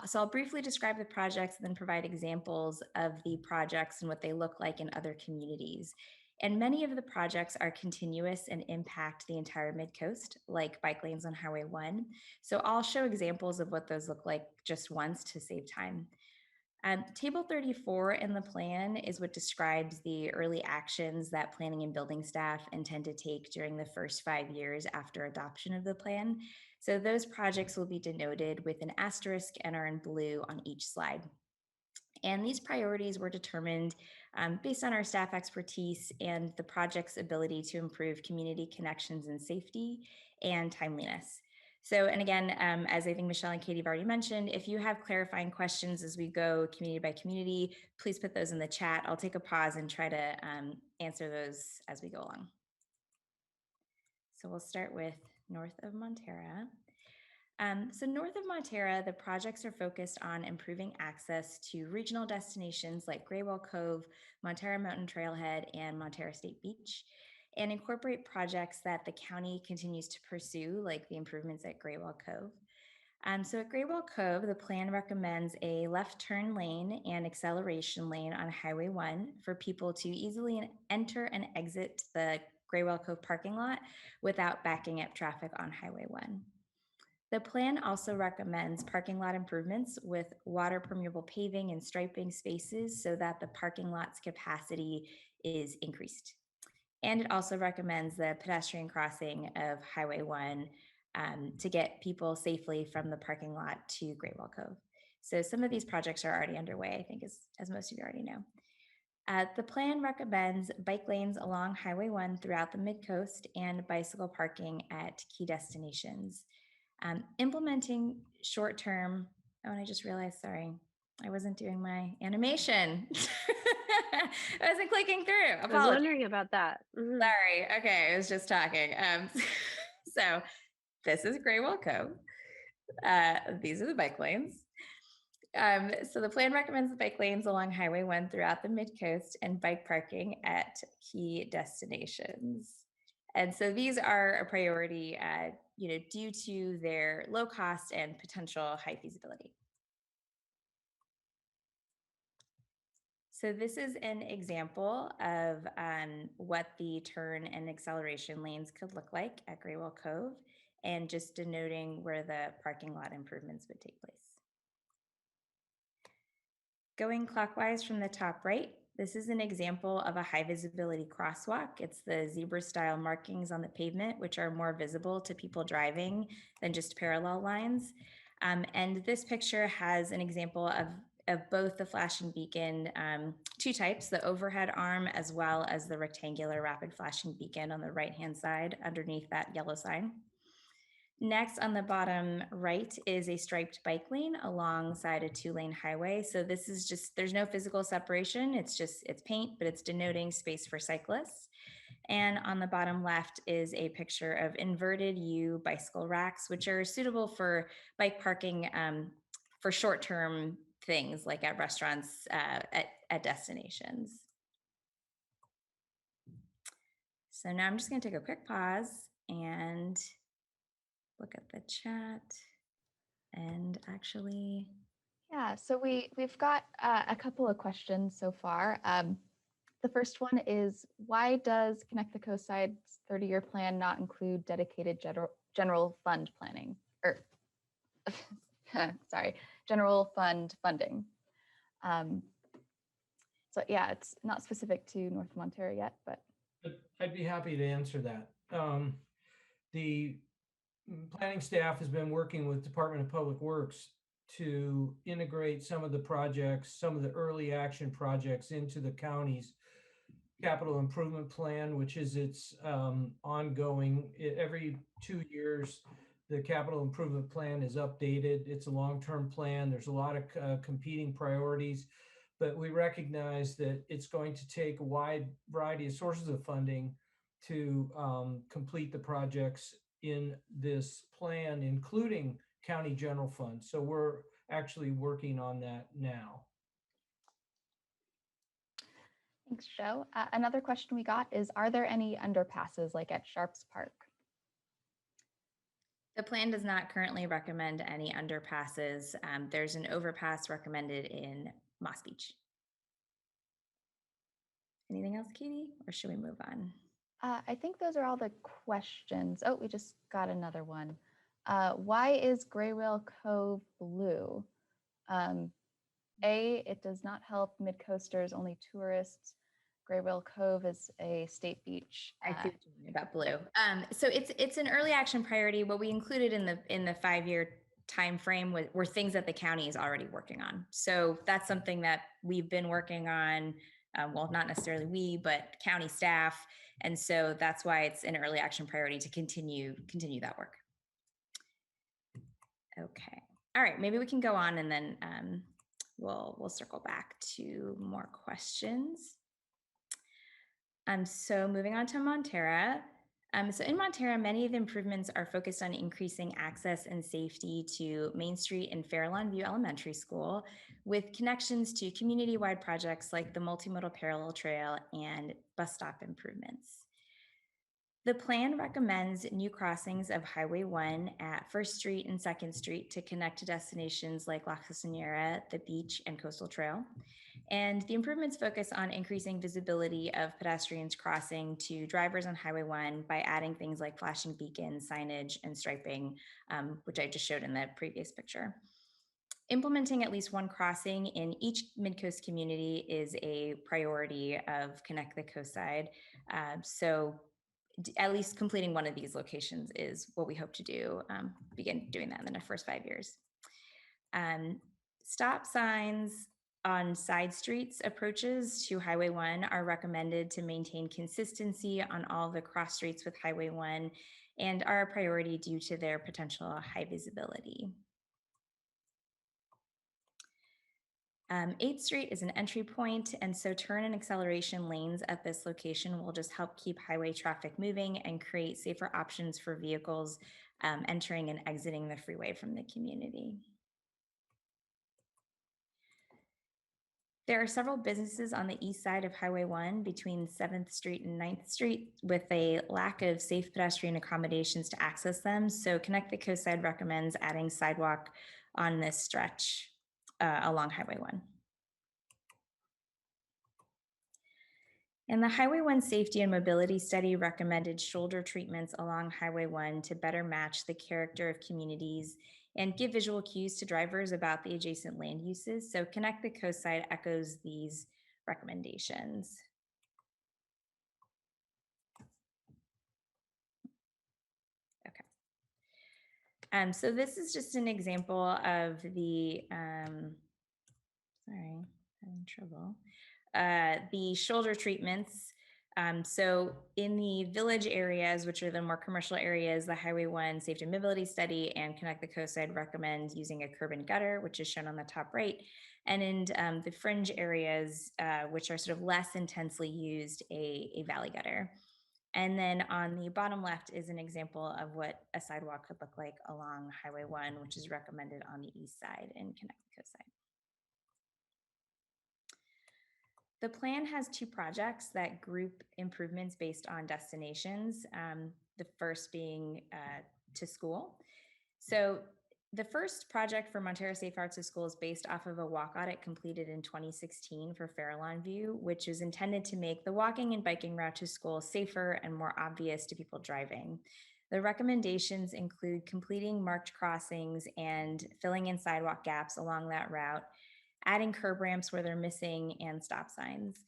So I'll briefly describe the projects and then provide examples of the projects and what they look like in other communities. And many of the projects are continuous and impact the entire Midcoast, like bike lanes on Highway 1. So I'll show examples of what those look like just once to save time. Table 34 in the plan is what describes the early actions that planning and building staff intend to take during the first 5 years after adoption of the plan. So those projects will be denoted with an asterisk and are in blue on each slide. And these priorities were determined based on our staff expertise and the project's ability to improve community connections and safety and timeliness. So, and again, as I think Michelle and Katie have already mentioned, if you have clarifying questions as we go community by community, please put those in the chat. I'll take a pause and try to answer those as we go along. So we'll start with north of Montara. So north of Montara, the projects are focused on improving access to regional destinations like Graywell Cove, Montara Mountain Trailhead, and Montara State Beach, and incorporate projects that the county continues to pursue, like the improvements at Graywell Cove. So at Graywell Cove, the plan recommends a left turn lane and acceleration lane on Highway 1 for people to easily enter and exit the Graywell Cove parking lot without backing up traffic on Highway 1. The plan also recommends parking lot improvements with water permeable paving and striping spaces so that the parking lot's capacity is increased. And it also recommends the pedestrian crossing of Highway 1 to get people safely from the parking lot to Graywell Cove. So some of these projects are already underway, I think, as most of you already know. The plan recommends bike lanes along Highway 1 throughout the Midcoast and bicycle parking at key destinations. Implementing short-term, oh, and I just realized, sorry, I wasn't doing my animation. I wasn't clicking through. I was wondering about that. Sorry. Okay, I was just talking. So this is Graywell Cove. These are the bike lanes. So the plan recommends the bike lanes along Highway 1 throughout the Midcoast and bike parking at key destinations. And so these are a priority, due to their low cost and potential high feasibility. So this is an example of what the turn and acceleration lanes could look like at Graywell Cove, and just denoting where the parking lot improvements would take place. Going clockwise from the top right, this is an example of a high visibility crosswalk. It's the zebra style markings on the pavement, which are more visible to people driving than just parallel lines. And this picture has an example of both the flashing beacon, two types, the overhead arm as well as the rectangular rapid flashing beacon on the right-hand side underneath that yellow sign. Next on the bottom right is a striped bike lane alongside a 2-lane highway. So this is just, there's no physical separation. It's paint, but it's denoting space for cyclists. And on the bottom left is a picture of inverted U bicycle racks, which are suitable for bike parking for short-term things like at restaurants, at destinations. So now I'm just going to take a quick pause and look at the chat and actually. Yeah, so we've got a couple of questions so far. The first one is, why does Connect the Coast Side's 30-year plan not include dedicated general fund planning? Or, sorry, general fund funding. So yeah, it's not specific to North Montara yet, but I'd be happy to answer that. The planning staff has been working with Department of Public Works to integrate some of the projects, some of the early action projects into the county's capital improvement plan, which is its ongoing. Every 2 years, the capital improvement plan is updated. It's a long-term plan. There's a lot of competing priorities, but we recognize that it's going to take a wide variety of sources of funding to complete the projects in this plan, including county general funds. So we're actually working on that now. thanks, Joe. Another question we got is, are there any underpasses like at Sharps Park? The plan does not currently recommend any underpasses. There's an overpass recommended in Moss Beach. Anything else, Katie, or should we move on? I think those are all the questions. Oh, we just got another one. Why is Gray Whale Cove blue? It does not help mid-coasters, only tourists. Gray Whale Cove is a state beach. I see what you mean about blue. So it's an early action priority. What we included in the 5-year time frame were things that the county is already working on. So that's something that we've been working on. Well, not necessarily we, but county staff. And so that's why it's an early action priority to continue that work. Okay. All right. Maybe we can go on and then we'll circle back to more questions. So moving on to Montara. So in Montara, many of the improvements are focused on increasing access and safety to Main Street and Fairlawn View Elementary School, with connections to community-wide projects like the Multimodal Parallel Trail and bus stop improvements. The plan recommends new crossings of Highway 1 at 1st Street and 2nd Street to connect to destinations like La Costanera, the beach, and Coastal Trail. And the improvements focus on increasing visibility of pedestrians crossing to drivers on Highway 1 by adding things like flashing beacons, signage, and striping, which I just showed in the previous picture. Implementing at least one crossing in each Midcoast community is a priority of Connect the Coast Side. So at least completing one of these locations is what we hope to do, begin doing that in the first 5 years. Stop signs on side streets approaches to Highway 1 are recommended to maintain consistency on all the cross streets with Highway 1 and are a priority due to their potential high visibility. 8th Street is an entry point, and so turn and acceleration lanes at this location will just help keep highway traffic moving and create safer options for vehicles entering and exiting the freeway from the community. There are several businesses on the east side of Highway 1 between 7th Street and 9th Street with a lack of safe pedestrian accommodations to access them. So Connect the Coast Side recommends adding sidewalk on this stretch along Highway 1. And the Highway 1 Safety and Mobility Study recommended shoulder treatments along Highway 1 to better match the character of communities and give visual cues to drivers about the adjacent land uses. So Connect the Coast Side echoes these recommendations. Okay. So this is just an example of the, sorry, having trouble. The shoulder treatments. So in the village areas, which are the more commercial areas, the Highway 1 Safety and Mobility Study and Connect the Coast Side recommend using a curb and gutter, which is shown on the top right. And in the fringe areas, which are sort of less intensely used, a valley gutter. And then on the bottom left is an example of what a sidewalk could look like along Highway 1, which is recommended on the east side and Connect the Coast Side. The plan has two projects that group improvements based on destinations, the first being to school. So the first project for Montero Safe Routes to School is based off of a walk audit completed in 2016 for Farallon View, which is intended to make the walking and biking route to school safer and more obvious to people driving. The recommendations include completing marked crossings and filling in sidewalk gaps along that route, adding curb ramps where they're missing, and stop signs.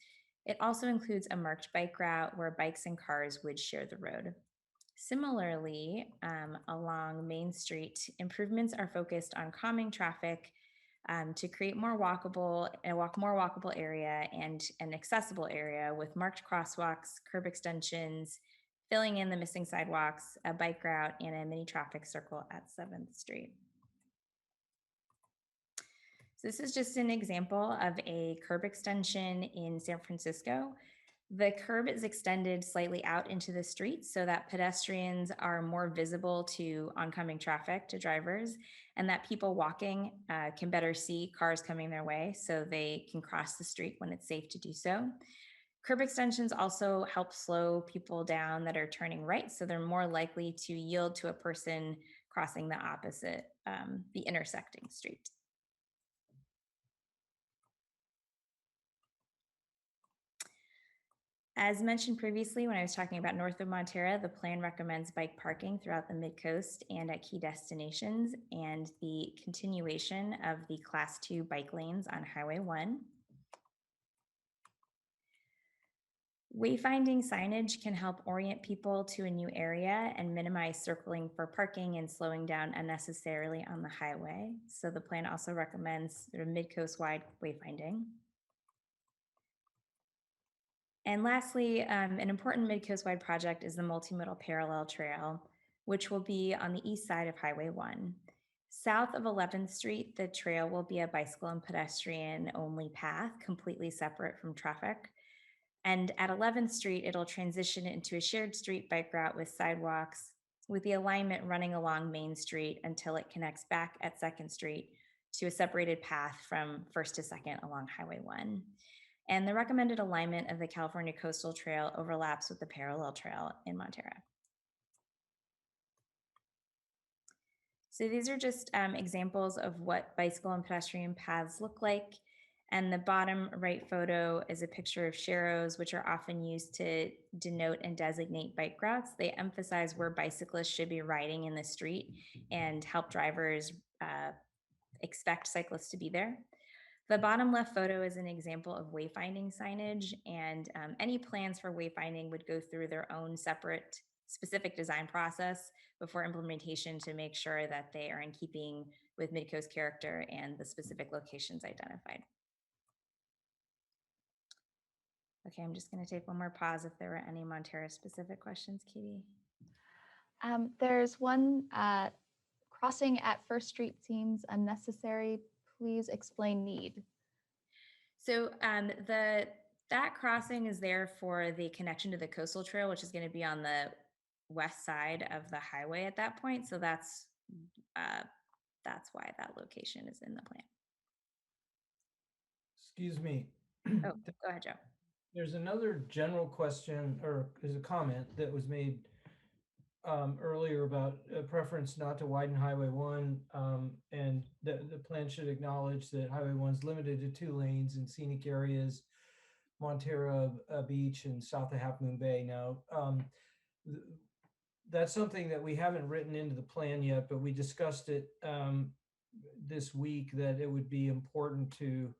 It also includes a marked bike route where bikes and cars would share the road. Similarly, along Main Street, improvements are focused on calming traffic to create a more walkable area and an accessible area with marked crosswalks, curb extensions, filling in the missing sidewalks, a bike route, and a mini traffic circle at 7th Street. So this is just an example of a curb extension in San Francisco. The curb is extended slightly out into the street so that pedestrians are more visible to oncoming traffic, to drivers, and that people walking can better see cars coming their way so they can cross the street when it's safe to do so. Curb extensions also help slow people down that are turning right, so they're more likely to yield to a person crossing the opposite, the intersecting street. As mentioned previously, when I was talking about north of Montero, the plan recommends bike parking throughout the Midcoast and at key destinations, and the continuation of the Class 2 bike lanes on Highway 1. Wayfinding signage can help orient people to a new area and minimize circling for parking and slowing down unnecessarily on the highway. So the plan also recommends sort of Midcoast-wide wayfinding. And lastly, an important Midcoast-wide project is the multimodal parallel trail, which will be on the east side of Highway 1. South of 11th Street, the trail will be a bicycle and pedestrian only path, completely separate from traffic. And at 11th Street, it'll transition into a shared street bike route with sidewalks, with the alignment running along Main Street until it connects back at 2nd Street to a separated path from 1st to 2nd along Highway 1. And the recommended alignment of the California Coastal Trail overlaps with the parallel trail in Montero. So these are just examples of what bicycle and pedestrian paths look like. And the bottom right photo is a picture of sharrows, which are often used to denote and designate bike routes. They emphasize where bicyclists should be riding in the street and help drivers expect cyclists to be there. The bottom left photo is an example of wayfinding signage, and any plans for wayfinding would go through their own separate specific design process before implementation to make sure that they are in keeping with Midcoast character and the specific locations identified. Okay, I'm just going to take one more pause if there were any Montero specific questions, Katie. There's one crossing at First Street seems unnecessary. Please explain need. So that crossing is there for the connection to the coastal trail, which is going to be on the west side of the highway at that point. So that's why that location is in the plan. Excuse me. Oh, go ahead, Joe. There's another general question, or there's a comment that was made earlier about a preference not to widen Highway 1, and the plan should acknowledge that Highway 1 is limited to 2 lanes in scenic areas, Montero Beach and south of Half Moon Bay. Now, that's something that we haven't written into the plan yet, but we discussed it this week, that it would be important to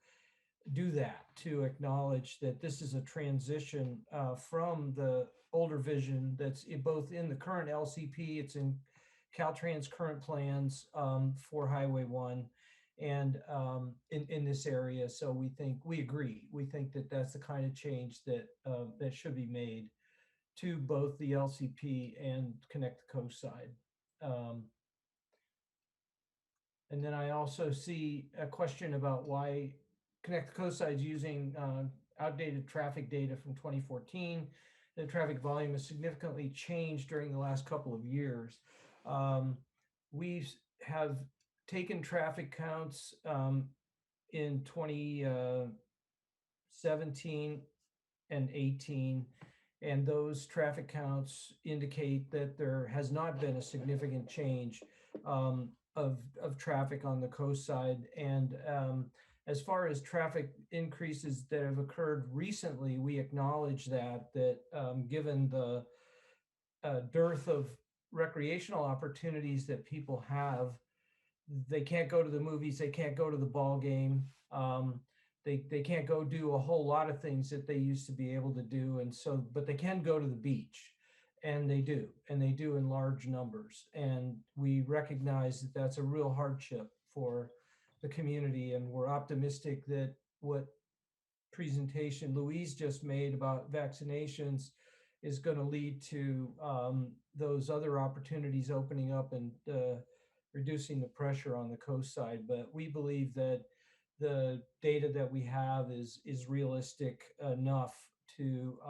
do that, to acknowledge that this is a transition from the older vision that's both in the current LCP, it's in Caltrans current plans for Highway 1 and in this area. So we agree. We think that that's the kind of change that that should be made to both the LCP and Connect the Coast side. And then I also see a question about why Connect the Coast side is using outdated traffic data from 2014. The traffic volume has significantly changed during the last couple of years. We have taken traffic counts in 2017 and 18, and those traffic counts indicate that there has not been a significant change of traffic on the coast side. And as far as traffic increases that have occurred recently, we acknowledge that given the dearth of recreational opportunities that people have, they can't go to the movies, they can't go to the ball game, they can't go do a whole lot of things that they used to be able to do. And so, but they can go to the beach, and they do in large numbers. And we recognize that that's a real hardship for the community. And we're optimistic that what presentation Louise just made about vaccinations is going to lead to those other opportunities opening up and reducing the pressure on the coast side. But we believe that the data that we have is realistic enough to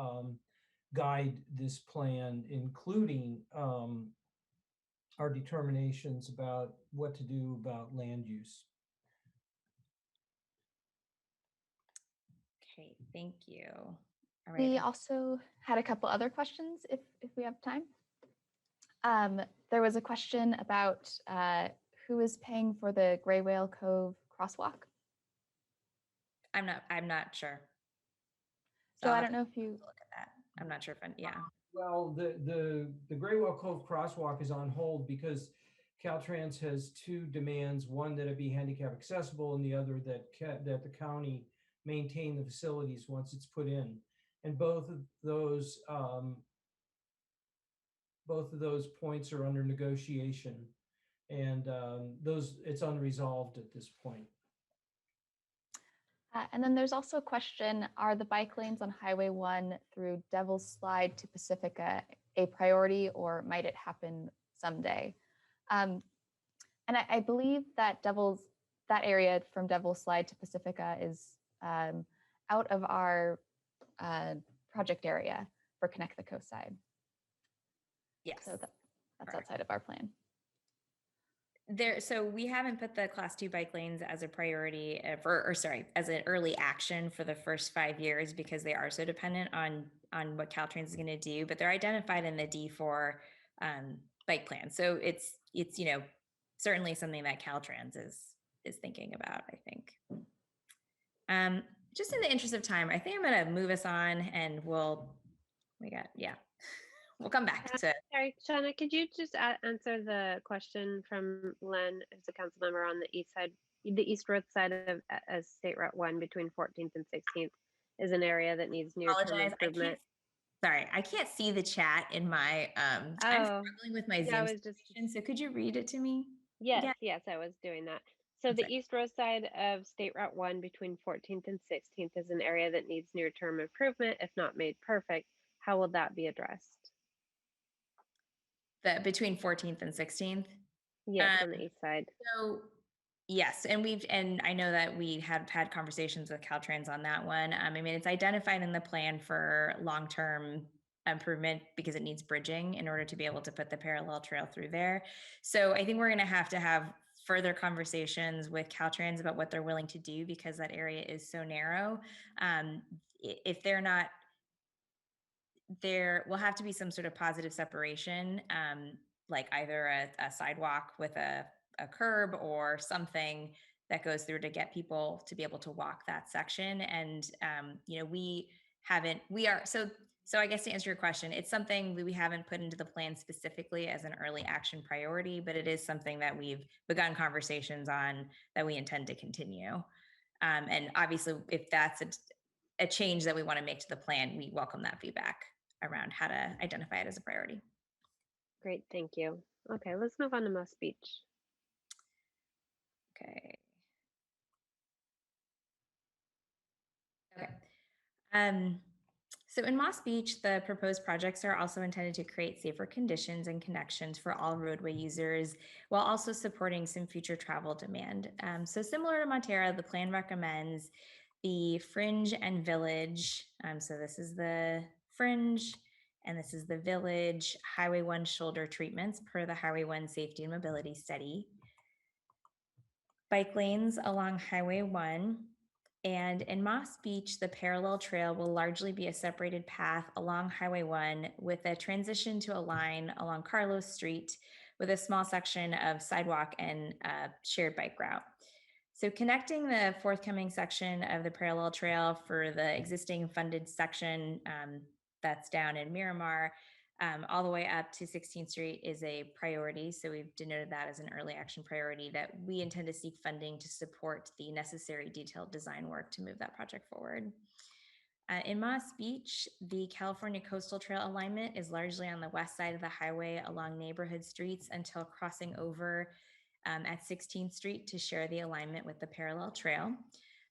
guide this plan, including our determinations about what to do about land use. Okay, thank you. All right. We also had a couple other questions if we have time. There was a question about who is paying for the Gray Whale Cove crosswalk. I'm not sure. So I'll I have don't know to if you look at that. I'm not sure if yeah. Well, the Gray Whale Cove crosswalk is on hold because Caltrans has two demands: one that it be handicap accessible, and the other that the county maintain the facilities once it's put in. And both of those points are under negotiation, and it's unresolved at this point. and then there's also a question, are the bike lanes on Highway 1 through Devil's Slide to Pacifica a priority, or might it happen someday? And I believe that that area from Devil's Slide to Pacifica is out of our project area for Connect the Coast side. Yes. So that's outside of our plan. So we haven't put the class 2 bike lanes as a priority as an early action for the first 5 years, because they are so dependent on what Caltrans is going to do, but they're identified in the D4 bike plan. So it's certainly something that Caltrans is thinking about, I think. Just in the interest of time, I think I'm going to move us on, and we'll come back to. Sorry, Shauna, could you just answer the question from Len, as a council member on the east side, the east road side of State Route 1 between 14th and 16th is an area that needs near-term improvement. I can't see the chat in my, I'm struggling with my Zoom situation, so could you read it to me? Yes, I was doing that. So the east road side of State Route 1 between 14th and 16th is an area that needs near-term improvement, if not made perfect. How will that be addressed? Between 14th and 16th? Yes, on the east side. So yes, and I know that we have had conversations with Caltrans on that one. I mean, it's identified in the plan for long-term improvement because it needs bridging in order to be able to put the parallel trail through there. So I think we're going to have further conversations with Caltrans about what they're willing to do, because that area is so narrow. If they're not, there will have to be some sort of positive separation, like either a sidewalk with a curb or something that goes through to get people to be able to walk that section. And, So I guess to answer your question, it's something we haven't put into the plan specifically as an early action priority, but it is something that we've begun conversations on that we intend to continue. And obviously, if that's a change that we want to make to the plan, we welcome that feedback around how to identify it as a priority. Great, thank you. Okay, let's move on to Moss Beach. Okay. So in Moss Beach, the proposed projects are also intended to create safer conditions and connections for all roadway users, while also supporting some future travel demand. So similar to Montera, the plan recommends the fringe and village. So this is the fringe, and this is the village Highway 1 shoulder treatments per the Highway 1 Safety and Mobility Study. Bike lanes along Highway 1. And in Moss Beach, the parallel trail will largely be a separated path along Highway 1 with a transition to a line along Carlos Street with a small section of sidewalk and shared bike route. So connecting the forthcoming section of the parallel trail for the existing funded section that's down in Miramar all the way up to 16th Street is a priority. So we've denoted that as an early action priority that we intend to seek funding to support the necessary detailed design work to move that project forward. In Moss Beach, the California Coastal Trail alignment is largely on the west side of the highway along neighborhood streets until crossing over at 16th Street to share the alignment with the parallel trail.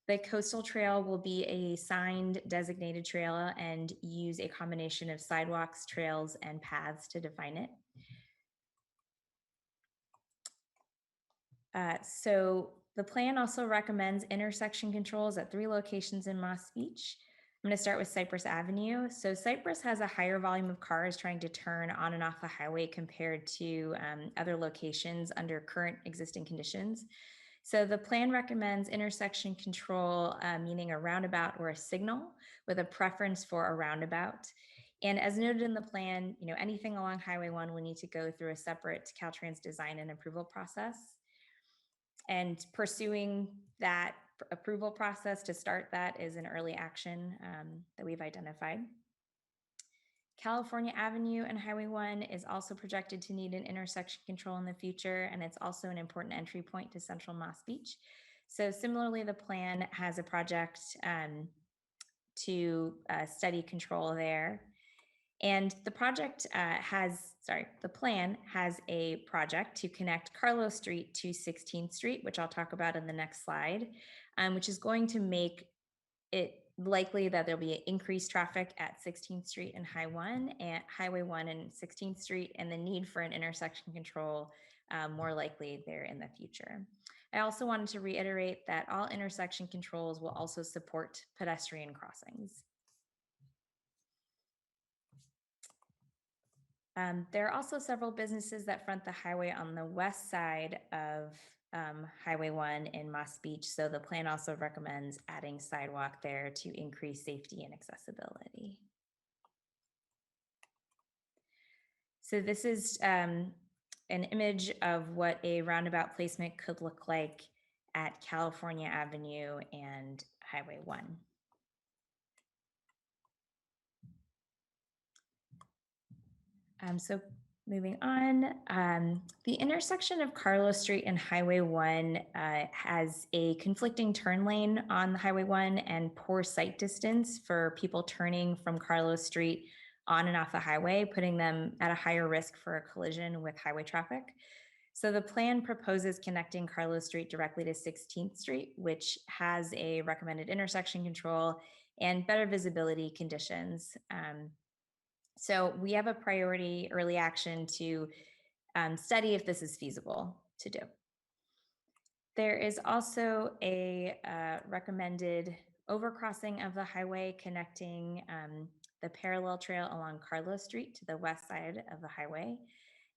The coastal trail will be a signed designated trail and use a combination of sidewalks, trails, and paths to define it. So the plan also recommends intersection controls at 3 locations in Moss Beach. I'm going to start with Cypress Avenue. So Cypress has a higher volume of cars trying to turn on and off the highway compared to other locations under current existing conditions. So the plan recommends intersection control, meaning a roundabout or a signal with a preference for a roundabout. And as noted in the plan, anything along Highway 1 will need to go through a separate Caltrans design and approval process. And pursuing that approval process to start that is an early action that we've identified. California Avenue and Highway 1 is also projected to need an intersection control in the future, and it's also an important entry point to Central Moss Beach. So similarly, the plan has a project to study control there. And the plan has a project to connect Carlos Street to 16th Street, which I'll talk about in the next slide, which is going to make it likely that there'll be increased traffic at 16th Street and Highway 1 and 16th Street, and the need for an intersection control more likely there in the future. I also wanted to reiterate that all intersection controls will also support pedestrian crossings. There are also several businesses that front the highway on the west side of Highway 1 in Moss Beach. So the plan also recommends adding sidewalk there to increase safety and accessibility. So this is an image of what a roundabout placement could look like at California Avenue and Highway 1. So moving on, the intersection of Carlos Street and Highway 1 has a conflicting turn lane on the Highway 1 and poor sight distance for people turning from Carlos Street on and off the highway, putting them at a higher risk for a collision with highway traffic. So the plan proposes connecting Carlos Street directly to 16th Street, which has a recommended intersection control and better visibility conditions. So we have a priority early action to study if this is feasible to do. There is also a recommended overcrossing of the highway connecting the parallel trail along Carlos Street to the west side of the highway.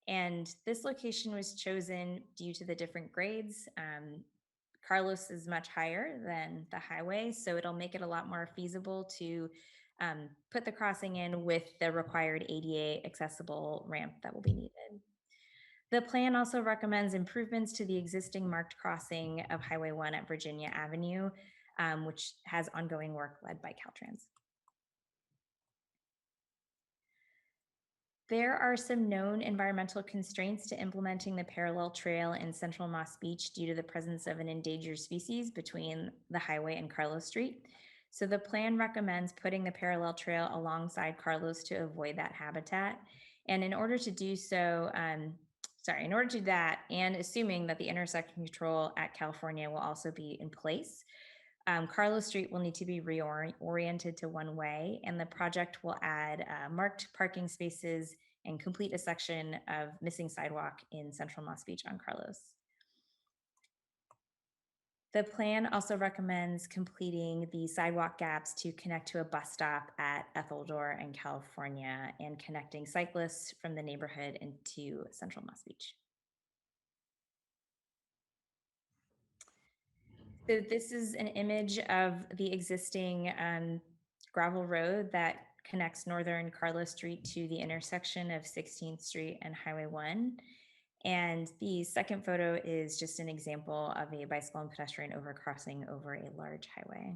And this location was chosen due to the different grades. Carlos is much higher than the highway, so it'll make it a lot more feasible to put the crossing in with the required ADA accessible ramp that will be needed. The plan also recommends improvements to the existing marked crossing of Highway 1 at Virginia Avenue, which has ongoing work led by Caltrans. There are some known environmental constraints to implementing the parallel trail in Central Moss Beach due to the presence of an endangered species between the highway and Carlos Street. So the plan recommends putting the parallel trail alongside Carlos to avoid that habitat. And in order to do so, in order to do that, and assuming that the intersection control at California will also be in place, Carlos Street will need to be reoriented to one way, and the project will add marked parking spaces and complete a section of missing sidewalk in Central Moss Beach on Carlos. The plan also recommends completing the sidewalk gaps to connect to a bus stop at Etheldor and California and connecting cyclists from the neighborhood into Central Moss Beach. So this is an image of the existing gravel road that connects northern Carlos Street to the intersection of 16th Street and Highway 1. And the second photo is just an example of a bicycle and pedestrian overcrossing over a large highway.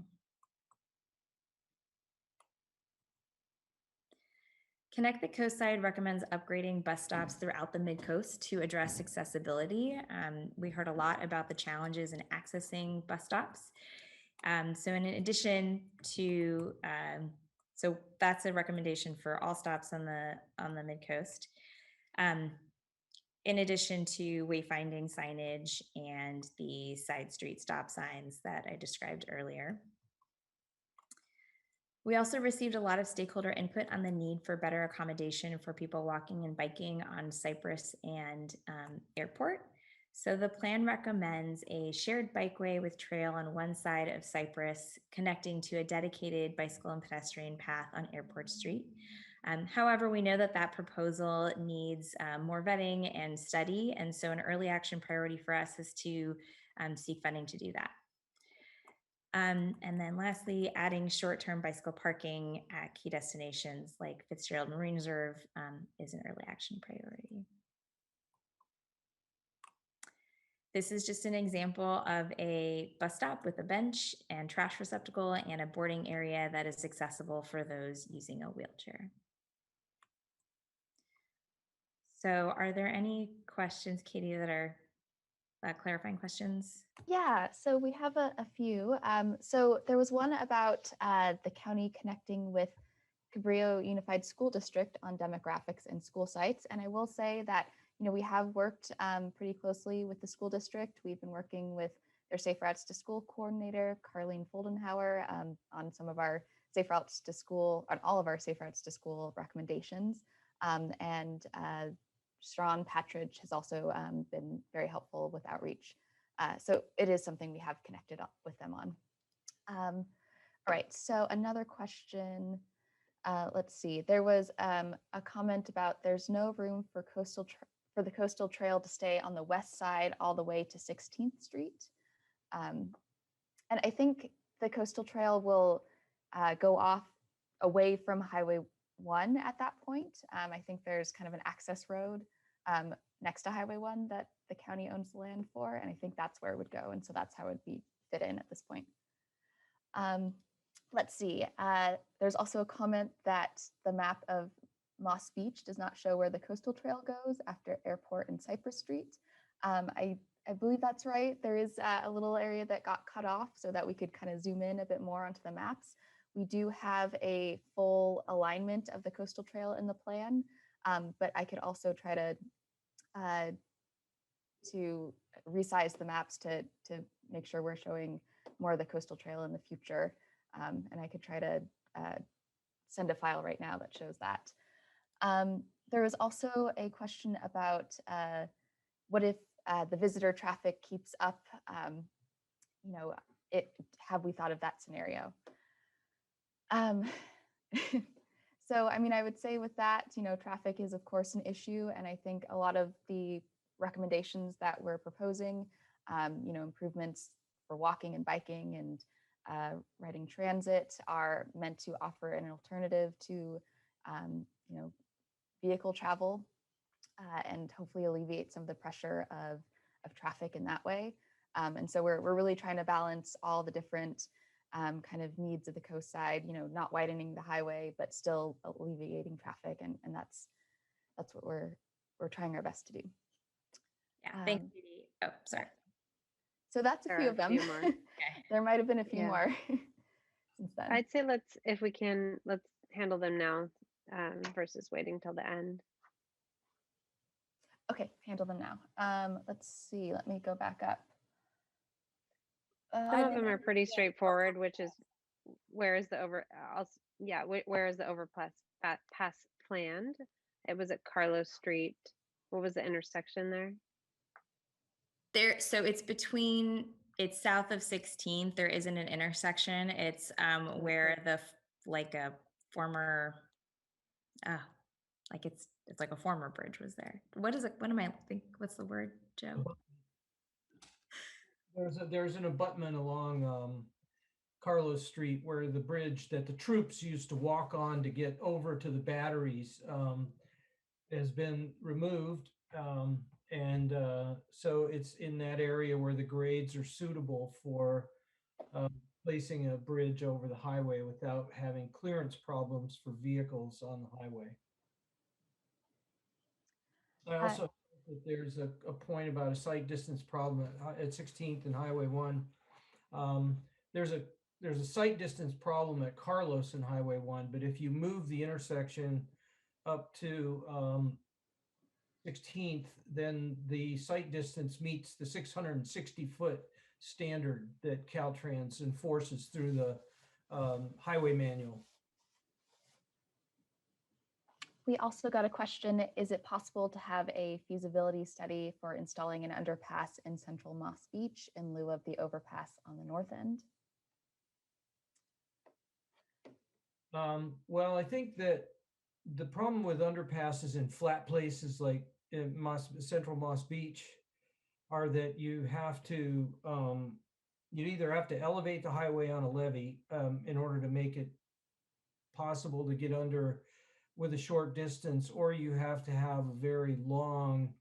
Connect the Coast Side recommends upgrading bus stops throughout the Midcoast to address accessibility. We heard a lot about the challenges in accessing bus stops. So in addition to, so that's a recommendation for all stops on the Midcoast. In addition to wayfinding signage and the side street stop signs that I described earlier. We also received a lot of stakeholder input on the need for better accommodation for people walking and biking on Cypress and Airport. So the plan recommends a shared bikeway with trail on one side of Cypress, connecting to a dedicated bicycle and pedestrian path on Airport Street. However, we know that that proposal needs more vetting and study, and so an early action priority for us is to seek funding to do that. And then lastly, adding short-term bicycle parking at key destinations like Fitzgerald Marine Reserve is an early action priority. This is just an example of a bus stop with a bench and trash receptacle and a boarding area that is accessible for those using a wheelchair. So are there any questions, Katie, that are clarifying questions? Yeah, so we have a few. So there was one about the county connecting with Cabrillo Unified School District on demographics and school sites. And I will say that, you know, we have worked pretty closely with the school district. We've been working with their Safe Routes to School coordinator, Carlene Foldenhauer, on some of our Safe Routes to School, on all of our Safe Routes to School recommendations. And Strawn Patridge has also been very helpful with outreach. So it is something we have connected up with them on. All right, so another question. Let's see, there was a comment about there's no room for the coastal trail to stay on the west side all the way to 16th Street. And I think the coastal trail will go off away from Highway 1 at that point. I think there's kind of an access road next to Highway 1 that the county owns the land for, and I think that's where it would go, and so that's how it would be fit in at this point. Let's see, there's also a comment that the map of Moss Beach does not show where the coastal trail goes after Airport and Cypress Street. I believe that's right. There is a little area that got cut off so that we could kind of zoom in a bit more onto the maps. We do have a full alignment of the coastal trail in the plan, but I could also try to resize the maps to make sure we're showing more of the coastal trail in the future. And I could try to send a file right now that shows that. There was also a question about what if the visitor traffic keeps up? You know, have we thought of that scenario? So, I mean, I would say with that, you know, traffic is of course an issue, and I think a lot of the recommendations that we're proposing, you know, improvements for walking and biking and riding transit are meant to offer an alternative to, you know, vehicle travel and hopefully alleviate some of the pressure of traffic in that way. And so we're really trying to balance all the different kind of needs of the coast side, you know, not widening the highway, but still alleviating traffic. And that's that's what we're trying our best to do. Yeah, thanks, Um, Katie. Oh, sorry. So that's a There few are of a them. few more. There might have been a few Yeah. more since then. I'd say if we can, let's handle them now versus waiting till the end. Okay, handle them now. Let's see, let me go back up. Some of them are pretty straightforward, which is where is the where is the overpass pass planned? It was at Carlos Street. What was the intersection there? So it's south of 16th. There isn't an intersection. It's where like a former, like it's like a former bridge was there. What is it? What am I think? What's the word, Joe? There's an abutment along Carlos Street where the bridge that the troops used to walk on to get over to the batteries has been removed. So it's in that area where the grades are suitable for placing a bridge over the highway without having clearance problems for vehicles on the highway. I also think that there's a point about a sight distance problem at 16th and Highway 1. There's a sight distance problem at Carlos and Highway 1, but if you move the intersection up to 16th, then the sight distance meets the 660-foot standard that Caltrans enforces through the highway manual. We also got a question, is it possible to have a feasibility study for installing an underpass in central Moss Beach in lieu of the overpass on the north end? Well, I think that the problem with underpasses in flat places like in central Moss Beach are that you have to, you either have to elevate the highway on a levee in order to make it possible to get under with a short distance, or you have to have a very long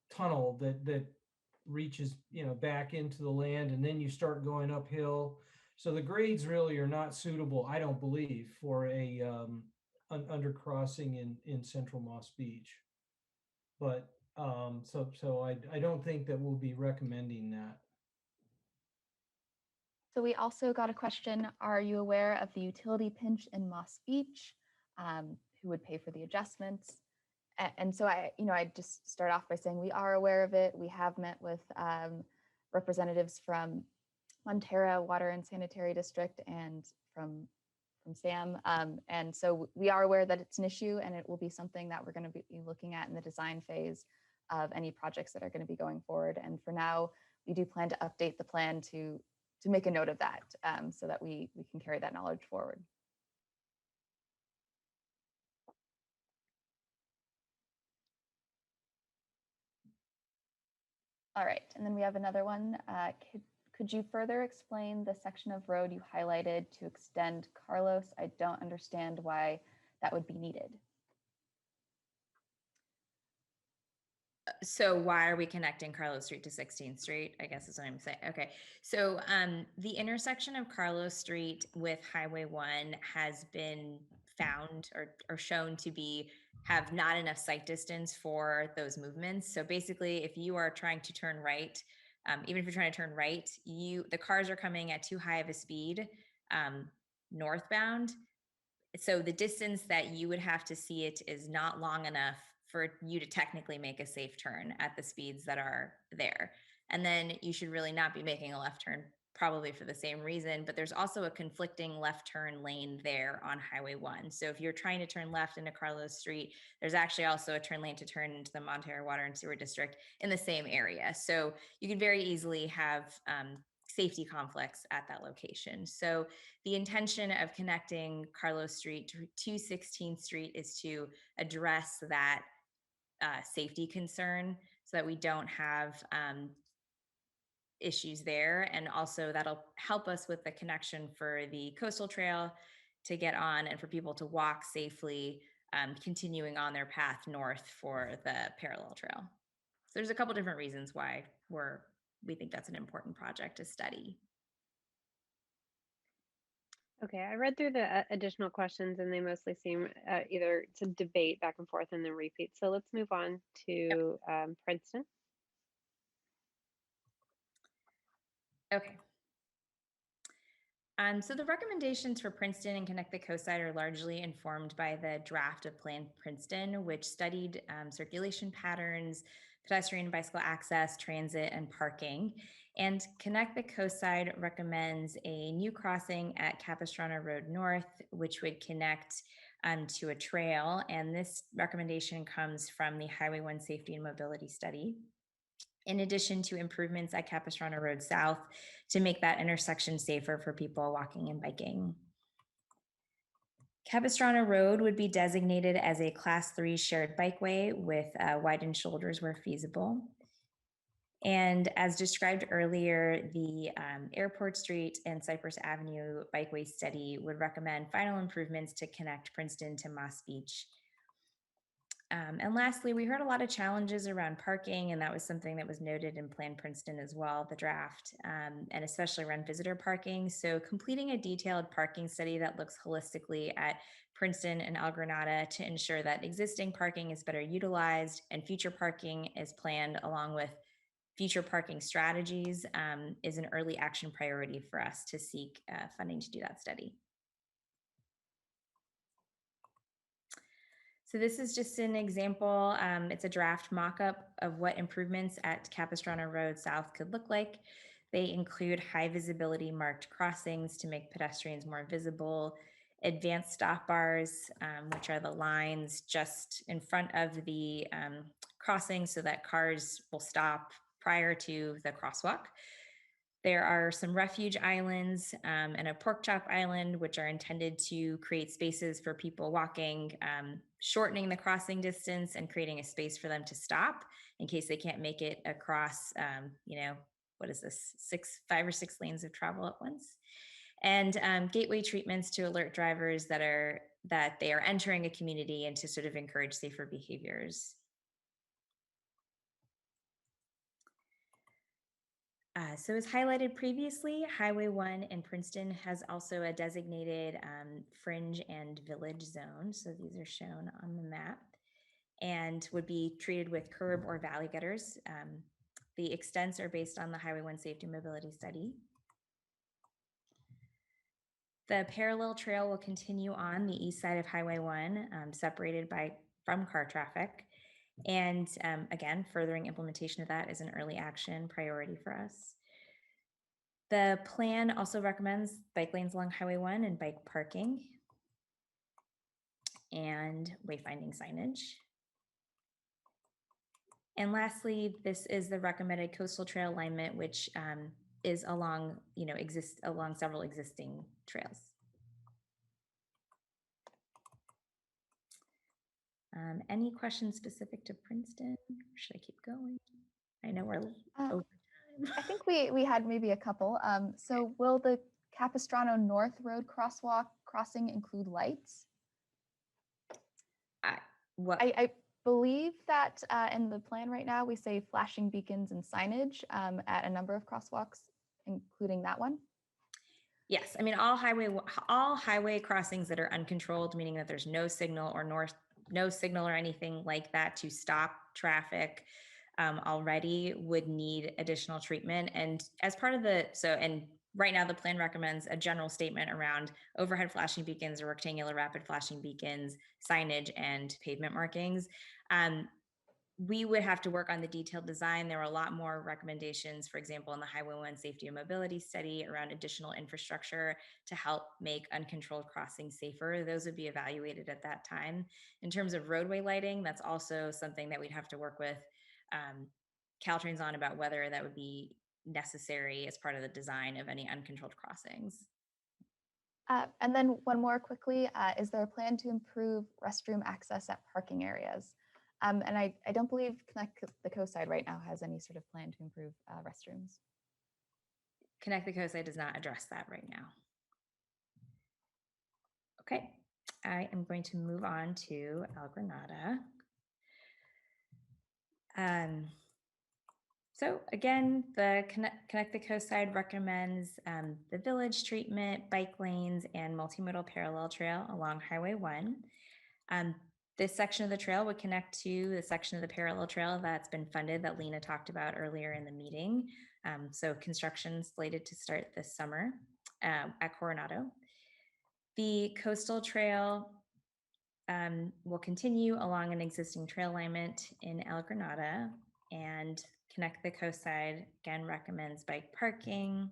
tunnel that reaches back into the land, and then you start going uphill. So the grades really are not suitable, I don't believe, for a an undercrossing in central Moss Beach. But so I don't think that we'll be recommending that. So we also got a question, are you aware of the utility pinch in Moss Beach? Who would pay for the adjustments? And so I just start off by saying we are aware of it. We have met with representatives from Montera Water and Sanitary District and from SAM. And so we are aware that it's an issue, and it will be something that we're going to be looking at in the design phase of any projects that are going to be going forward. And for now, we do plan to update the plan to make a note of that so that we can carry that knowledge forward. All right, and then we have another one. Could you further explain the section of road you highlighted to extend Carlos? I don't understand why that would be needed. So why are we connecting Carlos Street to 16th Street? I guess is what I'm saying. Okay. So the intersection of Carlos Street with Highway 1 has been found or shown to have not enough sight distance for those movements. So basically, if you are trying to turn right, even if you're trying to turn right, the cars are coming at too high of a speed northbound. So the distance that you would have to see it is not long enough for you to technically make a safe turn at the speeds that are there. And then you should really not be making a left turn, probably for the same reason, but there's also a conflicting left turn lane there on Highway 1. So if you're trying to turn left into Carlos Street, there's actually also a turn lane to turn into the Montera Water and Sewer District in the same area. So you could very easily have safety conflicts at that location. So the intention of connecting Carlos Street to 16th Street is to address that safety concern so that we don't have issues there. And also that'll help us with the connection for the coastal trail to get on and for people to walk safely, continuing on their path north for the parallel trail. So there's a couple different reasons why we think that's an important project to study. Okay, I read through the additional questions and they mostly seem either to debate back and forth and then repeat. So let's move on to Princeton. Okay. So the recommendations for Princeton and Connect the Coastside are largely informed by the draft of Plan Princeton, which studied circulation patterns, pedestrian and bicycle access, transit, and parking. And Connect the Coastside recommends a new crossing at Capistrano Road North, which would connect to a trail. And this recommendation comes from the Highway 1 Safety and Mobility Study. In addition to improvements at Capistrano Road South to make that intersection safer for people walking and biking. Capistrano Road would be designated as a Class 3 shared bikeway with widened shoulders where feasible. And as described earlier, the Airport Street and Cypress Avenue bikeway study would recommend final improvements to connect Princeton to Moss Beach. And lastly, we heard a lot of challenges around parking, and that was something that was noted in Plan Princeton as well, the draft, and especially around visitor parking. So completing a detailed parking study that looks holistically at Princeton and El Granada to ensure that existing parking is better utilized and future parking is planned along with future parking strategies is an early action priority for us to seek funding to do that study. So this is just an example. It's a draft mock-up of what improvements at Capistrano Road South could look like. They include high visibility marked crossings to make pedestrians more visible, advanced stop bars, which are the lines just in front of the crossing so that cars will stop prior to the crosswalk. There are some refuge islands and a pork chop island, which are intended to create spaces for people walking, shortening the crossing distance and creating a space for them to stop in case they can't make it across, what is this, 5 or 6 lanes of travel at once. And gateway treatments to alert drivers that they are entering a community and to sort of encourage safer behaviors. So as highlighted previously, Highway 1 in Princeton has also a designated fringe and village zone. So these are shown on the map and would be treated with curb or valley gutters. The extents are based on the Highway 1 Safety and Mobility Study. The parallel trail will continue on the east side of Highway 1, separated from car traffic. And again, furthering implementation of that is an early action priority for us. The plan also recommends bike lanes along Highway 1 and bike parking and wayfinding signage. And lastly, this is the recommended coastal trail alignment, which is along, along several existing trails. Any questions specific to Princeton? Should I keep going? I know we're over time. I think we had maybe a couple. So will the Capistrano North Road crossing include lights? I believe that in the plan right now, we say flashing beacons and signage at a number of crosswalks, including that one. Yes, I mean, all highway crossings that are uncontrolled, meaning that there's no signal or anything like that to stop traffic already would need additional treatment. And as part of and right now the plan recommends a general statement around overhead flashing beacons or rectangular rapid flashing beacons, signage, and pavement markings. We would have to work on the detailed design. There are a lot more recommendations, for example, in the Highway 1 Safety and Mobility Study around additional infrastructure to help make uncontrolled crossings safer. Those would be evaluated at that time. In terms of roadway lighting, that's also something that we'd have to work with Caltrains on about whether that would be necessary as part of the design of any uncontrolled crossings. And then one more quickly, is there a plan to improve restroom access at parking areas? And I don't believe Connect the Coastside right now has any sort of plan to improve restrooms. Connect the Coastside does not address that right now. Okay, I am going to move on to El Granada. So again, the Connect the Coast Side recommends the village treatment, bike lanes, and multimodal parallel trail along Highway 1. This section of the trail would connect to the section of the parallel trail that's been funded that Lena talked about earlier in the meeting. So construction slated to start this summer at Coronado. The coastal trail will continue along an existing trail alignment in El Granada, and Connect the Coast Side again recommends bike parking,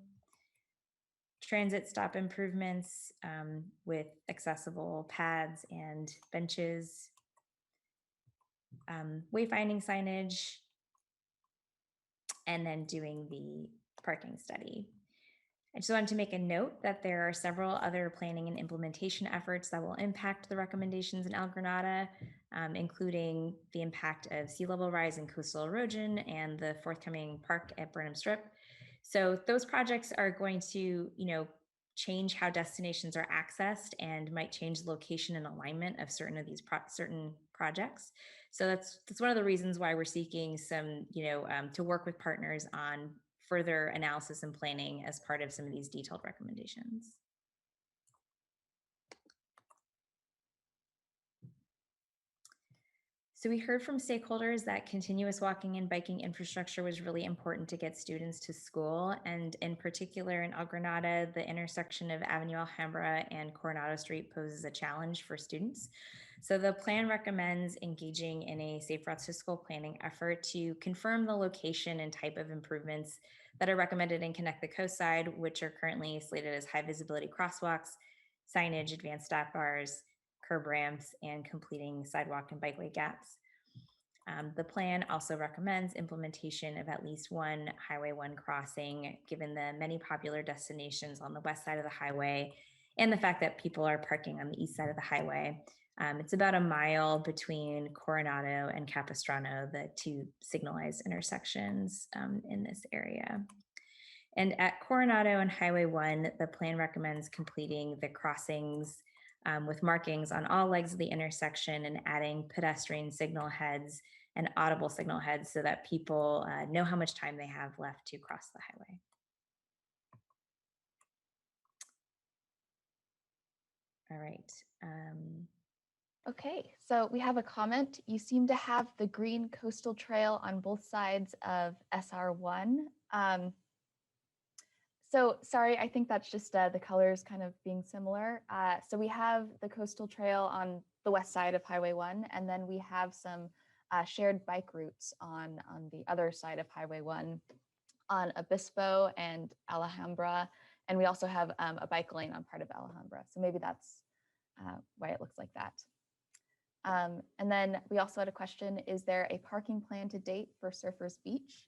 transit stop improvements with accessible pads and benches, wayfinding signage, and then doing the parking study. I just wanted to make a note that there are several other planning and implementation efforts that will impact the recommendations in El Granada, including the impact of sea level rise and coastal erosion and the forthcoming park at Burnham Strip. So those projects are going to, change how destinations are accessed and might change the location and alignment of certain of these certain projects. So that's one of the reasons why we're seeking some, to work with partners on further analysis and planning as part of some of these detailed recommendations. So we heard from stakeholders that continuous walking and biking infrastructure was really important to get students to school. And in particular in El Granada, the intersection of Avenue Alhambra and Coronado Street poses a challenge for students. So the plan recommends engaging in a safe routes to school planning effort to confirm the location and type of improvements that are recommended in Connect the Coast Side, which are currently slated as high visibility crosswalks, signage, advanced stop bars, curb ramps, and completing sidewalk and bikeway gaps. The plan also recommends implementation of at least one Highway 1 crossing, given the many popular destinations on the west side of the highway and the fact that people are parking on the east side of the highway. It's about a mile between Coronado and Capistrano, the two signalized intersections in this area. And at Coronado and Highway 1, the plan recommends completing the crossings with markings on all legs of the intersection and adding pedestrian signal heads and audible signal heads so that people know how much time they have left to cross the highway. All right. Okay, so we have a comment. You seem to have the green coastal trail on both sides of SR1. So sorry, I think that's just the colors kind of being similar. So we have the coastal trail on the west side of Highway 1, and then we have some shared bike routes on the other side of Highway 1 on Obispo and Alhambra. And we also have a bike lane on part of Alhambra. So maybe that's why it looks like that. And then we also had a question, is there a parking plan to date for Surfers Beach?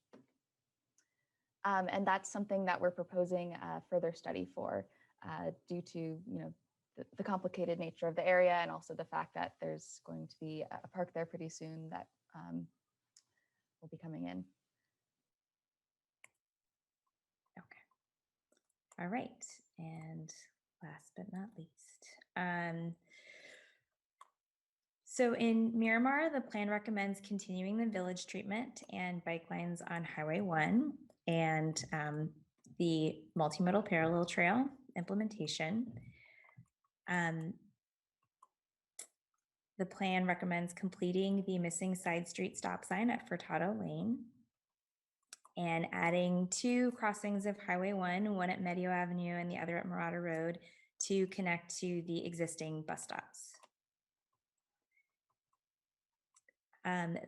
And that's something that we're proposing further study for due to the complicated nature of the area and also the fact that there's going to be a park there pretty soon that will be coming in. Okay. All right. And last but not least. So in Miramar, the plan recommends continuing the village treatment and bike lanes on Highway 1 and the multimodal parallel trail implementation. The plan recommends completing the missing side street stop sign at Furtado Lane and adding 2 crossings of Highway 1, one at Medio Avenue and the other at Murata Road, to connect to the existing bus stops.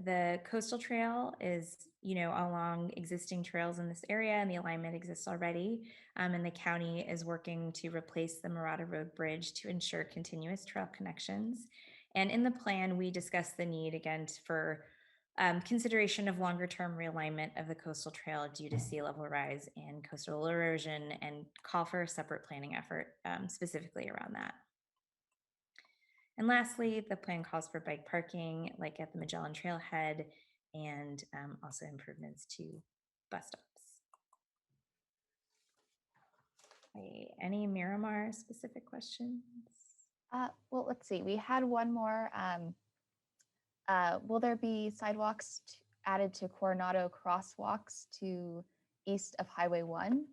The coastal trail is, along existing trails in this area, and the alignment exists already. And the county is working to replace the Murata Road Bridge to ensure continuous trail connections. And in the plan, we discussed the need again for consideration of longer term realignment of the coastal trail due to sea level rise and coastal erosion, and call for a separate planning effort specifically around that. And lastly, the plan calls for bike parking, like at the Magellan Trailhead, and also improvements to bus stops. Any Miramar specific questions? Well, let's see. We had one more. Will there be sidewalks added to Coronado crosswalks to east of Highway 1?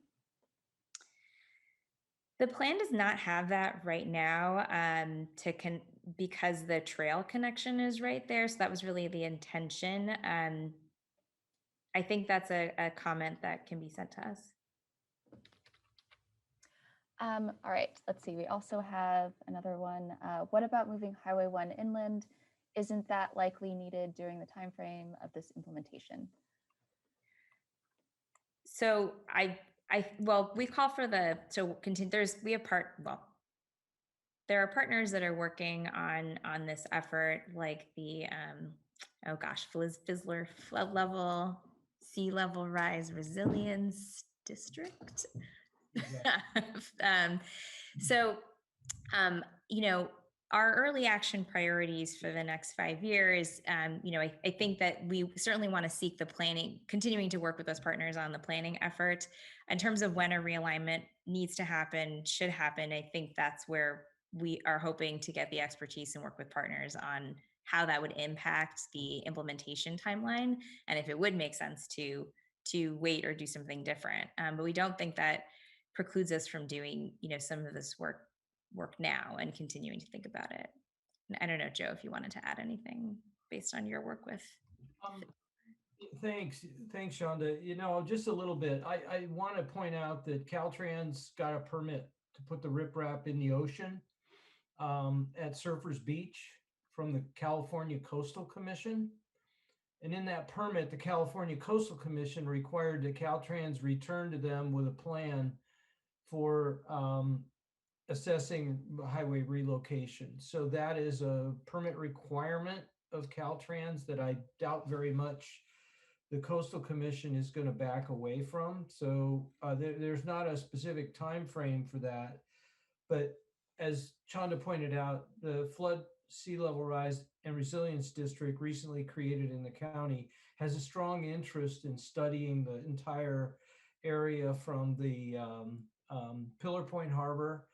The plan does not have that right now because the trail connection is right there. So that was really the intention. I think that's a comment that can be sent to us. All right, let's see. We also have another one. What about moving Highway 1 inland? Isn't that likely needed during the timeframe of this implementation? So well, we call for there are partners that are working on this effort, like the Fizzler Flood Level Sea Level Rise Resilience District. Our early action priorities for the next 5 years, I think that we certainly want to seek the planning, continuing to work with those partners on the planning effort. In terms of when a realignment needs to happen, should happen, I think that's where we are hoping to get the expertise and work with partners on how that would impact the implementation timeline, and if it would make sense to wait or do something different. But we don't think that precludes us from doing, some of this work now and continuing to think about it. I don't know, Joe, if you wanted to add anything based on your work with. Thanks, Shonda. Just a little bit. I want to point out that Caltrans got a permit to put the riprap in the ocean at Surfers Beach from the California Coastal Commission. And in that permit, the California Coastal Commission required that Caltrans return to them with a plan for assessing highway relocation. So that is a permit requirement of Caltrans that I doubt very much the Coastal Commission is going to back away from. So there's not a specific time frame for that. But as Chanda pointed out, the Flood, Sea Level Rise, and Resilience District recently created in the county has a strong interest in studying the entire area from the Pillar Point Harbor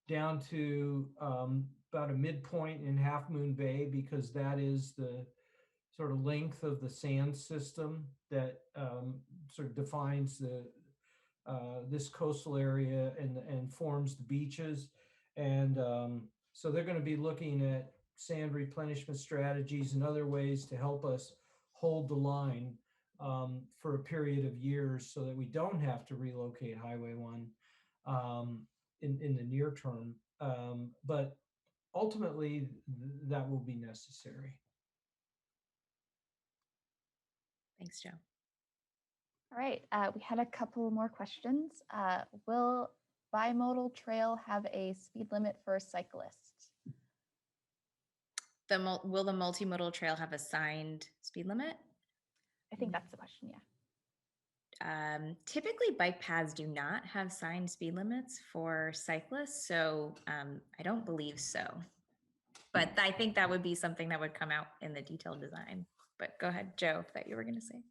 down to about a midpoint in Half Moon Bay, because that is the sort of length of the sand system that sort of defines this coastal area and forms the beaches. And so they're going to be looking at sand replenishment strategies and other ways to help us hold the line for a period of years so that we don't have to relocate Highway 1 in the near term. But ultimately, that will be necessary. Thanks, Joe. All right, we had a couple more questions. Will bimodal trail have a speed limit for cyclists? Will the multimodal trail have a signed speed limit? I think that's the question, yeah. Typically, bike paths do not have signed speed limits for cyclists, so I don't believe so. But I think that would be something that would come out in the detailed design. But go ahead, Joe, that you were going to say.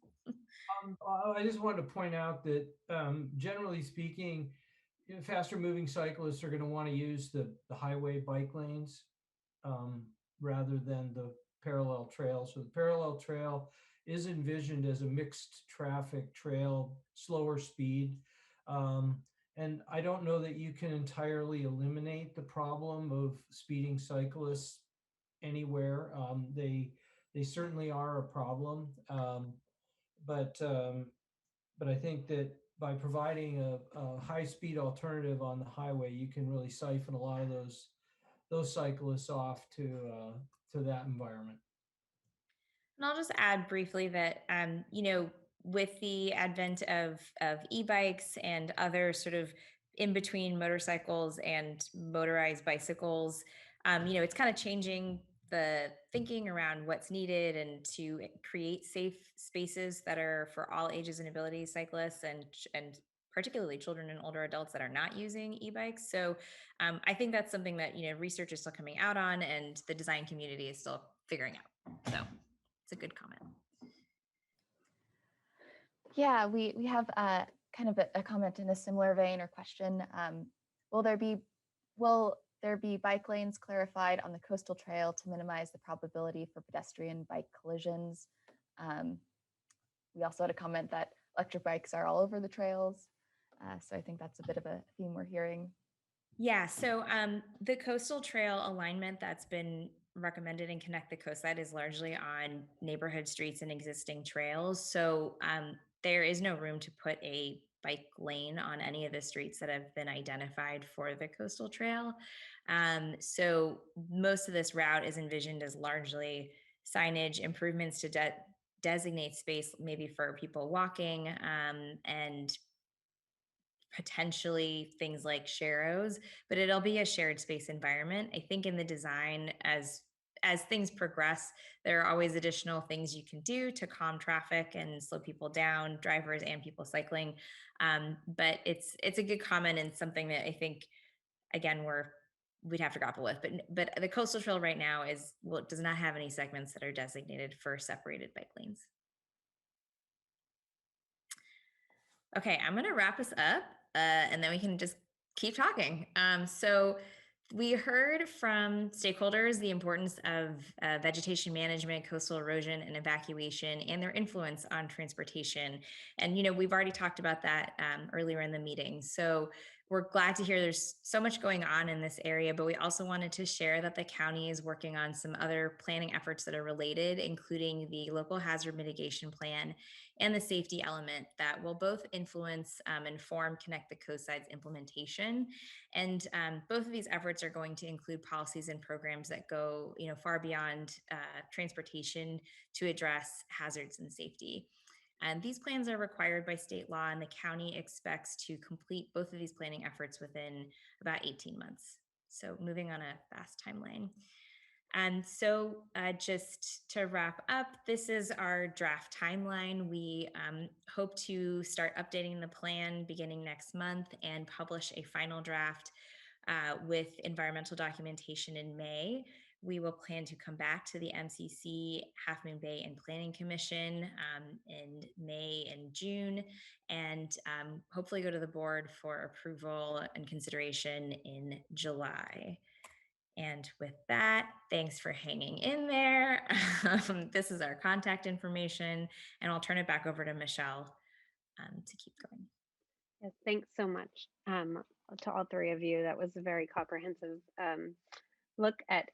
I just wanted to point out that generally speaking, faster moving cyclists are going to want to use the highway bike lanes rather than the parallel trail. So the parallel trail is envisioned as a mixed traffic trail, slower speed. And I don't know that you can entirely eliminate the problem of speeding cyclists anywhere. They certainly are a problem. But I think that by providing a high-speed alternative on the highway, you can really siphon a lot of those cyclists off to that environment. And I'll just add briefly that with the advent of e-bikes and other sort of in between motorcycles and motorized bicycles, it's kind of changing the thinking around what's needed and to create safe spaces that are for all ages and abilities, cyclists and particularly children and older adults that are not using e-bikes. So I think that's something that research is still coming out on and the design community is still figuring out. So it's a good comment. Yeah, we have kind of a comment in a similar vein or question. Will there be bike lanes clarified on the coastal trail to minimize the probability for pedestrian bike collisions? we also had a comment that electric bikes are all over the trails. So I think that's a bit of a theme we're hearing. Yeah, so the coastal trail alignment that's been recommended in Connect the Coast Side is largely on neighborhood streets and existing trails. So there is no room to put a bike lane on any of the streets that have been identified for the coastal trail. So most of this route is envisioned as largely signage, improvements to designate space maybe for people walking, and potentially things like sharrows, but it'll be a shared space environment. I think in the design, as things progress, there are always additional things you can do to calm traffic and slow people down, drivers and people cycling. But it's a good comment and something that I think, again, we'd have to grapple with. But the coastal trail right now does not have any segments that are designated for separated bike lanes. Okay, I'm going to wrap us up, and then we can just keep talking. So we heard from stakeholders the importance of vegetation management, coastal erosion, and evacuation, and their influence on transportation. And, we've already talked about that earlier in the meeting. So we're glad to hear there's so much going on in this area, but we also wanted to share that the county is working on some other planning efforts that are related, including the local hazard mitigation plan and the safety element that will both influence and form Connect the Coast Side's implementation. And both of these efforts are going to include policies and programs that go far beyond transportation to address hazards and safety. And these plans are required by state law, and the county expects to complete both of these planning efforts within about 18 months. So moving on a fast timeline. And so just to wrap up, this is our draft timeline. We hope to start updating the plan beginning next month and publish a final draft with environmental documentation in May. We will plan to come back to the MCC, Half Moon Bay, and Planning Commission in May and June, and hopefully go to the board for approval and consideration in July. And with that, thanks for hanging in there. This is our contact information, and I'll turn it back over to Michelle to keep going. Yes, thanks so much to all three of you. That was a very comprehensive look at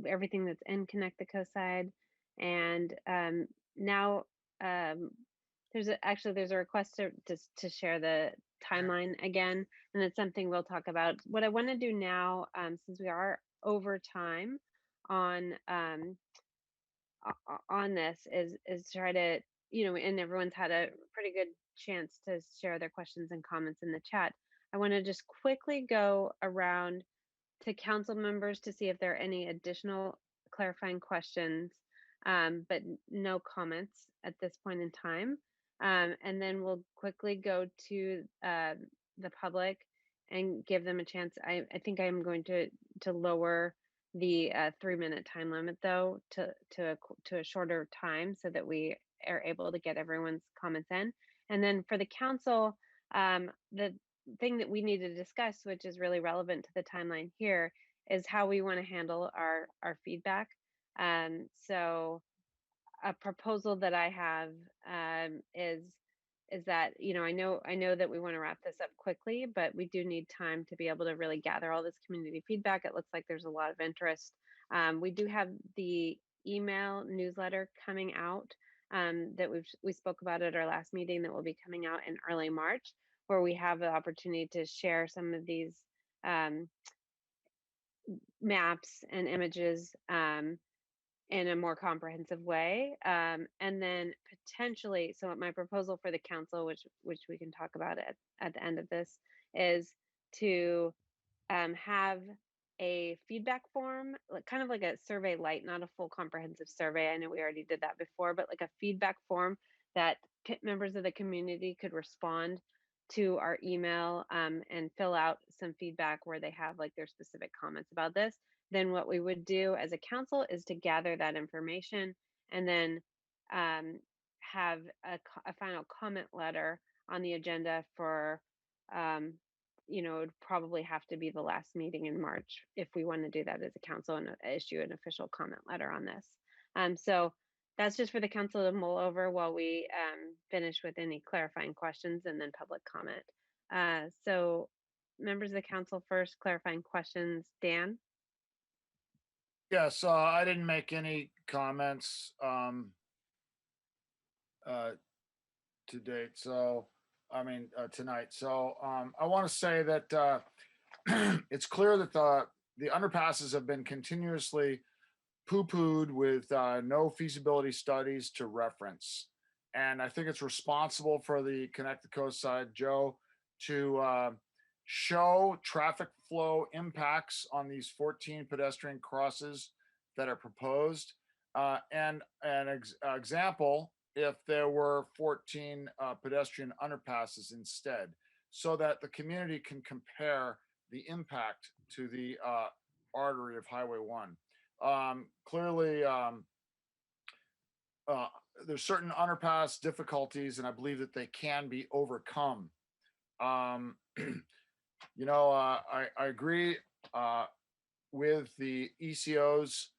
everything that's in Connect the Coast Side. And now there's a request to share the timeline again, and it's something we'll talk about. What I want to do now, since we are over time on this, is try to, and everyone's had a pretty good chance to share their questions and comments in the chat. I want to just quickly go around to council members to see if there are any additional clarifying questions, but no comments at this point in time. And then we'll quickly go to the public and give them a chance. I think I'm going to lower the 3-minute time limit, though, to a shorter time so that we are able to get everyone's comments in. And then for the council, the thing that we need to discuss, which is really relevant to the timeline here, is how we want to handle our feedback. So a proposal that I have is that, I know that we want to wrap this up quickly, but we do need time to be able to really gather all this community feedback. It looks like there's a lot of interest. We do have the email newsletter coming out that we spoke about at our last meeting, that will be coming out in early March, where we have the opportunity to share some of these maps and images in a more comprehensive way. And then potentially, so my proposal for the council, which we can talk about at the end of this, is to have a feedback form, kind of like a survey light, not a full comprehensive survey. I know we already did that before, but like a feedback form that members of the community could respond to our email and fill out some feedback where they have like their specific comments about this. Then what we would do as a council is to gather that information and then have a final comment letter on the agenda for, it would probably have to be the last meeting in March if we want to do that as a council and issue an official comment letter on this. So That's just for the council to mull over while we finish with any clarifying questions and then public comment. So members of the council, first clarifying questions. Dan? Yes, I didn't make any comments to date. So, I mean, tonight. So I want to say that it's clear that the underpasses have been continuously poo-pooed with no feasibility studies to reference. And I think it's responsible for the Connect the Coast side, Joe, to show traffic flow impacts on these 14 pedestrian crosses that are proposed. And an example, if there were 14 pedestrian underpasses instead, so that the community can compare the impact to the artery of Highway 1. Clearly, there's certain underpass difficulties, and I believe that they can be overcome. You know, I agree with the ECO's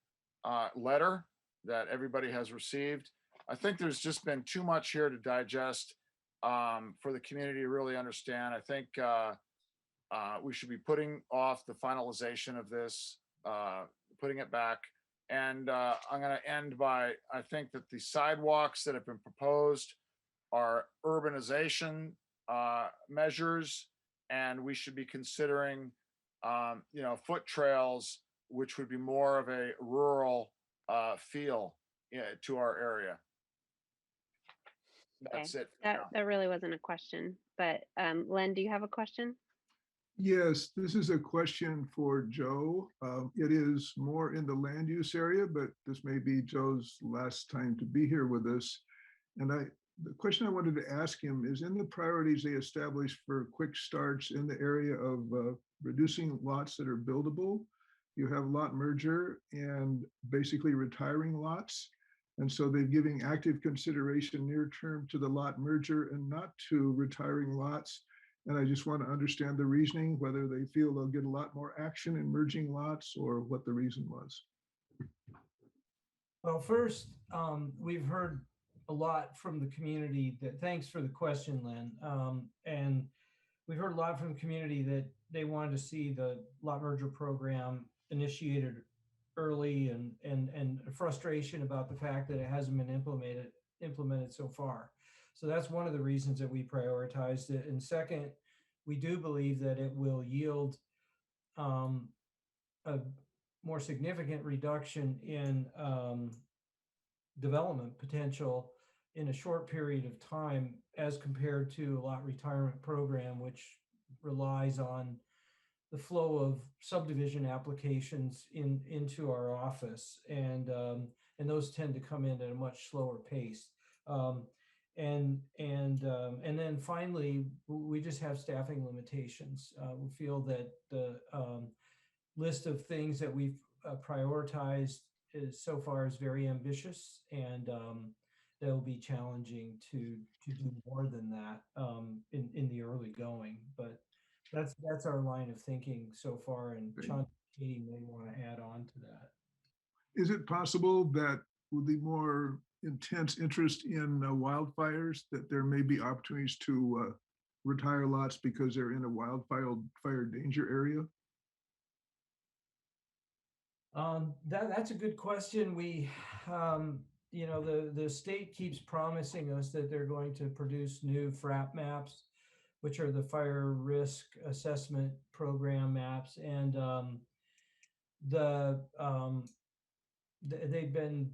letter that everybody has received. I think there's just been too much here to digest for the community to really understand. I think we should be putting off the finalization of this, putting it back. And I'm going to end by, I think that the sidewalks that have been proposed are urbanization measures, and we should be considering, you know, foot trails, which would be more of a rural feel to our area. That's it. That really wasn't a question, but Len, do you have a question? Yes, this is a question for Joe. It is more in the land use area, but this may be Joe's last time to be here with us. And the question I wanted to ask him is, in the priorities they established for quick starts in the area of reducing lots that are buildable, you have lot merger and basically retiring lots. And so they're giving active consideration near term to the lot merger and not to retiring lots. And I just want to understand the reasoning, whether they feel they'll get a lot more action in merging lots or what the reason was. Well, first, we've heard a lot from the community that, thanks for the question, Lynn. And we've heard a lot from the community that they wanted to see the lot merger program initiated early, and frustration about the fact that it hasn't been implemented so far. So that's one of the reasons that we prioritized it. And second, we do believe that it will yield a more significant reduction in development potential in a short period of time as compared to a lot retirement program, which relies on the flow of subdivision applications into our office, and those tend to come in at a much slower pace. And then finally, we just have staffing limitations. We feel that the list of things that we've prioritized so far is very ambitious, and that will be challenging to do more than that in the early going. But that's our line of thinking so far, and Sean, Katie may want to add on to that. Is it possible that with the more intense interest in wildfires, that there may be opportunities to retire lots because they're in a wildfire danger area? That's a good question. We, you know, the state keeps promising us that they're going to produce new FRAP maps, which are the Fire Risk Assessment Program maps, and they've been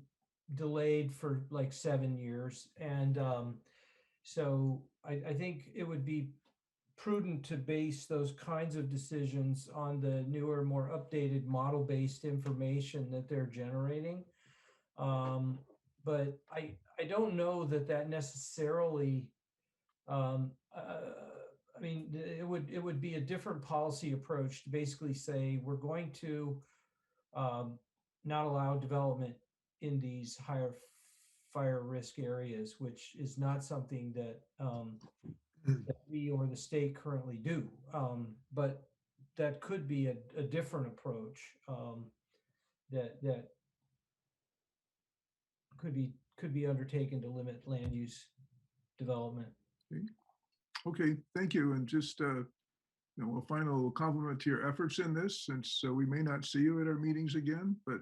delayed for like 7 years, and so I think it would be prudent to base those kinds of decisions on the newer, more updated model-based information that they're generating. But I don't know that necessarily. I mean, it would be a different policy approach to basically say we're going to not allow development in these higher fire risk areas, which is not something that that we or the state currently do. But that could be a different approach that could could be undertaken to limit land use development. Okay, thank you. And just a final compliment to your efforts in this, since we may not see you at our meetings again, but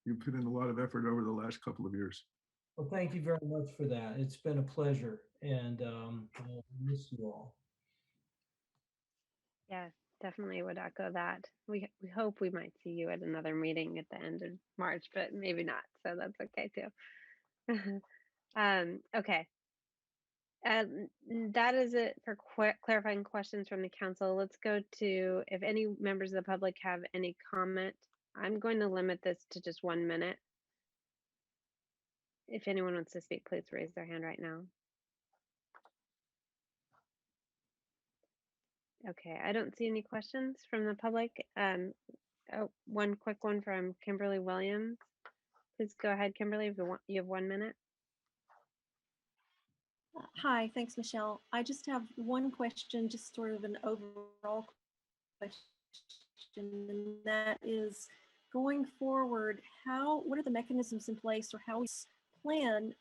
you've put in a lot of effort over the last couple of years. Well, thank you very much for that. It's been a pleasure, and I miss you all. Yeah, definitely would echo that. We hope we might see you at another meeting at the end of March, but maybe not. So that's okay too. Okay. That is it for clarifying questions from the council. Let's go to if any members of the public have any comment. I'm going to limit this to just 1 minute. If anyone wants to speak, please raise their hand right now. Okay, I don't see any questions from the public. Oh, one quick one from Kimberly Williams. Please go ahead, Kimberly, if you have 1 minute. Hi, thanks, Michelle. I just have one question, just sort of an overall question, and that is going forward, what are the mechanisms in place, or how this plan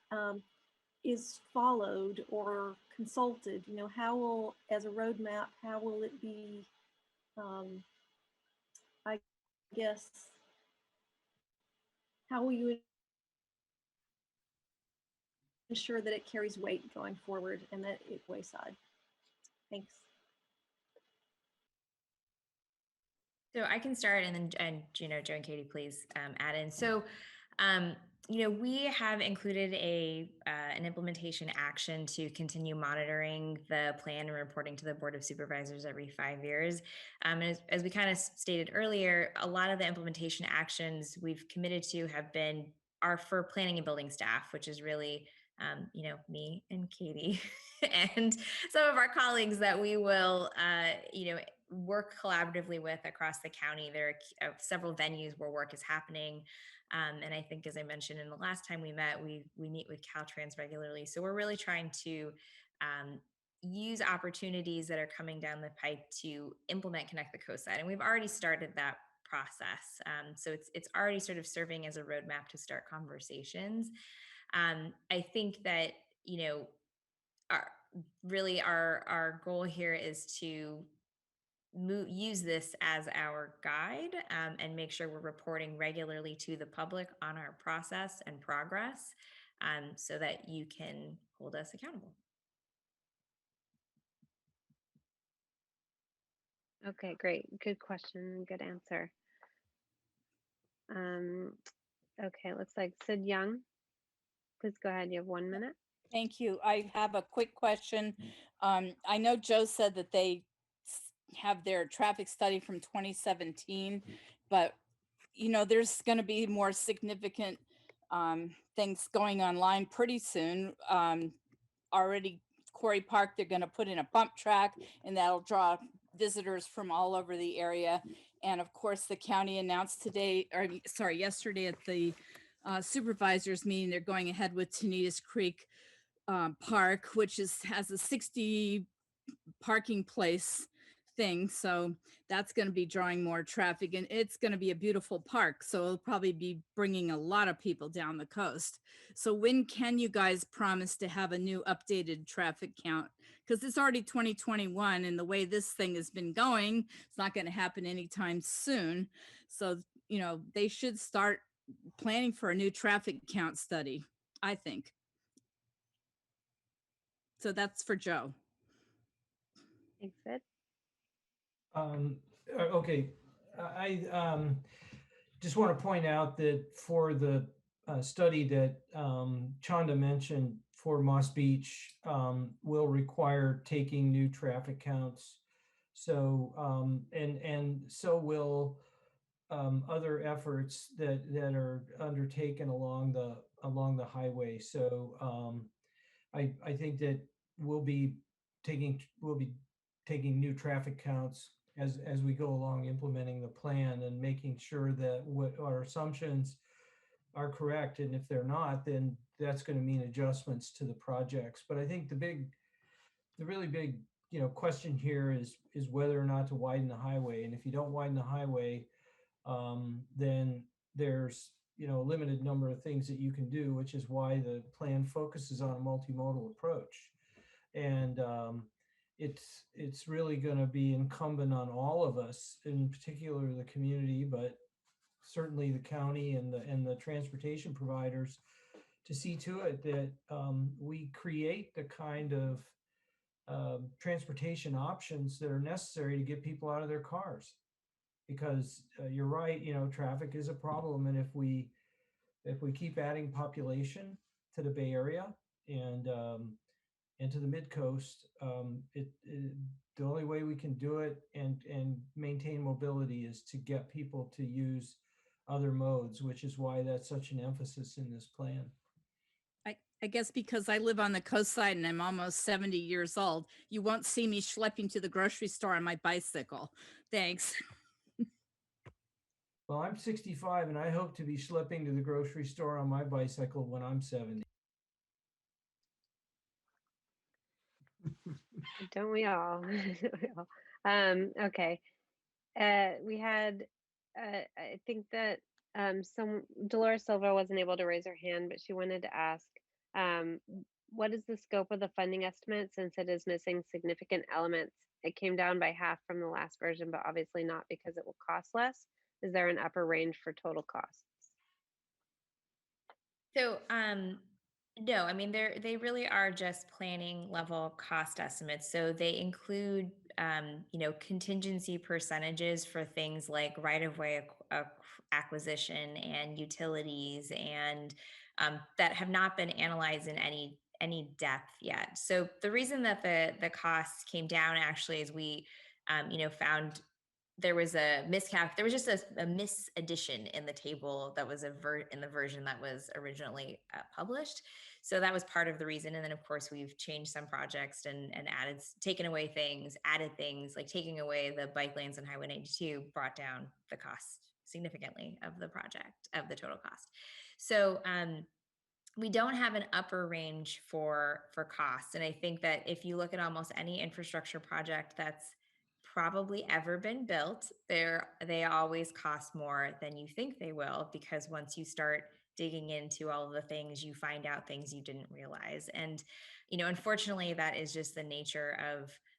is followed or consulted? You know, how will, as a roadmap, how will it be, I guess, how will you ensure that it carries weight going forward and that it wayside? Thanks. So I can start, and then Joe and Katie, please add in. So, we have included an implementation action to continue monitoring the plan and reporting to the Board of Supervisors every 5 years. As we kind of stated earlier, a lot of the implementation actions we've committed to are for planning and building staff, which is really me and Katie and some of our colleagues that we will, work collaboratively with across the county. There are several venues where work is happening. And I think, as I mentioned in the last time we met, we meet with Caltrans regularly. So we're really trying to use opportunities that are coming down the pipe to implement Connect the Coast Side. And we've already started that process. So it's already sort of serving as a roadmap to start conversations. I think that, our goal here is to use this as our guide and make sure we're reporting regularly to the public on our process and progress so that you can hold us accountable. Okay, great. Good question. Good answer. Okay, looks like Sid Young. Please go ahead. You have 1 minute. Thank you. I have a quick question. I know Joe said that they have their traffic study from 2017, but there's going to be more significant things going online pretty soon. Already Quarry Park, they're going to put in a bump track, and that'll draw visitors from all over the area. And of course, the county announced yesterday at the supervisors meeting, they're going ahead with Tanitas Creek Park, which has a 60 parking place thing. So that's going to be drawing more traffic, and it's going to be a beautiful park. So it'll probably be bringing a lot of people down the coast. So when can you guys promise to have a new updated traffic count? Because it's already 2021, and the way this thing has been going, it's not going to happen anytime soon. So, they should start planning for a new traffic count study, I think. So that's for Joe. Thanks, Sid. Okay, I just want to point out that for the study that Chanda mentioned for Moss Beach will require taking new traffic counts. So and so will other efforts that are undertaken along the highway. So I think that we'll be taking new traffic counts as we go along implementing the plan and making sure that what our assumptions are correct. And if they're not, then that's going to mean adjustments to the projects. But I think the really big, question here is whether or not to widen the highway. And if you don't widen the highway, then there's a limited number of things that you can do, which is why the plan focuses on a multimodal approach. And it's really going to be incumbent on all of us, in particular the community, but certainly the county and the transportation providers, to see to it that we create the kind of transportation options that are necessary to get people out of their cars. Because you're right, traffic is a problem, and if we keep adding population to the Bay Area and to the Midcoast, the only way we can do it and maintain mobility is to get people to use other modes, which is why that's such an emphasis in this plan. I guess because I live on the coast side and I'm almost 70 years old, you won't see me schlepping to the grocery store on my bicycle. Thanks. Well, I'm 65 and I hope to be schlepping to the grocery store on my bicycle when I'm 70. Don't we all? Okay. We had, I think that Dolores Silva wasn't able to raise her hand, but she wanted to ask, what is the scope of the funding estimate since it is missing significant elements? It came down by half from the last version, but obviously not because it will cost less. Is there an upper range for total costs? So, no, I mean, they really are just planning level cost estimates. So they include, contingency percentages for things like right-of-way acquisition and utilities, and that have not been analyzed in any depth yet. So the reason that the costs came down actually is we, found there was a miscalc. There was just a misaddition in the table that was in the version that was originally published. So that was part of the reason. And then of course we've changed some projects and taken away things, added things, like taking away the bike lanes on Highway 92 brought down the cost significantly of the project, of the total cost. So we don't have an upper range for costs. And I think that if you look at almost any infrastructure project that's probably ever been built, they always cost more than you think they will, because once you start digging into all of the things, you find out things you didn't realize. And unfortunately, that is just the nature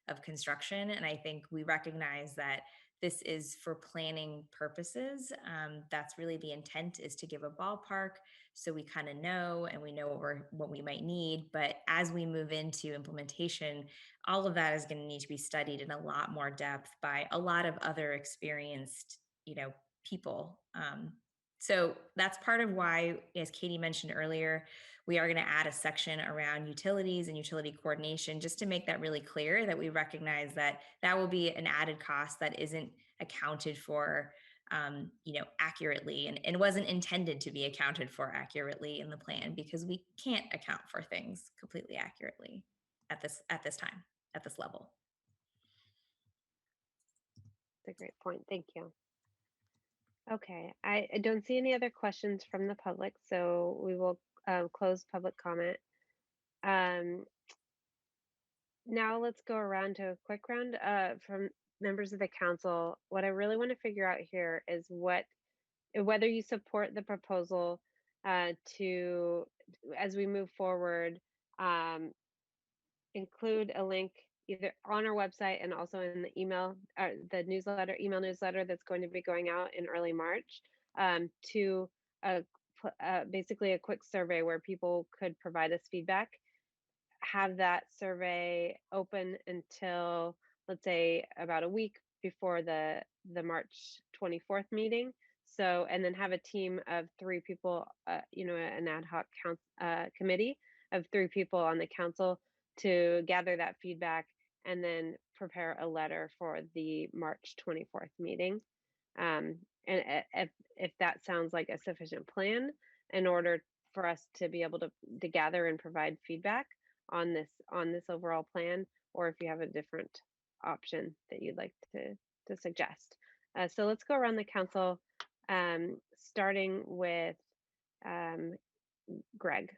of construction. And I think we recognize that this is for planning purposes. That's really the intent, is to give a ballpark so we kind of know, and we know what we might need. But as we move into implementation, all of that is going to need to be studied in a lot more depth by a lot of other experienced, people. So that's part of why, as Katie mentioned earlier, we are going to add a section around utilities and utility coordination, just to make that really clear that we recognize that that will be an added cost that isn't accounted for accurately, and wasn't intended to be accounted for accurately in the plan, because we can't account for things completely accurately at this time, at this level. That's a great point. Thank you. Okay, I don't see any other questions from the public, so we will close public comment. Now let's go around to a quick round from members of the council. What I really want to figure out here is whether you support the proposal to, as we move forward, include a link either on our website and also in the email newsletter that's going to be going out in early March, to basically a quick survey where people could provide us feedback. Have that survey open until, let's say, about a week before the March 24th meeting. So, and then have a team of 3 people, an ad hoc committee of 3 people on the council to gather that feedback and then prepare a letter for the March 24th meeting. And if that sounds like a sufficient plan in order for us to be able to gather and provide feedback on this overall plan, or if you have a different option that you'd like to suggest. So let's go around the council, starting with Greg.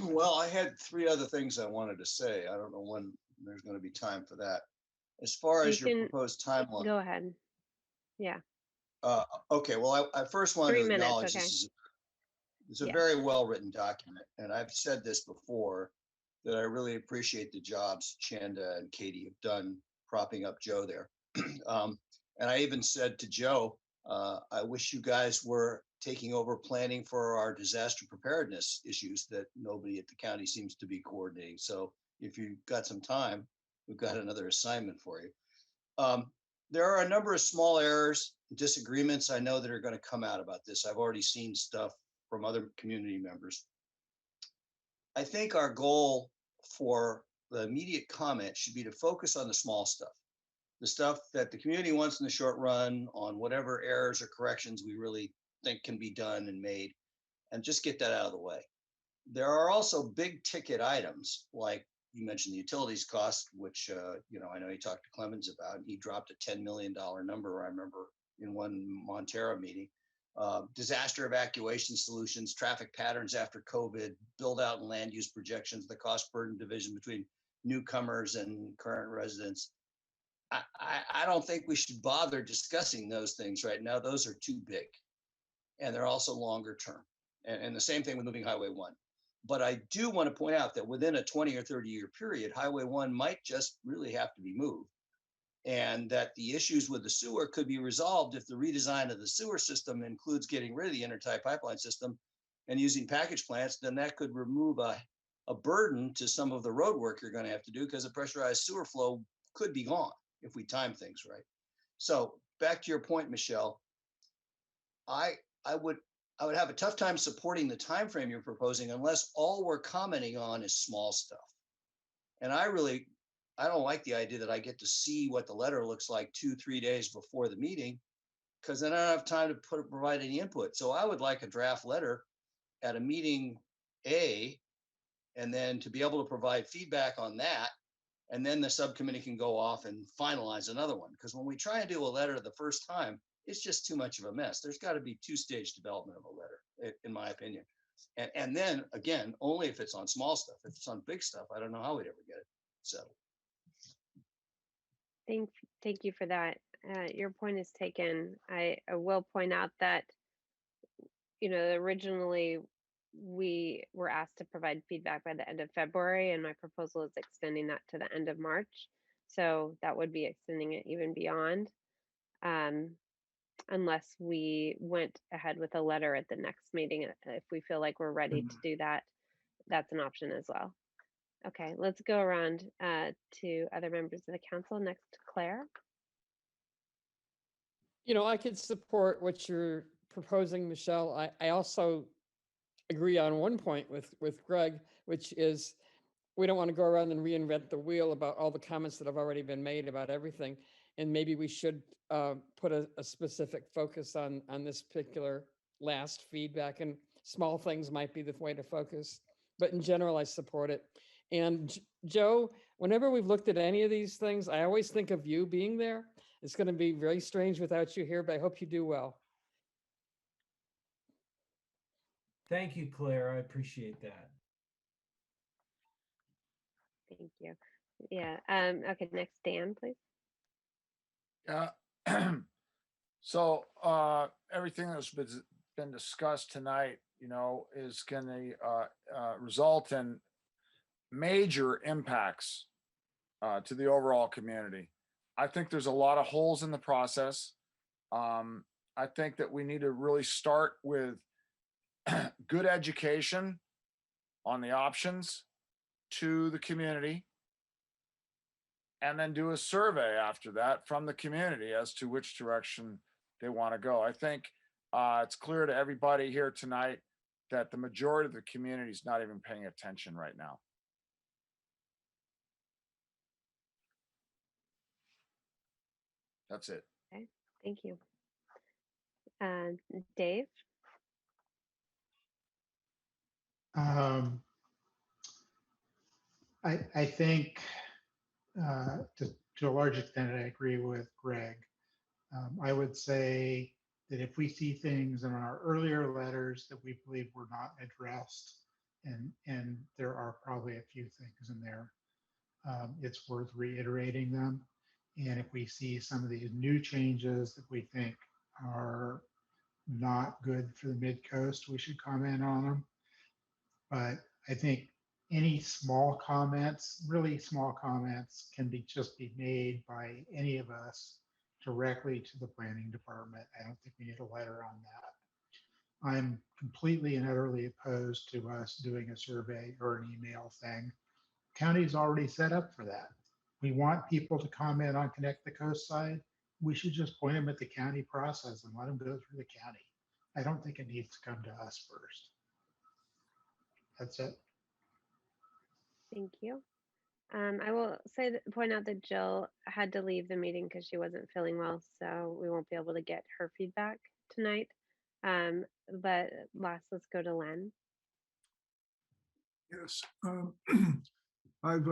Well, I had 3 other things I wanted to say. I don't know when there's going to be time for that. As far as your proposed timeline. Go ahead. Yeah. Okay, well, I first want 3 to minutes, acknowledge okay. it's a Yeah. very well-written document, and I've said this before, that I really appreciate the jobs Chanda and Katie have done propping up Joe there. And I even said to Joe, I wish you guys were taking over planning for our disaster preparedness issues that nobody at the county seems to be coordinating. So if you've got some time, we've got another assignment for you. There are a number of small errors, disagreements I know that are going to come out about this. I've already seen stuff from other community members. I think our goal for the immediate comment should be to focus on the small stuff, the stuff that the community wants in the short run, on whatever errors or corrections we really think can be done and made, and just get that out of the way. There are also big ticket items, like you mentioned the utilities cost, which I know you talked to Clemens about, and he dropped a $10 million number, I remember, in one Montera meeting. Disaster evacuation solutions, traffic patterns after COVID, build out and land use projections, the cost burden division between newcomers and current residents. I don't think we should bother discussing those things right now. Those are too big, and they're also longer term. And the same thing with moving Highway 1. But I do want to point out that within a 20 or 30 year period, Highway 1 might just really have to be moved. And that the issues with the sewer could be resolved if the redesign of the sewer system includes getting rid of the intertie pipeline system and using package plants. Then that could remove a burden to some of the road work you're going to have to do, because the pressurized sewer flow could be gone if we time things right. So back to your point, Michelle, I would have a tough time supporting the time frame you're proposing unless all we're commenting on is small stuff. And I don't like the idea that I get to see what the letter looks like 2-3 days before the meeting, because then I don't have time to provide any input. So I would like a draft letter at a meeting A, and then to be able to provide feedback on that. And then the subcommittee can go off and finalize another one. Because when we try and do a letter the first time, it's just too much of a mess. There's got to be 2-stage development of a letter, in my opinion. And then again, only if it's on small stuff. If it's on big stuff, I don't know how we'd ever get it settled. Thank you for that. Your point is taken. I will point out that, originally we were asked to provide feedback by the end of February, and my proposal is extending that to the end of March. So that would be extending it even beyond, unless we went ahead with a letter at the next meeting. If we feel like we're ready to do that, that's an option as well. Okay, let's go around to other members of the council. Next, Claire. I could support what you're proposing, Michelle. I also agree on one point with Greg, which is we don't want to go around and reinvent the wheel about all the comments that have already been made about everything. And maybe we should put a specific focus on this particular last feedback, and small things might be the way to focus. But in general, I support it. And Joe, whenever we've looked at any of these things, I always think of you being there. It's going to be very strange without you here, but I hope you do well. Thank you, Claire. I appreciate that. Thank you. Yeah. Okay, next, Dan, please. Yeah. So everything that's been discussed tonight, is going to result in major impacts to the overall community. I think there's a lot of holes in the process. I think that we need to really start with good education on the options to the community, and then do a survey after that from the community as to which direction they want to go. I think it's clear to everybody here tonight that the majority of the community is not even paying attention right now. That's it. Okay, thank you. Dave? I think to a large extent, I agree with Greg. I would say that if we see things in our earlier letters that we believe were not addressed, and there are probably a few things in there, it's worth reiterating them. And if we see some of these new changes that we think are not good for the mid-coast, we should comment on them. But I think any small comments, really small comments, can just be made by any of us directly to the planning department. I don't think we need a letter on that. I'm completely and utterly opposed to us doing a survey or an email thing. County's already set up for that. We want people to comment on Connect the Coast side. We should just point them at the county process and let them go through the county. I don't think it needs to come to us first. That's it. Thank you. I will point out that Jill had to leave the meeting because she wasn't feeling well, so we won't be able to get her feedback tonight. But last, let's go to Len. Yes, I've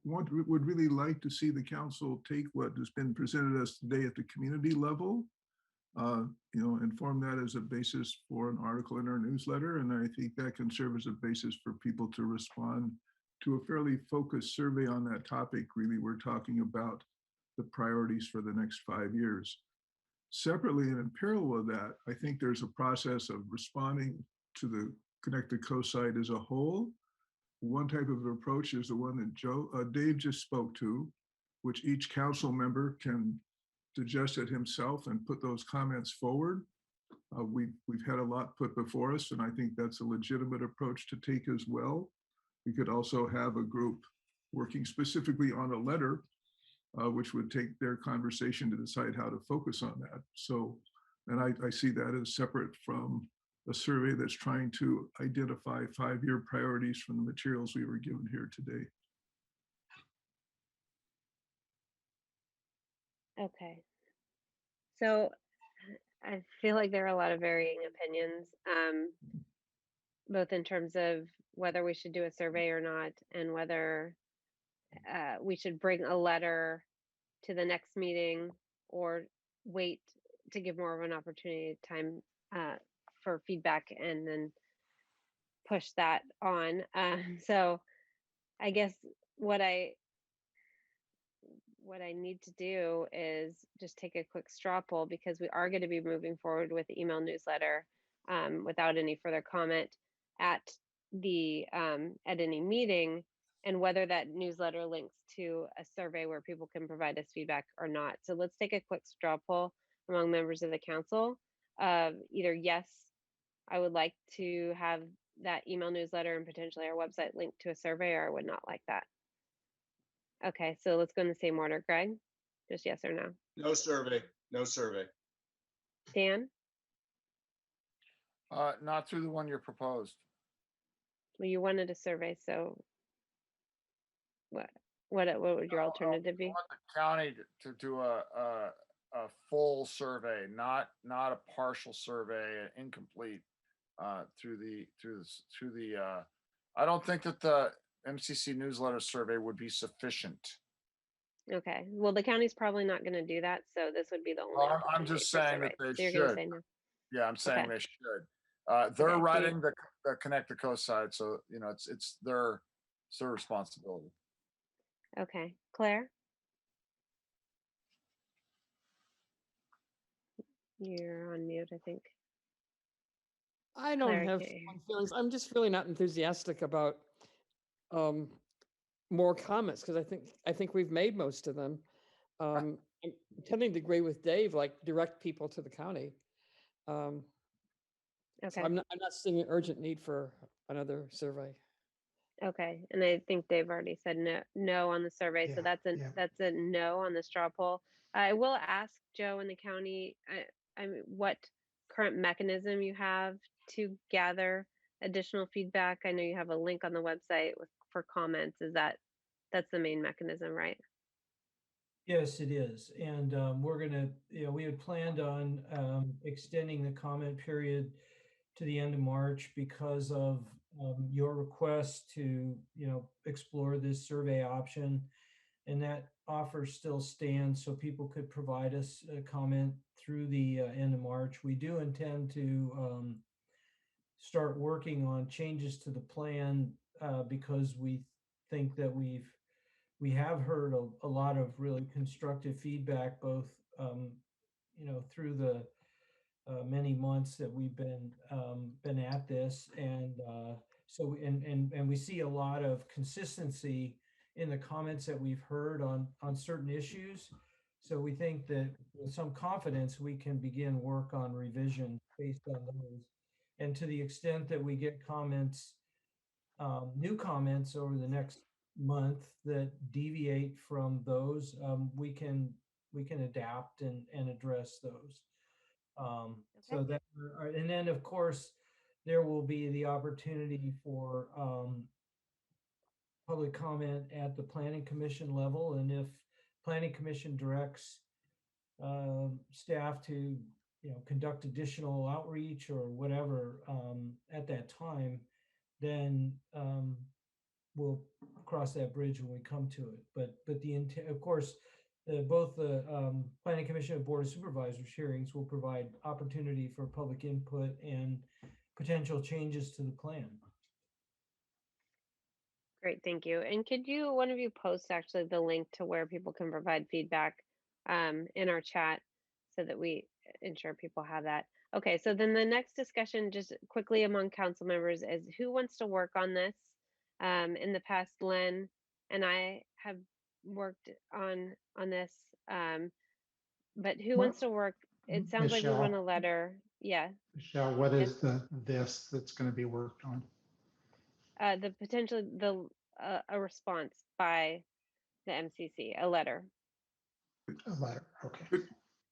would really like to see the council take what has been presented us today at the community level, inform that as a basis for an article in our newsletter. And I think that can serve as a basis for people to respond to a fairly focused survey on that topic. Really, we're talking about the priorities for the next 5 years. Separately and in parallel with that, I think there's a process of responding to the Connect the Coast side as a whole. One type of approach is the one that Dave just spoke to, which each council member can digest it himself and put those comments forward. We've had a lot put before us, and I think that's a legitimate approach to take as well. We could also have a group working specifically on a letter, which would take their conversation to decide how to focus on that. So, and I see that as separate from a survey that's trying to identify 5-year priorities from the materials we were given here today. Okay. So I feel like there are a lot of varying opinions, both in terms of whether we should do a survey or not, and whether we should bring a letter to the next meeting or wait to give more of an opportunity time for feedback and then push that on. So I guess what I need to do is just take a quick straw poll, because we are going to be moving forward with the email newsletter without any further comment at any meeting, and whether that newsletter links to a survey where people can provide us feedback or not. So let's take a quick straw poll among members of the council. Either yes, I would like to have that email newsletter and potentially our website linked to a survey, or I would not like that. Okay, so let's go in the same order. Greg, just yes or no? No survey, no survey. Dan? Not through the one you proposed. Well, you wanted a survey, so what would your alternative be? I want the county to do a full survey, not a partial survey, incomplete through the. I don't think that the MCC newsletter survey would be sufficient. Okay, well, the county's probably not going to do that, so this would be the only. I'm just saying that they so you're should. Gonna say no. Yeah, I'm saying Okay. they should. They're Okay, writing the Connect the Coast side, so it's their responsibility. Okay, Claire? You're on mute, I think. I don't Claire, have okay. strong feelings. I'm just really not enthusiastic about more comments, because I think we've made most of them. I'm tending to agree with Dave, like direct people to the county. Okay. So I'm not seeing an urgent need for another survey. Okay, and I think Dave already said no on the survey, so that's a no on the straw poll. I will ask Joe in the county, I mean, what current mechanism you have to gather additional feedback. I know you have a link on the website for comments. That's the main mechanism, right? Yes, it is. And we're going to, we had planned on extending the comment period to the end of March because of your request to, explore this survey option. And that offer still stands, so people could provide us a comment through the end of March. We do intend to start working on changes to the plan because we think that we have heard a lot of really constructive feedback, both through the many months that we've been at this, and so and we see a lot of consistency in the comments that we've heard on certain issues. So we think that with some confidence we can begin work on revision based on those. And to the extent that we get comments, new comments over the next month that deviate from those, we can adapt and address those. So that, and then of course, there will be the opportunity for public comment at the planning commission level. And if planning commission directs staff to, conduct additional outreach or whatever at that time, then we'll cross that bridge when we come to it. But the intent, of course, both the Planning Commission and Board of Supervisors hearings will provide opportunity for public input and potential changes to the plan. Great, thank you. And could you, one of you, post actually the link to where people can provide feedback in our chat so that we ensure people have that? Okay, so then the next discussion, just quickly among council members, is who wants to work on this? In the past, Len and I have worked on this, but who wants to work? It sounds like we want a letter. Yeah. Michelle, what is this that's going to be worked on? The potential, a response by the MCC, a letter. A letter, okay.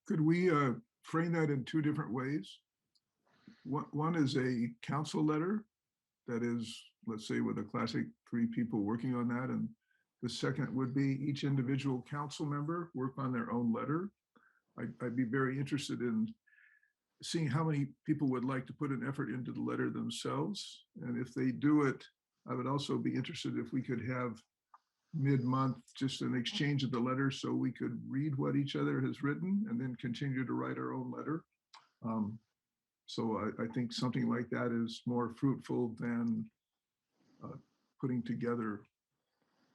Could we frame that in two different ways? One is a council letter that is, let's say, with a classic 3 people working on that. And the second would be each individual council member work on their own letter. I'd be very interested in seeing how many people would like to put an effort into the letter themselves. And if they do it, I would also be interested if we could have mid-month just an exchange of the letters so we could read what each other has written and then continue to write our own letter. So I think something like that is more fruitful than putting together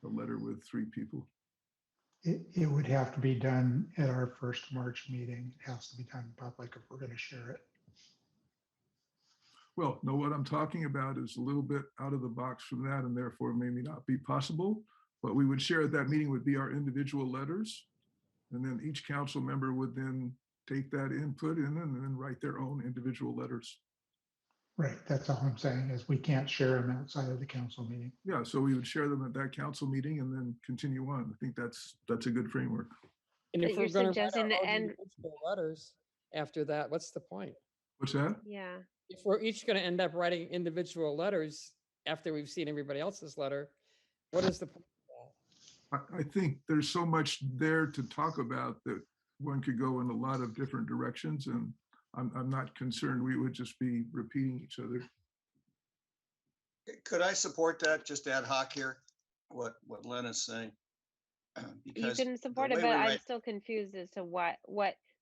a letter with 3 people. It would have to be done at our first March meeting. It has to be done public if we're going to share it. Well, no, what I'm talking about is a little bit out of the box from that, and therefore maybe not be possible. What we would share at that meeting would be our individual letters. And then each council member would then take that input in and then write their own individual letters. Right, that's all I'm saying is we can't share them outside of the council meeting. Yeah, so we would share them at that council meeting and then continue on. I think that's a good framework. And if You're we're going to write suggesting our the own end. individual letters after that, what's the point? What's that? Yeah. If we're each going to end up writing individual letters after we've seen everybody else's letter, what is the point of that? I think there's so much there to talk about that one could go in a lot of different directions, and I'm not concerned we would just be repeating each other. Could I support that just ad hoc here, what Len is saying? You can support it, but I'm still confused as to what,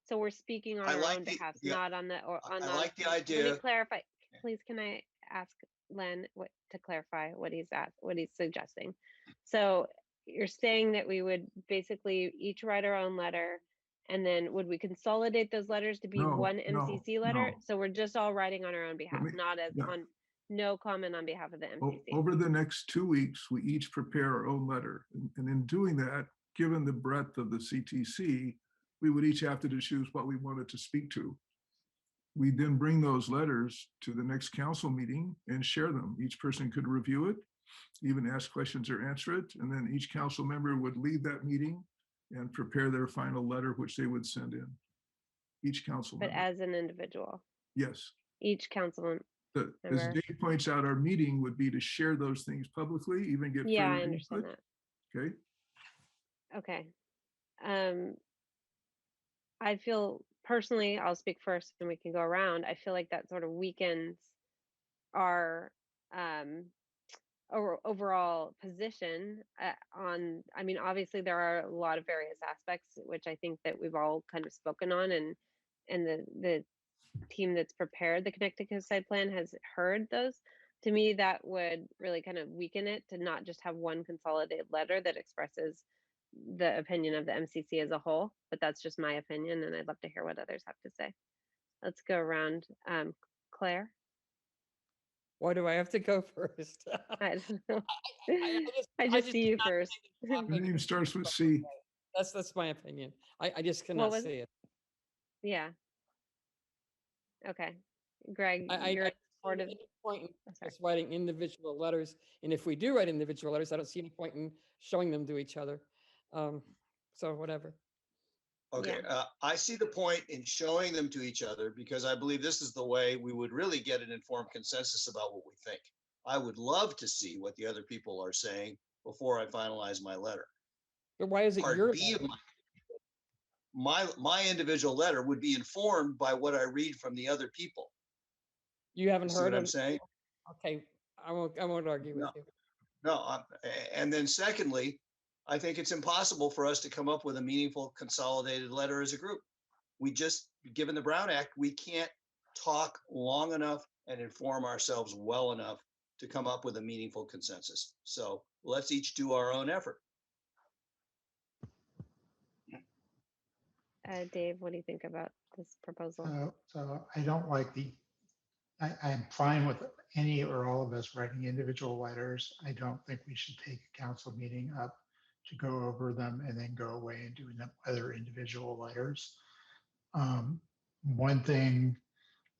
so we're speaking on our own behalf, not on the, or on I like the idea. Let me clarify, please, can I ask Len to clarify what he's suggesting? So you're saying that we would basically each write our own letter, and then would we consolidate those letters to be one MCC letter? No. So we're just all writing on our own behalf, not as on, no comment on behalf of the MCC. Over the next 2 weeks, we each prepare our own letter. And in doing that, given the breadth of the CTC, we would each have to choose what we wanted to speak to. We then bring those letters to the next council meeting and share them. Each person could review it, even ask questions or answer it. And then each council member would leave that meeting and prepare their final letter, which they would send in. Each council member. But as an individual? Yes. Each council member. As Dave points out, our meeting would be to share those things publicly, even get I further understand input. that. Okay. Okay. I feel personally, I'll speak first and we can go around. I feel like that sort of weakens our overall position on, I mean, obviously there are a lot of various aspects, which I think that we've all kind of spoken on, and the team that's prepared the Connected Coastside Plan has heard those. To me, that would really kind of weaken it to not just have one consolidated letter that expresses the opinion of the MCC as a whole, but that's just my opinion, and I'd love to hear what others have to say. Let's go around. Claire? Why do I have to go first? I don't know. I I just see you cannot first. see the Your topic. name starts with C. That's my opinion. I just What cannot was see it? it. Yeah. Okay. Greg, I you're I in see support of, any point in oh, sorry. us writing individual letters, and if we do write individual letters, I don't see any point in showing them to each other. So whatever. Okay, Yeah. I see the point in showing them to each other because I believe this is the way we would really get an informed consensus about what we think. I would love to see what the other people are saying before I finalize my letter. But why is it your Part B of my individual letter would be informed by what I read from the other people. You haven't You see heard what I'm of? saying? Okay, I won't argue with No. you. No, and then secondly, I think it's impossible for us to come up with a meaningful consolidated letter as a group. We just, given the Brown Act, we can't talk long enough and inform ourselves well enough to come up with a meaningful consensus. So let's each do our own effort. Dave, what do you think about this proposal? So I don't like I'm fine with any or all of us writing individual letters. I don't think we should take a council meeting up to go over them and then go away and do other individual letters. One thing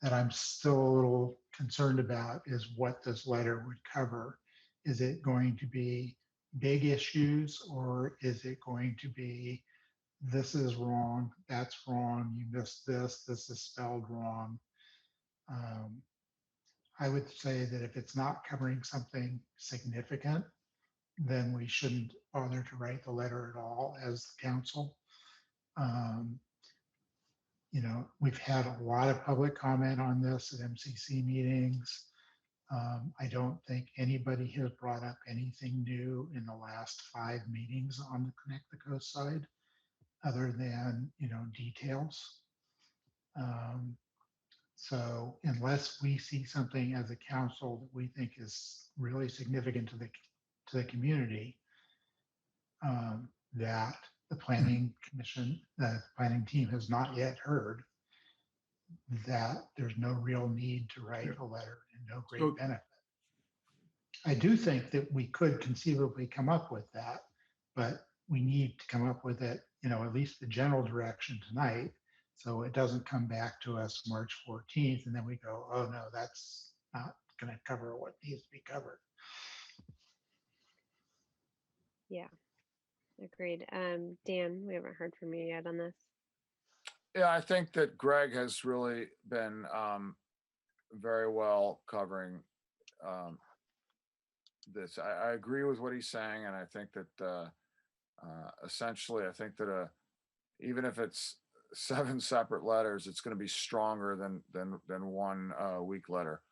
that I'm still a little concerned about is what this letter would cover. Is it going to be big issues, or is it going to be, this is wrong, that's wrong, you missed this is spelled wrong? I would say that if it's not covering something significant, then we shouldn't bother to write the letter at all as the council. We've had a lot of public comment on this at MCC meetings. I don't think anybody has brought up anything new in the last 5 meetings on the Connect the Coast side, other than, details. So unless we see something as a council that we think is really significant to the community, that the planning commission, the planning team has not yet heard, that there's no real need to write a letter and no great benefit. I do think that we could conceivably come up with that, but we need to come up with it, at least the general direction tonight, so it doesn't come back to us March 14th and then we go, oh no, that's not going to cover what needs to be covered. Yeah, agreed. Dan, we haven't heard from you yet on this. Yeah, I think that Greg has really been very well covering this. I agree with what he's saying, and I think that essentially, I think that even if it's 7 separate letters, it's going to be stronger than one weak letter.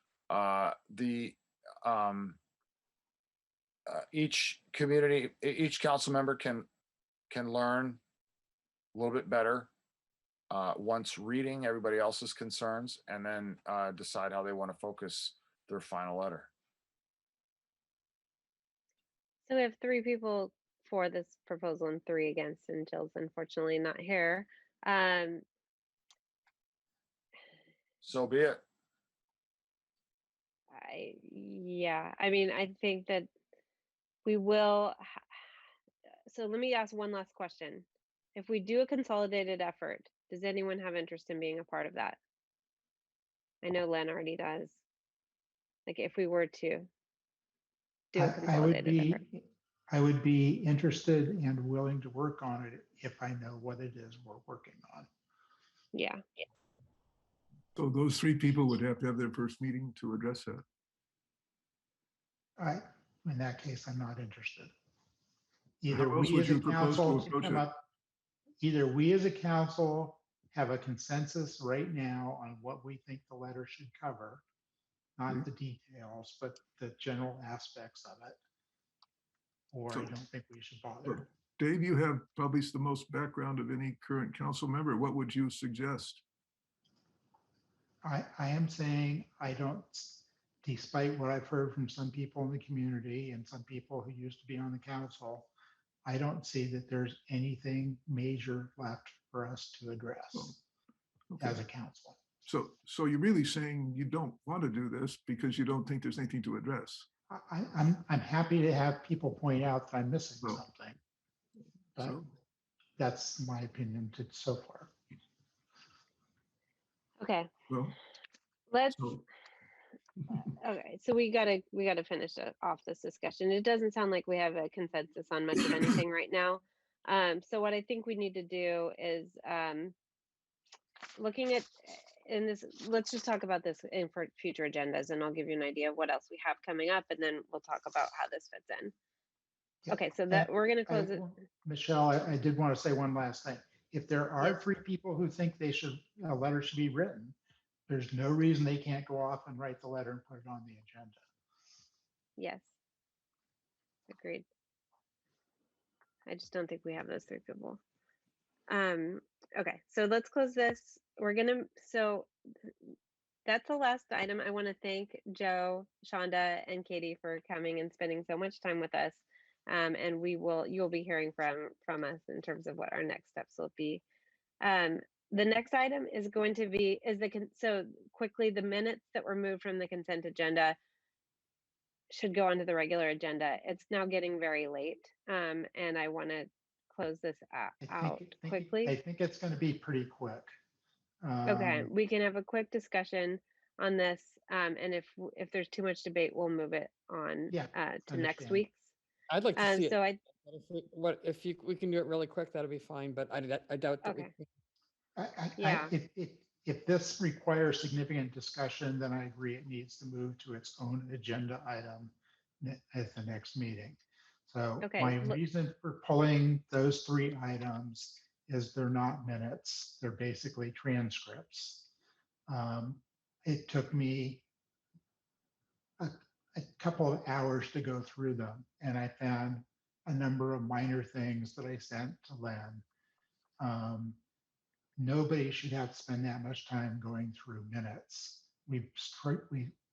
Each community, each council member can learn a little bit better once reading everybody else's concerns, and then decide how they want to focus their final letter. So we have 3 people for this proposal and 3 against, and Jill's unfortunately not here. So be it. I mean, I think that we will. So let me ask one last question. If we do a consolidated effort, does anyone have interest in being a part of that? I know Len already does. Like if we were to do a consolidated effort. I would be interested and willing to work on it if I know what it is we're working on. Yeah. So those 3 people would have to have their first meeting to address that. In that case, I'm not interested. How else would you propose to approach it? Either we as a council have a consensus right now on what we think the letter should cover, not the details, but the general aspects of it. Or I don't think we should bother. Dave, you have probably the most background of any current council member. What would you suggest? I am saying I don't, despite what I've heard from some people in the community and some people who used to be on the council, I don't see that there's anything major left for us to address as Okay. a council. So you're really saying you don't want to do this because you don't think there's anything to address? I'm happy to have people point out that I'm missing Oh. something, but So, that's my opinion to so far. Okay, well, let's, so, okay, so we gotta finish off this discussion. It doesn't sound like we have a consensus on much of anything right now. So what I think we need to do is looking at in this, let's just talk about this in for future agendas, and I'll give you an idea of what else we have coming up, and then we'll talk about how this fits in. Yeah, Okay, so that we're gonna close it. Michelle, I did want to say one last thing. If there are Yes. 3 people who think a letter should be written, there's no reason they can't go off and write the letter and put it on the agenda. Yes. Agreed. I just don't think we have those 3 people. Okay, so let's close this. So that's the last item. I want to thank Joe, Shonda, and Katie for coming and spending so much time with us. And you'll be hearing from us in terms of what our next steps will be. The next item is going to be, so quickly, the minutes that were moved from the consent agenda should go onto the regular agenda. It's now getting very late, and I want to close this out quickly. I think it's going to be pretty quick. Okay, we can have a quick discussion on this, and if there's too much debate, we'll move it on to next understand. week's. I'd like to see So it. If we can do it really quick, that'd be fine, but I doubt that we Okay. can. Yeah. If this requires significant discussion, then I agree it needs to move to its own agenda item at the next meeting. So Okay, my reason for pulling those 3 items is they're not minutes. They're basically transcripts. It took me a couple of hours to go through them, and I found a number of minor things that I sent to Len. Nobody should have to spend that much time going through minutes. We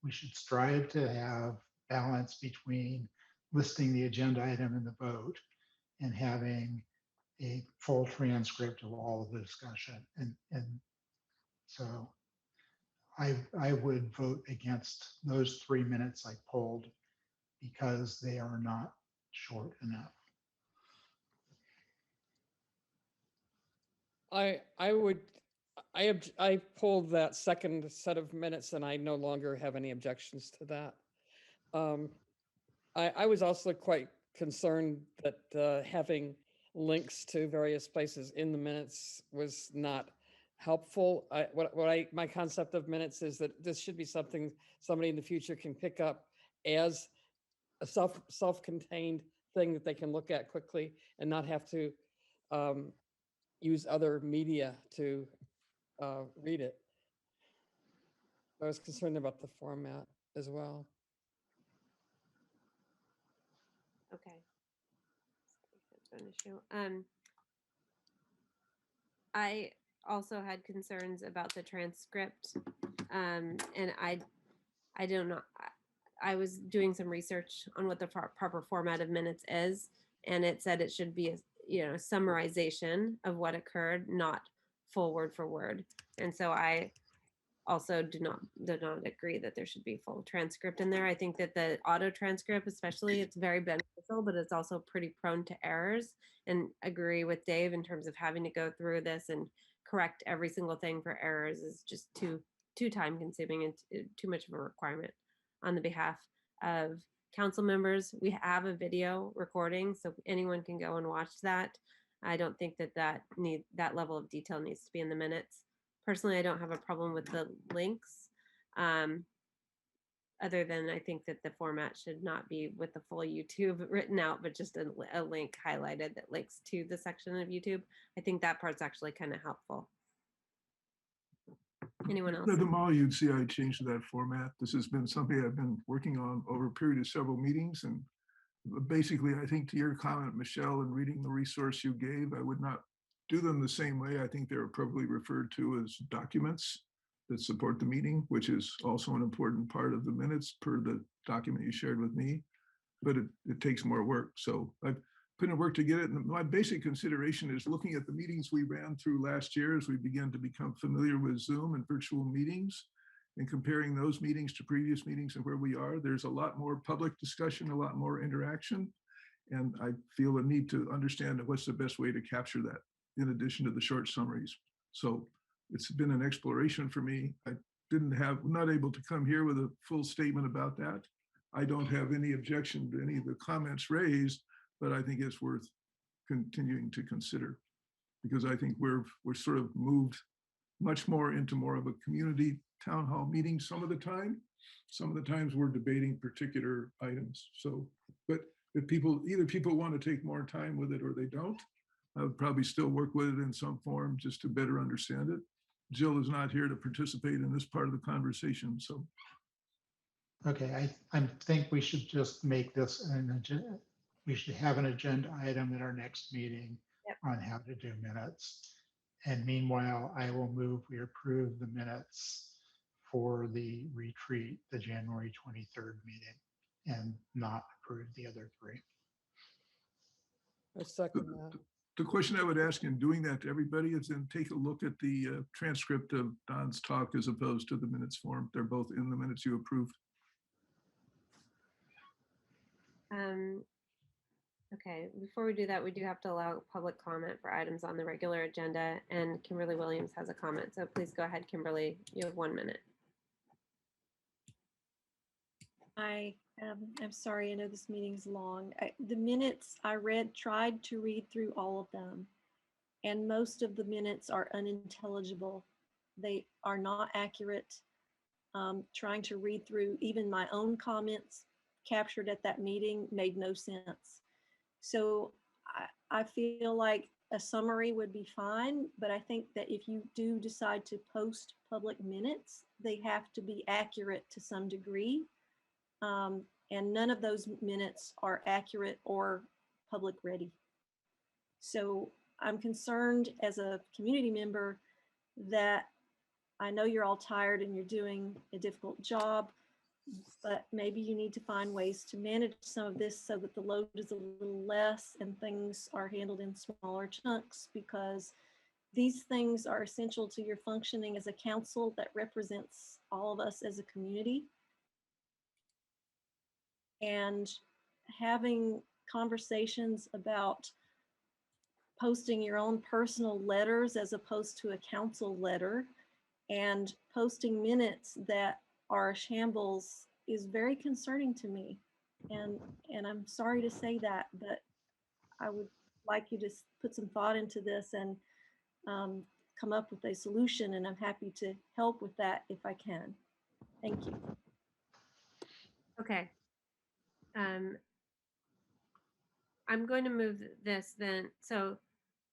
should strive to have balance between listing the agenda item and the vote and having a full transcript of all of the discussion. And so I would vote against those 3 minutes I pulled because they are not short enough. I pulled that second set of minutes and I no longer have any objections to that. I was also quite concerned that having links to various places in the minutes was not helpful. My concept of minutes is that this should be something somebody in the future can pick up as a self-contained thing that they can look at quickly and not have to use other media to read it. I was concerned about the format as well. Okay. That's an issue. I also had concerns about the transcript, and I don't know. I was doing some research on what the proper format of minutes is, and it said it should be a summarization of what occurred, not full word for word. And so I also do not agree that there should be full transcript in there. I think that the auto transcript, especially, it's very beneficial, but it's also pretty prone to errors. And agree with Dave in terms of having to go through this and correct every single thing for errors is just too time consuming and too much of a requirement on the behalf of council members. We have a video recording, so anyone can go and watch that. I don't think that level of detail needs to be in the minutes. Personally, I don't have a problem with the links, other than I think that the format should not be with the full YouTube written out, but just a link highlighted that links to the section of YouTube. I think that part's actually kind of helpful. Anyone else? For them all, you'd see I changed that format. This has been something I've been working on over a period of several meetings. And basically, I think to your comment, Michelle, in reading the resource you gave, I would not do them the same way. I think they're appropriately referred to as documents that support the meeting, which is also an important part of the minutes per the document you shared with me, but it takes more work. So put in work to get it. And my basic consideration is looking at the meetings we ran through last year as we began to become familiar with Zoom and virtual meetings, and comparing those meetings to previous meetings and where we are. There's a lot more public discussion, a lot more interaction. And I feel a need to understand what's the best way to capture that in addition to the short summaries. So it's been an exploration for me. I not able to come here with a full statement about that. I don't have any objection to any of the comments raised, but I think it's worth continuing to consider, because I think we're sort of moved much more into more of a community town hall meeting some of the time. Some of the times we're debating particular items. So, but if either people want to take more time with it or they don't, I would probably still work with it in some form just to better understand it. Jill is not here to participate in this part of the conversation, so. Okay, I think we should just make this an agenda. We should have an agenda item at our next meeting on how to do minutes. And meanwhile, I will move we approve the minutes for the retreat, the January 23rd meeting, and not approve the other three. I second that. The question I would ask in doing that to everybody is then take a look at the transcript of Don's talk as opposed to the minutes form. They're both in the minutes you approved. Okay, before we do that, we do have to allow public comment for items on the regular agenda, and Kimberly Williams has a comment. So please go ahead, Kimberly. You have 1 minute. I'm sorry, I know this meeting's long. The minutes I tried to read through all of them, and most of the minutes are unintelligible. They are not accurate. Trying to read through even my own comments captured at that meeting made no sense. So I feel like a summary would be fine, but I think that if you do decide to post public minutes, they have to be accurate to some degree. And none of those minutes are accurate or public ready. So I'm concerned as a community member that I know you're all tired and you're doing a difficult job, but maybe you need to find ways to manage some of this so that the load is a little less and things are handled in smaller chunks, because these things are essential to your functioning as a council that represents all of us as a community. And having conversations about posting your own personal letters as opposed to a council letter, and posting minutes that are a shambles is very concerning to me. And I'm sorry to say that, but I would like you to put some thought into this and come up with a solution. And I'm happy to help with that if I can. Thank you. Okay. I'm going to move this then. So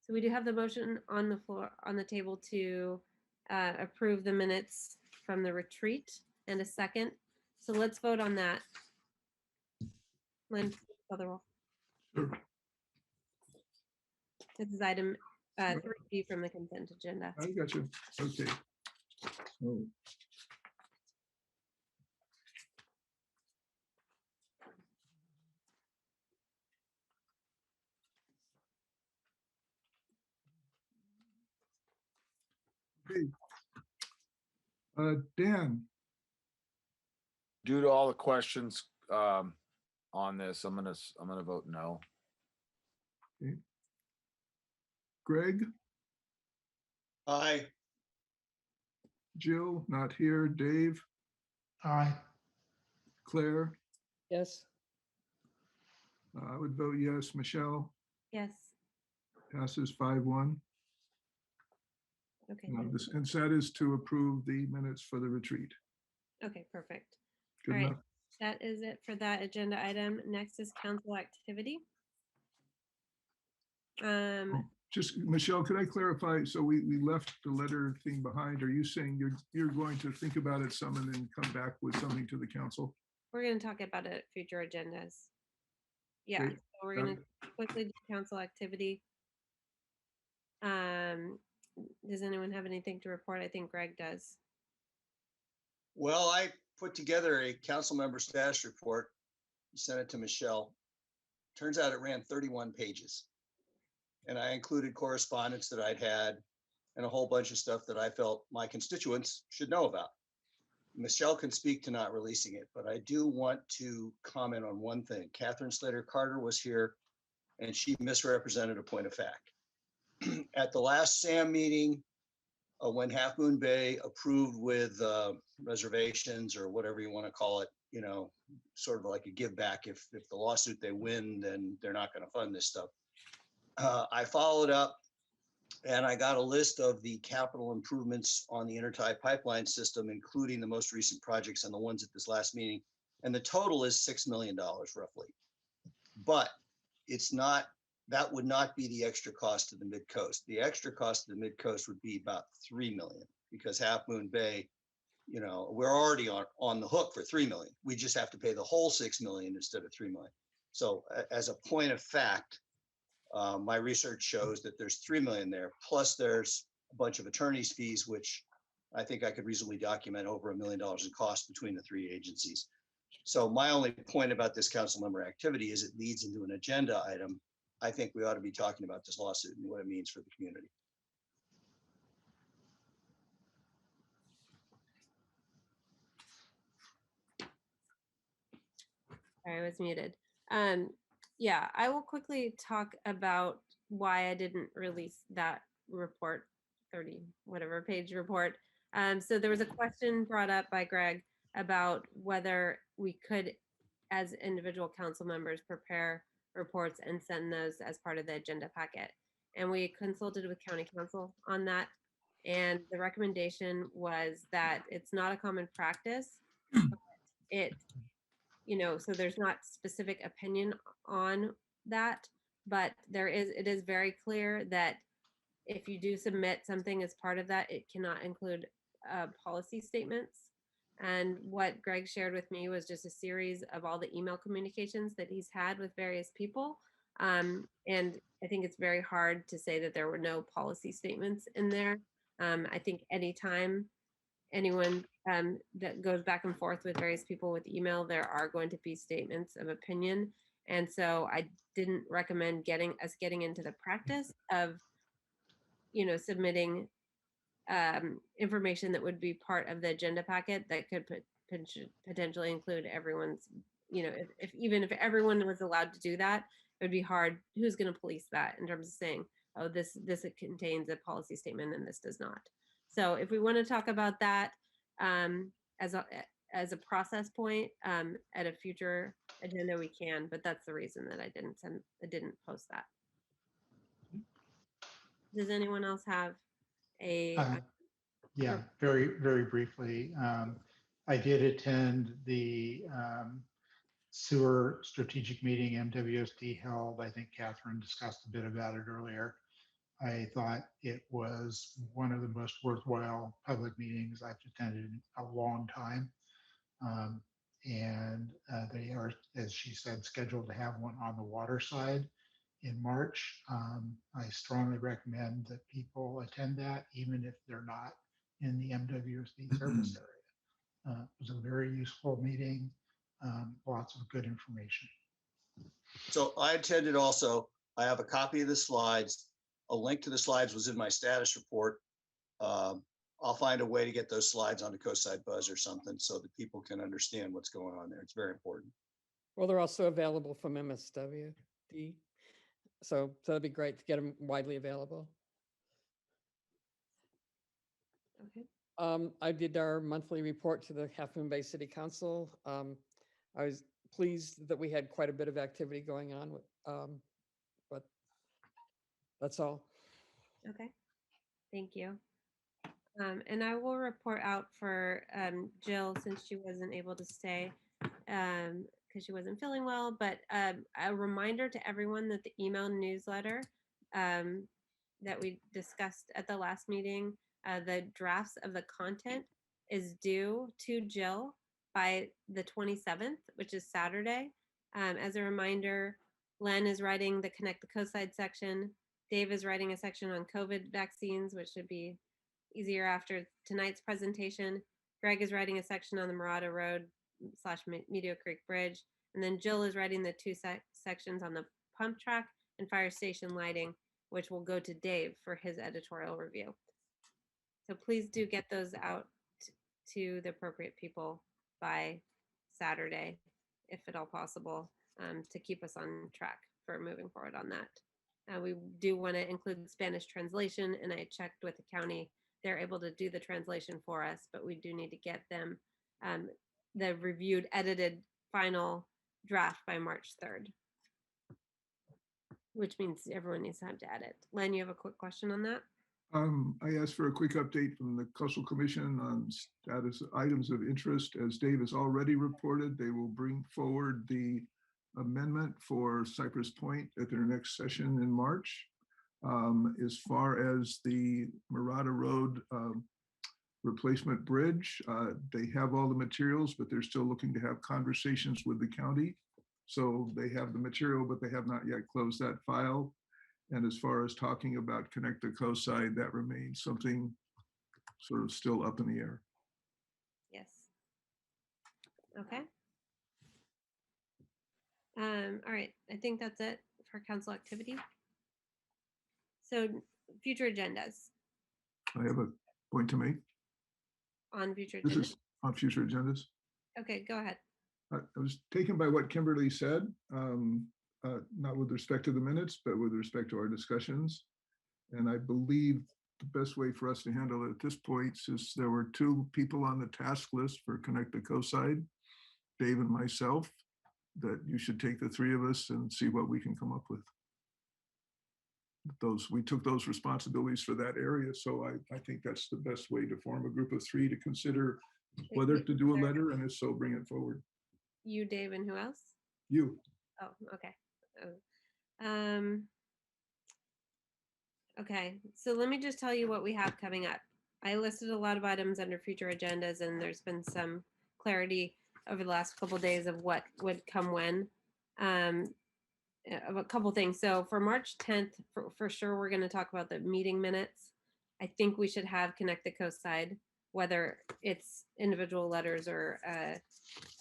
we do have the motion on the floor, on the table to approve the minutes from the retreat, and a second. So let's vote on that. Lynn, call the roll. Sure. This is item 3B from the consent agenda. I got you. Okay. Oh. Okay. Dan. Due to all the questions on this, I'm gonna vote no. Okay. Greg. Aye. Jill, not here. Dave. Aye. Claire. Yes. I would vote yes. Michelle. Yes. Passes 5-1. Okay. This consent is to approve the minutes for the retreat. Okay, perfect. Good All right, enough. that is it for that agenda item. Next is council activity. Just Michelle, could I clarify? So we left the letter thing behind. Are you saying you're going to think about it some and then come back with something to the council? We're going to talk about it at future agendas. Yeah, Great. so we're going to quickly do council activity. Does anyone have anything to report? I think Greg does. Well, I put together a council member status report, sent it to Michelle. Turns out it ran 31 pages. And I included correspondence that I'd had and a whole bunch of stuff that I felt my constituents should know about. Michelle can speak to not releasing it, but I do want to comment on one thing. Catherine Slater Carter was here and she misrepresented a point of fact. At the last SAM meeting, when Half Moon Bay approved with reservations or whatever you want to call it, you know, sort of like a give back. If the lawsuit they win, then they're not going to fund this stuff. I followed up and I got a list of the capital improvements on the intertie pipeline system, including the most recent projects and the ones at this last meeting. And the total is $6 million roughly. But it's not, that would not be the extra cost to the Midcoast. The extra cost to the Midcoast would be about 3 million because Half Moon Bay, you know, we're already on the hook for 3 million. We just have to pay the whole 6 million instead of 3 million. So as a point of fact, my research shows that there's 3 million there, plus there's a bunch of attorney's fees, which I think I could reasonably document over $1 million in cost between the three agencies. So my only point about this council member activity is it leads into an agenda item. I think we ought to be talking about this lawsuit and what it means for the community. Sorry, I was muted. Yeah, I will quickly talk about why I didn't release that report, 30 whatever page report. So there was a question brought up by Greg about whether we could, as individual council members, prepare reports and send those as part of the agenda packet. And we consulted with county council on that. And the recommendation was that it's not a common practice, but it, you know, so there's not specific opinion on that, but it is very clear that if you do submit something as part of that, it cannot include policy statements. And what Greg shared with me was just a series of all the email communications that he's had with various people. And I think it's very hard to say that there were no policy statements in there. I think anytime anyone that goes back and forth with various people with email, there are going to be statements of opinion. And so I didn't recommend getting into the practice of, you know, submitting information that would be part of the agenda packet that could potentially include everyone's, you know, even if everyone was allowed to do that, it would be hard. Who's going to police that in terms of saying, oh, this contains a policy statement and this does not. So if we want to talk about that as a process point at a future agenda, we can, but that's the reason that I didn't post that. Does anyone else have yeah, very, very briefly. I did attend the sewer strategic meeting MWSD held. I think Catherine discussed a bit about it earlier. I thought it was one of the most worthwhile public meetings I've attended in a long time. And they are, as she said, scheduled to have one on the water side in March. I strongly recommend that people attend that, even if they're not in the MWSD service area. It was a very useful meeting, lots of good information. So I attended also. I have a copy of the slides. A link to the slides was in my status report. I'll find a way to get those slides onto Coast Side Buzz or something so that people can understand what's going on there. It's very important. Well, they're also available from MSWD. So that'd be great to get them widely available. Okay. I did our monthly report to the Half Moon Bay City Council. I was pleased that we had quite a bit of activity going on, but that's all. Okay, thank you. And I will report out for Jill since she wasn't able to stay because she wasn't feeling well, but a reminder to everyone that the email newsletter that we discussed at the last meeting, the drafts of the content is due to Jill by the 27th, which is Saturday. As a reminder, Len is writing the Connect the Coastside section. Dave is writing a section on COVID vaccines, which should be easier after tonight's presentation. Greg is writing a section on the Murata Road / Meadow Creek Bridge. And then Jill is writing the two sections on the pump track and fire station lighting, which will go to Dave for his editorial review. So please do get those out to the appropriate people by Saturday, if at all possible, to keep us on track for moving forward on that. We do want to include Spanish translation, and I checked with the county. They're able to do the translation for us, but we do need to get them the reviewed, edited, final draft by March 3rd, which means everyone needs time to edit. Len, you have a quick question on that? I asked for a quick update from the Coastal Commission on status items of interest. As Dave has already reported, they will bring forward the amendment for Cypress Point at their next session in March. As far as the Murata Road replacement bridge, they have all the materials, but they're still looking to have conversations with the county. So they have the material, but they have not yet closed that file. And as far as talking about Connect the Coast side, that remains something sort of still up in the air. Yes. Okay. All right, I think that's it for council activity. So future agendas. I have a point to make. On future This agendas. is on future agendas. Okay, go ahead. I was taken by what Kimberly said, not with respect to the minutes, but with respect to our discussions. And I believe the best way for us to handle it at this point is there were 2 people on the task list for Connect the Coast side, Dave and myself, that you should take the 3 of us and see what we can come up with. We took those responsibilities for that area. So I think that's the best way to form a group of 3 to consider whether to do a letter, and if so, bring it forward. You, Dave, and who else? You. Oh, okay. Okay, so let me just tell you what we have coming up. I listed a lot of items under future agendas, and there's been some clarity over the last couple of days of what would come when. Of a couple things. So for March 10th, for sure, we're going to talk about the meeting minutes. I think we should have Connect the Coast side, whether it's individual letters or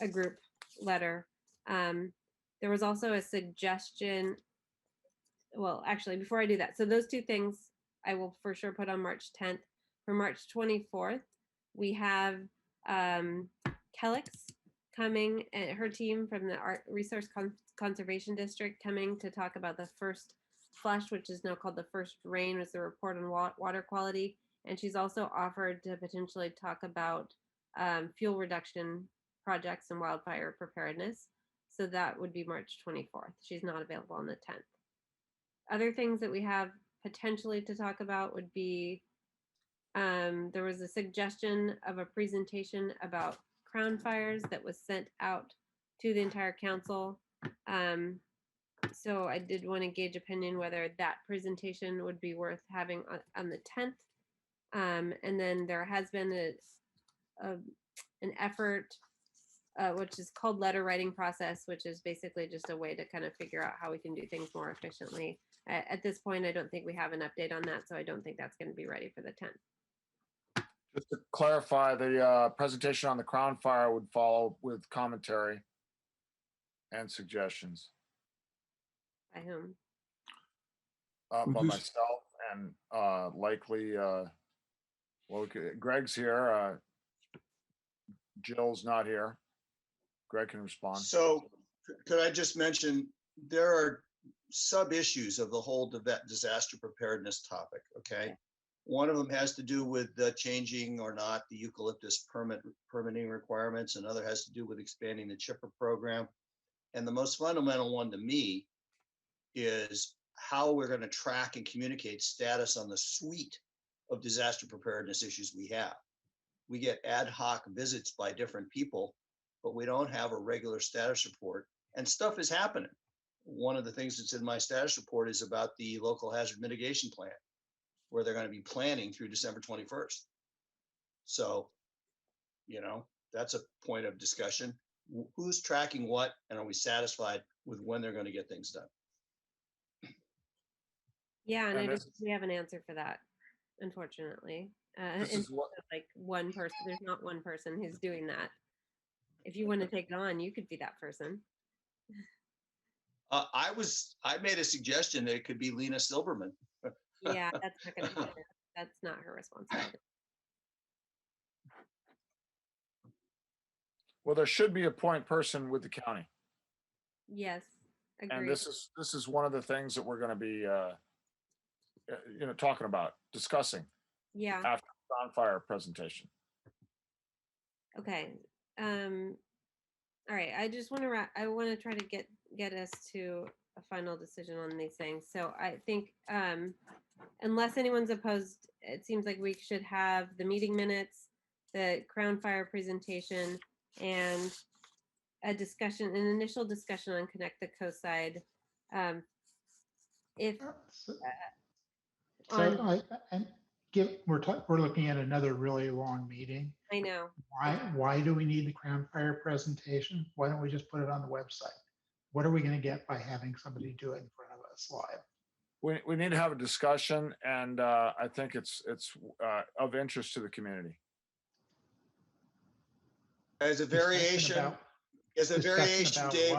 a group letter. There was also a suggestion. Well, actually, before I do that, so those 2 things I will for sure put on March 10th. For March 24th, we have Kellex coming, and her team from the Art Resource Conservation District coming to talk about the first flush, which is now called the first rain, was the report on water quality. And she's also offered to potentially talk about fuel reduction projects and wildfire preparedness. So that would be March 24th. She's not available on the 10th. Other things that we have potentially to talk about would be, there was a suggestion of a presentation about crown fires that was sent out to the entire council. So I did want to gauge opinion whether that presentation would be worth having on the 10th. And then there has been an effort, which is called letter writing process, which is basically just a way to kind of figure out how we can do things more efficiently. At this point, I don't think we have an update on that, so I don't think that's going to be ready for the 10th. Just to clarify, the presentation on the crown fire would follow with commentary and suggestions. By whom? By myself and likely, well, Greg's here. Jill's not here. Greg can respond. So could I just mention, there are sub-issues of the whole disaster preparedness topic, okay? One of them has to do with changing or not the eucalyptus permitting requirements. Another has to do with expanding the chipper program. And the most fundamental one to me is how we're going to track and communicate status on the suite of disaster preparedness issues we have. We get ad hoc visits by different people, but we don't have a regular status report, and stuff is happening. One of the things that's in my status report is about the local hazard mitigation plan, where they're going to be planning through December 21st. So, you know, that's a point of discussion. Who's tracking what, and are we satisfied with when they're going to get things done? Yeah, and I don't think we have an answer for that, unfortunately. Like one person, there's not one person who's doing that. If you want to take it on, you could be that person. I made a suggestion that it could be Lena Silberman. Yeah, that's not gonna happen. That's not her responsibility. Well, there should be a point person with the county. Yes, And agreed. this is one of the things that we're going to be, talking about, discussing Yeah, after the bonfire presentation. okay. All right, I just want to, I want to try to get us to a final decision on these things. So I think, unless anyone's opposed, it seems like we should have the meeting minutes, the Crown Fire presentation, and a discussion, an initial discussion on Connect the Coast Side. If So we're looking at another really long meeting. I know. Why do we need the Crown Fire presentation? Why don't we just put it on the website? What are we going to get by having somebody do it in front of us live? We need to have a discussion, and I think it's of interest to the community. As a variation, Dave,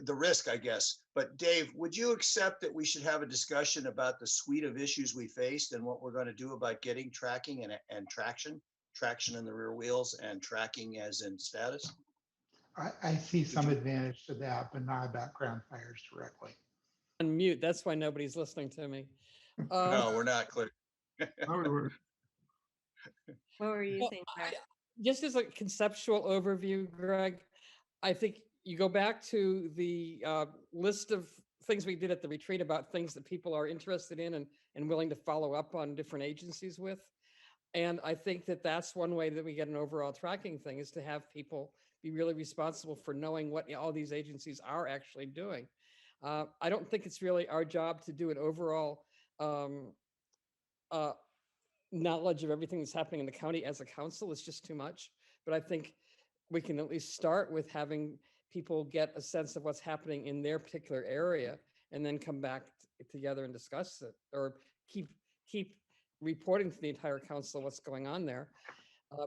the risk, I guess. But Dave, would you accept that we should have a discussion about the suite of issues we faced and what we're going to do about getting tracking and traction in the rear wheels and tracking as in status? I see some advantage to that, but not about Crown Fires directly. Unmute. That's why nobody's listening to me. No, we're not clear. What were you saying, Greg? Just as a conceptual overview, Greg, I think you go back to the list of things we did at the retreat about things that people are interested in and willing to follow up on different agencies with. And I think that that's one way that we get an overall tracking thing, is to have people be really responsible for knowing what all these agencies are actually doing. I don't think it's really our job to do an overall knowledge of everything that's happening in the county as a council. Is just too much. But I think we can at least start with having people get a sense of what's happening in their particular area, and then come back together and discuss it, or keep reporting to the entire council what's going on there.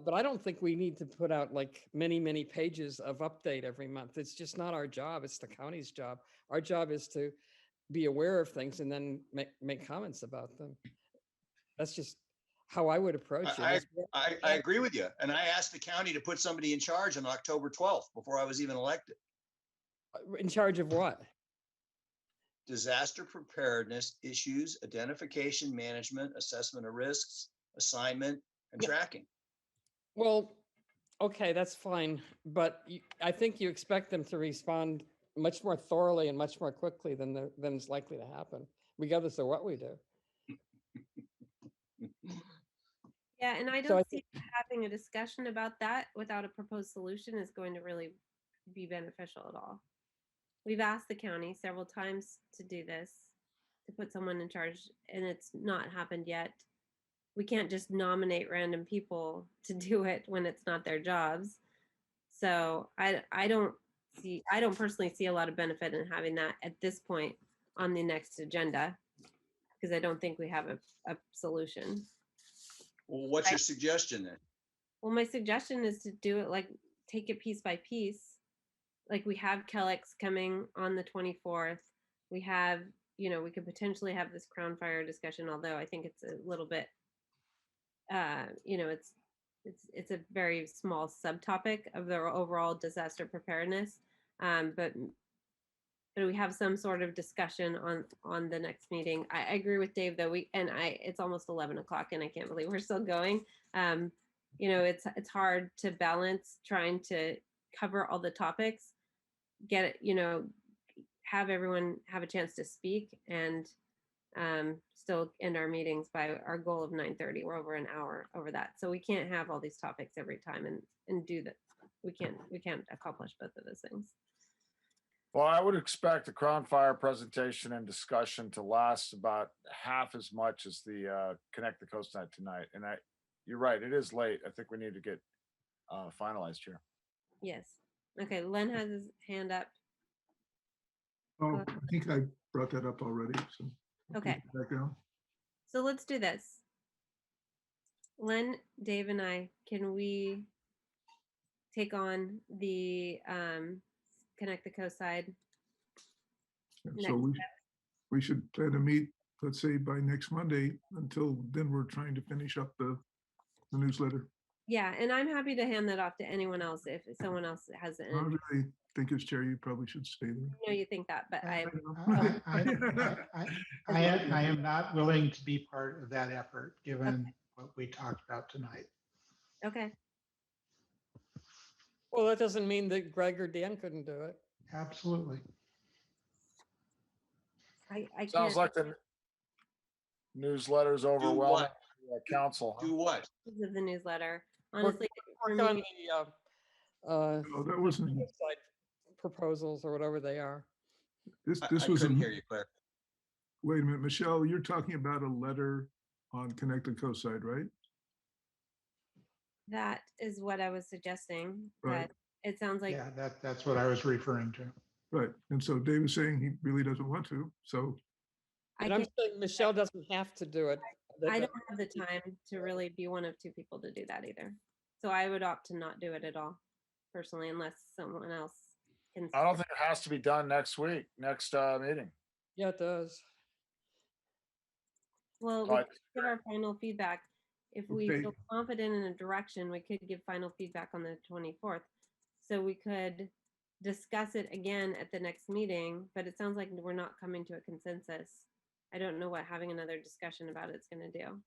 But I don't think we need to put out like many pages of update every month. It's just not our job. It's the county's job. Our job is to be aware of things and then make comments about them. That's just how I would approach it. I agree with you. And I asked the county to put somebody in charge on October 12th before I was even elected. In charge of what? Disaster preparedness issues, identification, management, assessment of risks, assignment, and tracking. Well, okay, that's fine. But I think you expect them to respond much more thoroughly and much more quickly than is likely to happen, regardless of what we do. Yeah, and I don't see having a discussion about that without a proposed solution is going to really be beneficial at all. We've asked the county several times to do this, to put someone in charge, and it's not happened yet. We can't just nominate random people to do it when it's not their jobs. So I don't personally see a lot of benefit in having that at this point on the next agenda, because I don't think we have a solution. Well, what's your suggestion then? Well, my suggestion is to do it like, take it piece by piece. Like we have Kellex coming on the 24th. We have, we could potentially have this Crown Fire discussion, although I think it's a little bit, it's a very small subtopic of the overall disaster preparedness. But we have some sort of discussion on the next meeting. I agree with Dave though. It's almost 11 o'clock and I can't believe we're still going. It's hard to balance trying to cover all the topics, get it, have everyone have a chance to speak, and still end our meetings by our goal of 9:30. We're over an hour over that. So we can't have all these topics every time and do that. We can't accomplish both of those things. Well, I would expect the Crown Fire presentation and discussion to last about half as much as the Connect the Coast night tonight. And you're right, it is late. I think we need to get finalized here. Yes. Okay, Len has his hand up. Oh, I think I brought that up already. So okay. Background. So let's do this. Len, Dave, and I, can we take on the Connect the Coast Side And so we should plan to meet, let's say by next Monday. Until then, we're trying to finish up the newsletter. Yeah, and I'm happy to hand that off to anyone else if someone else has I an. really think as chair, you probably should stay there. I know you think that, but I I am not willing to be part of that effort, given what we talked about tonight. Okay. Well, that doesn't mean that Greg or Dan couldn't do it. Absolutely. I Sounds can't. like the newsletter's overwhelming the council. huh? Do what? Of the newsletter. Honestly, for Work on me, the Oh, that wasn't, website proposals or whatever they are. this I was, couldn't hear you, Claire. wait a minute, Michelle, you're talking about a letter on Connect the Coast Side, right? that is what I was suggesting, Right. but it sounds like Yeah, that's what I was referring to. Right. And so Dave was saying he really doesn't want to. So And I'm saying Michelle doesn't have to do it. I don't have the time to really be one of two people to do that either. So I would opt to not do it at all, personally, unless someone else can. I don't think it has to be done next week, next meeting. Yeah, it does. Well, we Right. could give our final feedback. If we Okay. feel confident in a direction, we could give final feedback on the 24th. So we could discuss it again at the next meeting, but it sounds like we're not coming to a consensus. I don't know what having another discussion about it's going to do.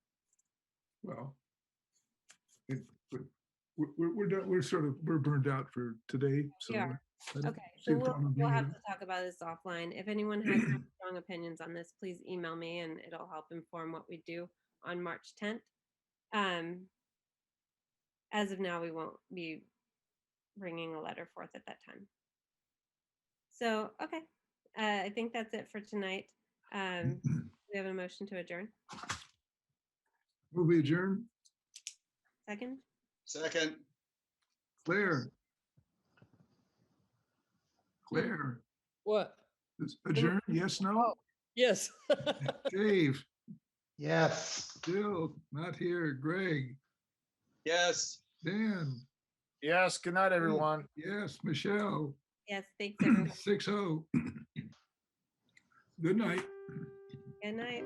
well, we're done. We're burned out for today. So Yeah. I don't Okay, see so the point of we'll being have here. to talk about this offline. If anyone has some strong opinions on this, please email me and it'll help inform what we do on March 10th. As of now, we won't be bringing a letter forth at that time. So, okay, I think that's it for tonight. We have a motion to adjourn. Will we adjourn? Second? Second. Claire. Claire, What? is adjourn? Yes, no? Yes. Dave, Yes. Jill, not here. Greg, Yes. Dan. Yes, good night, everyone. Yes, Michelle. Yes, thanks everyone. 6-0. Good night. Good night.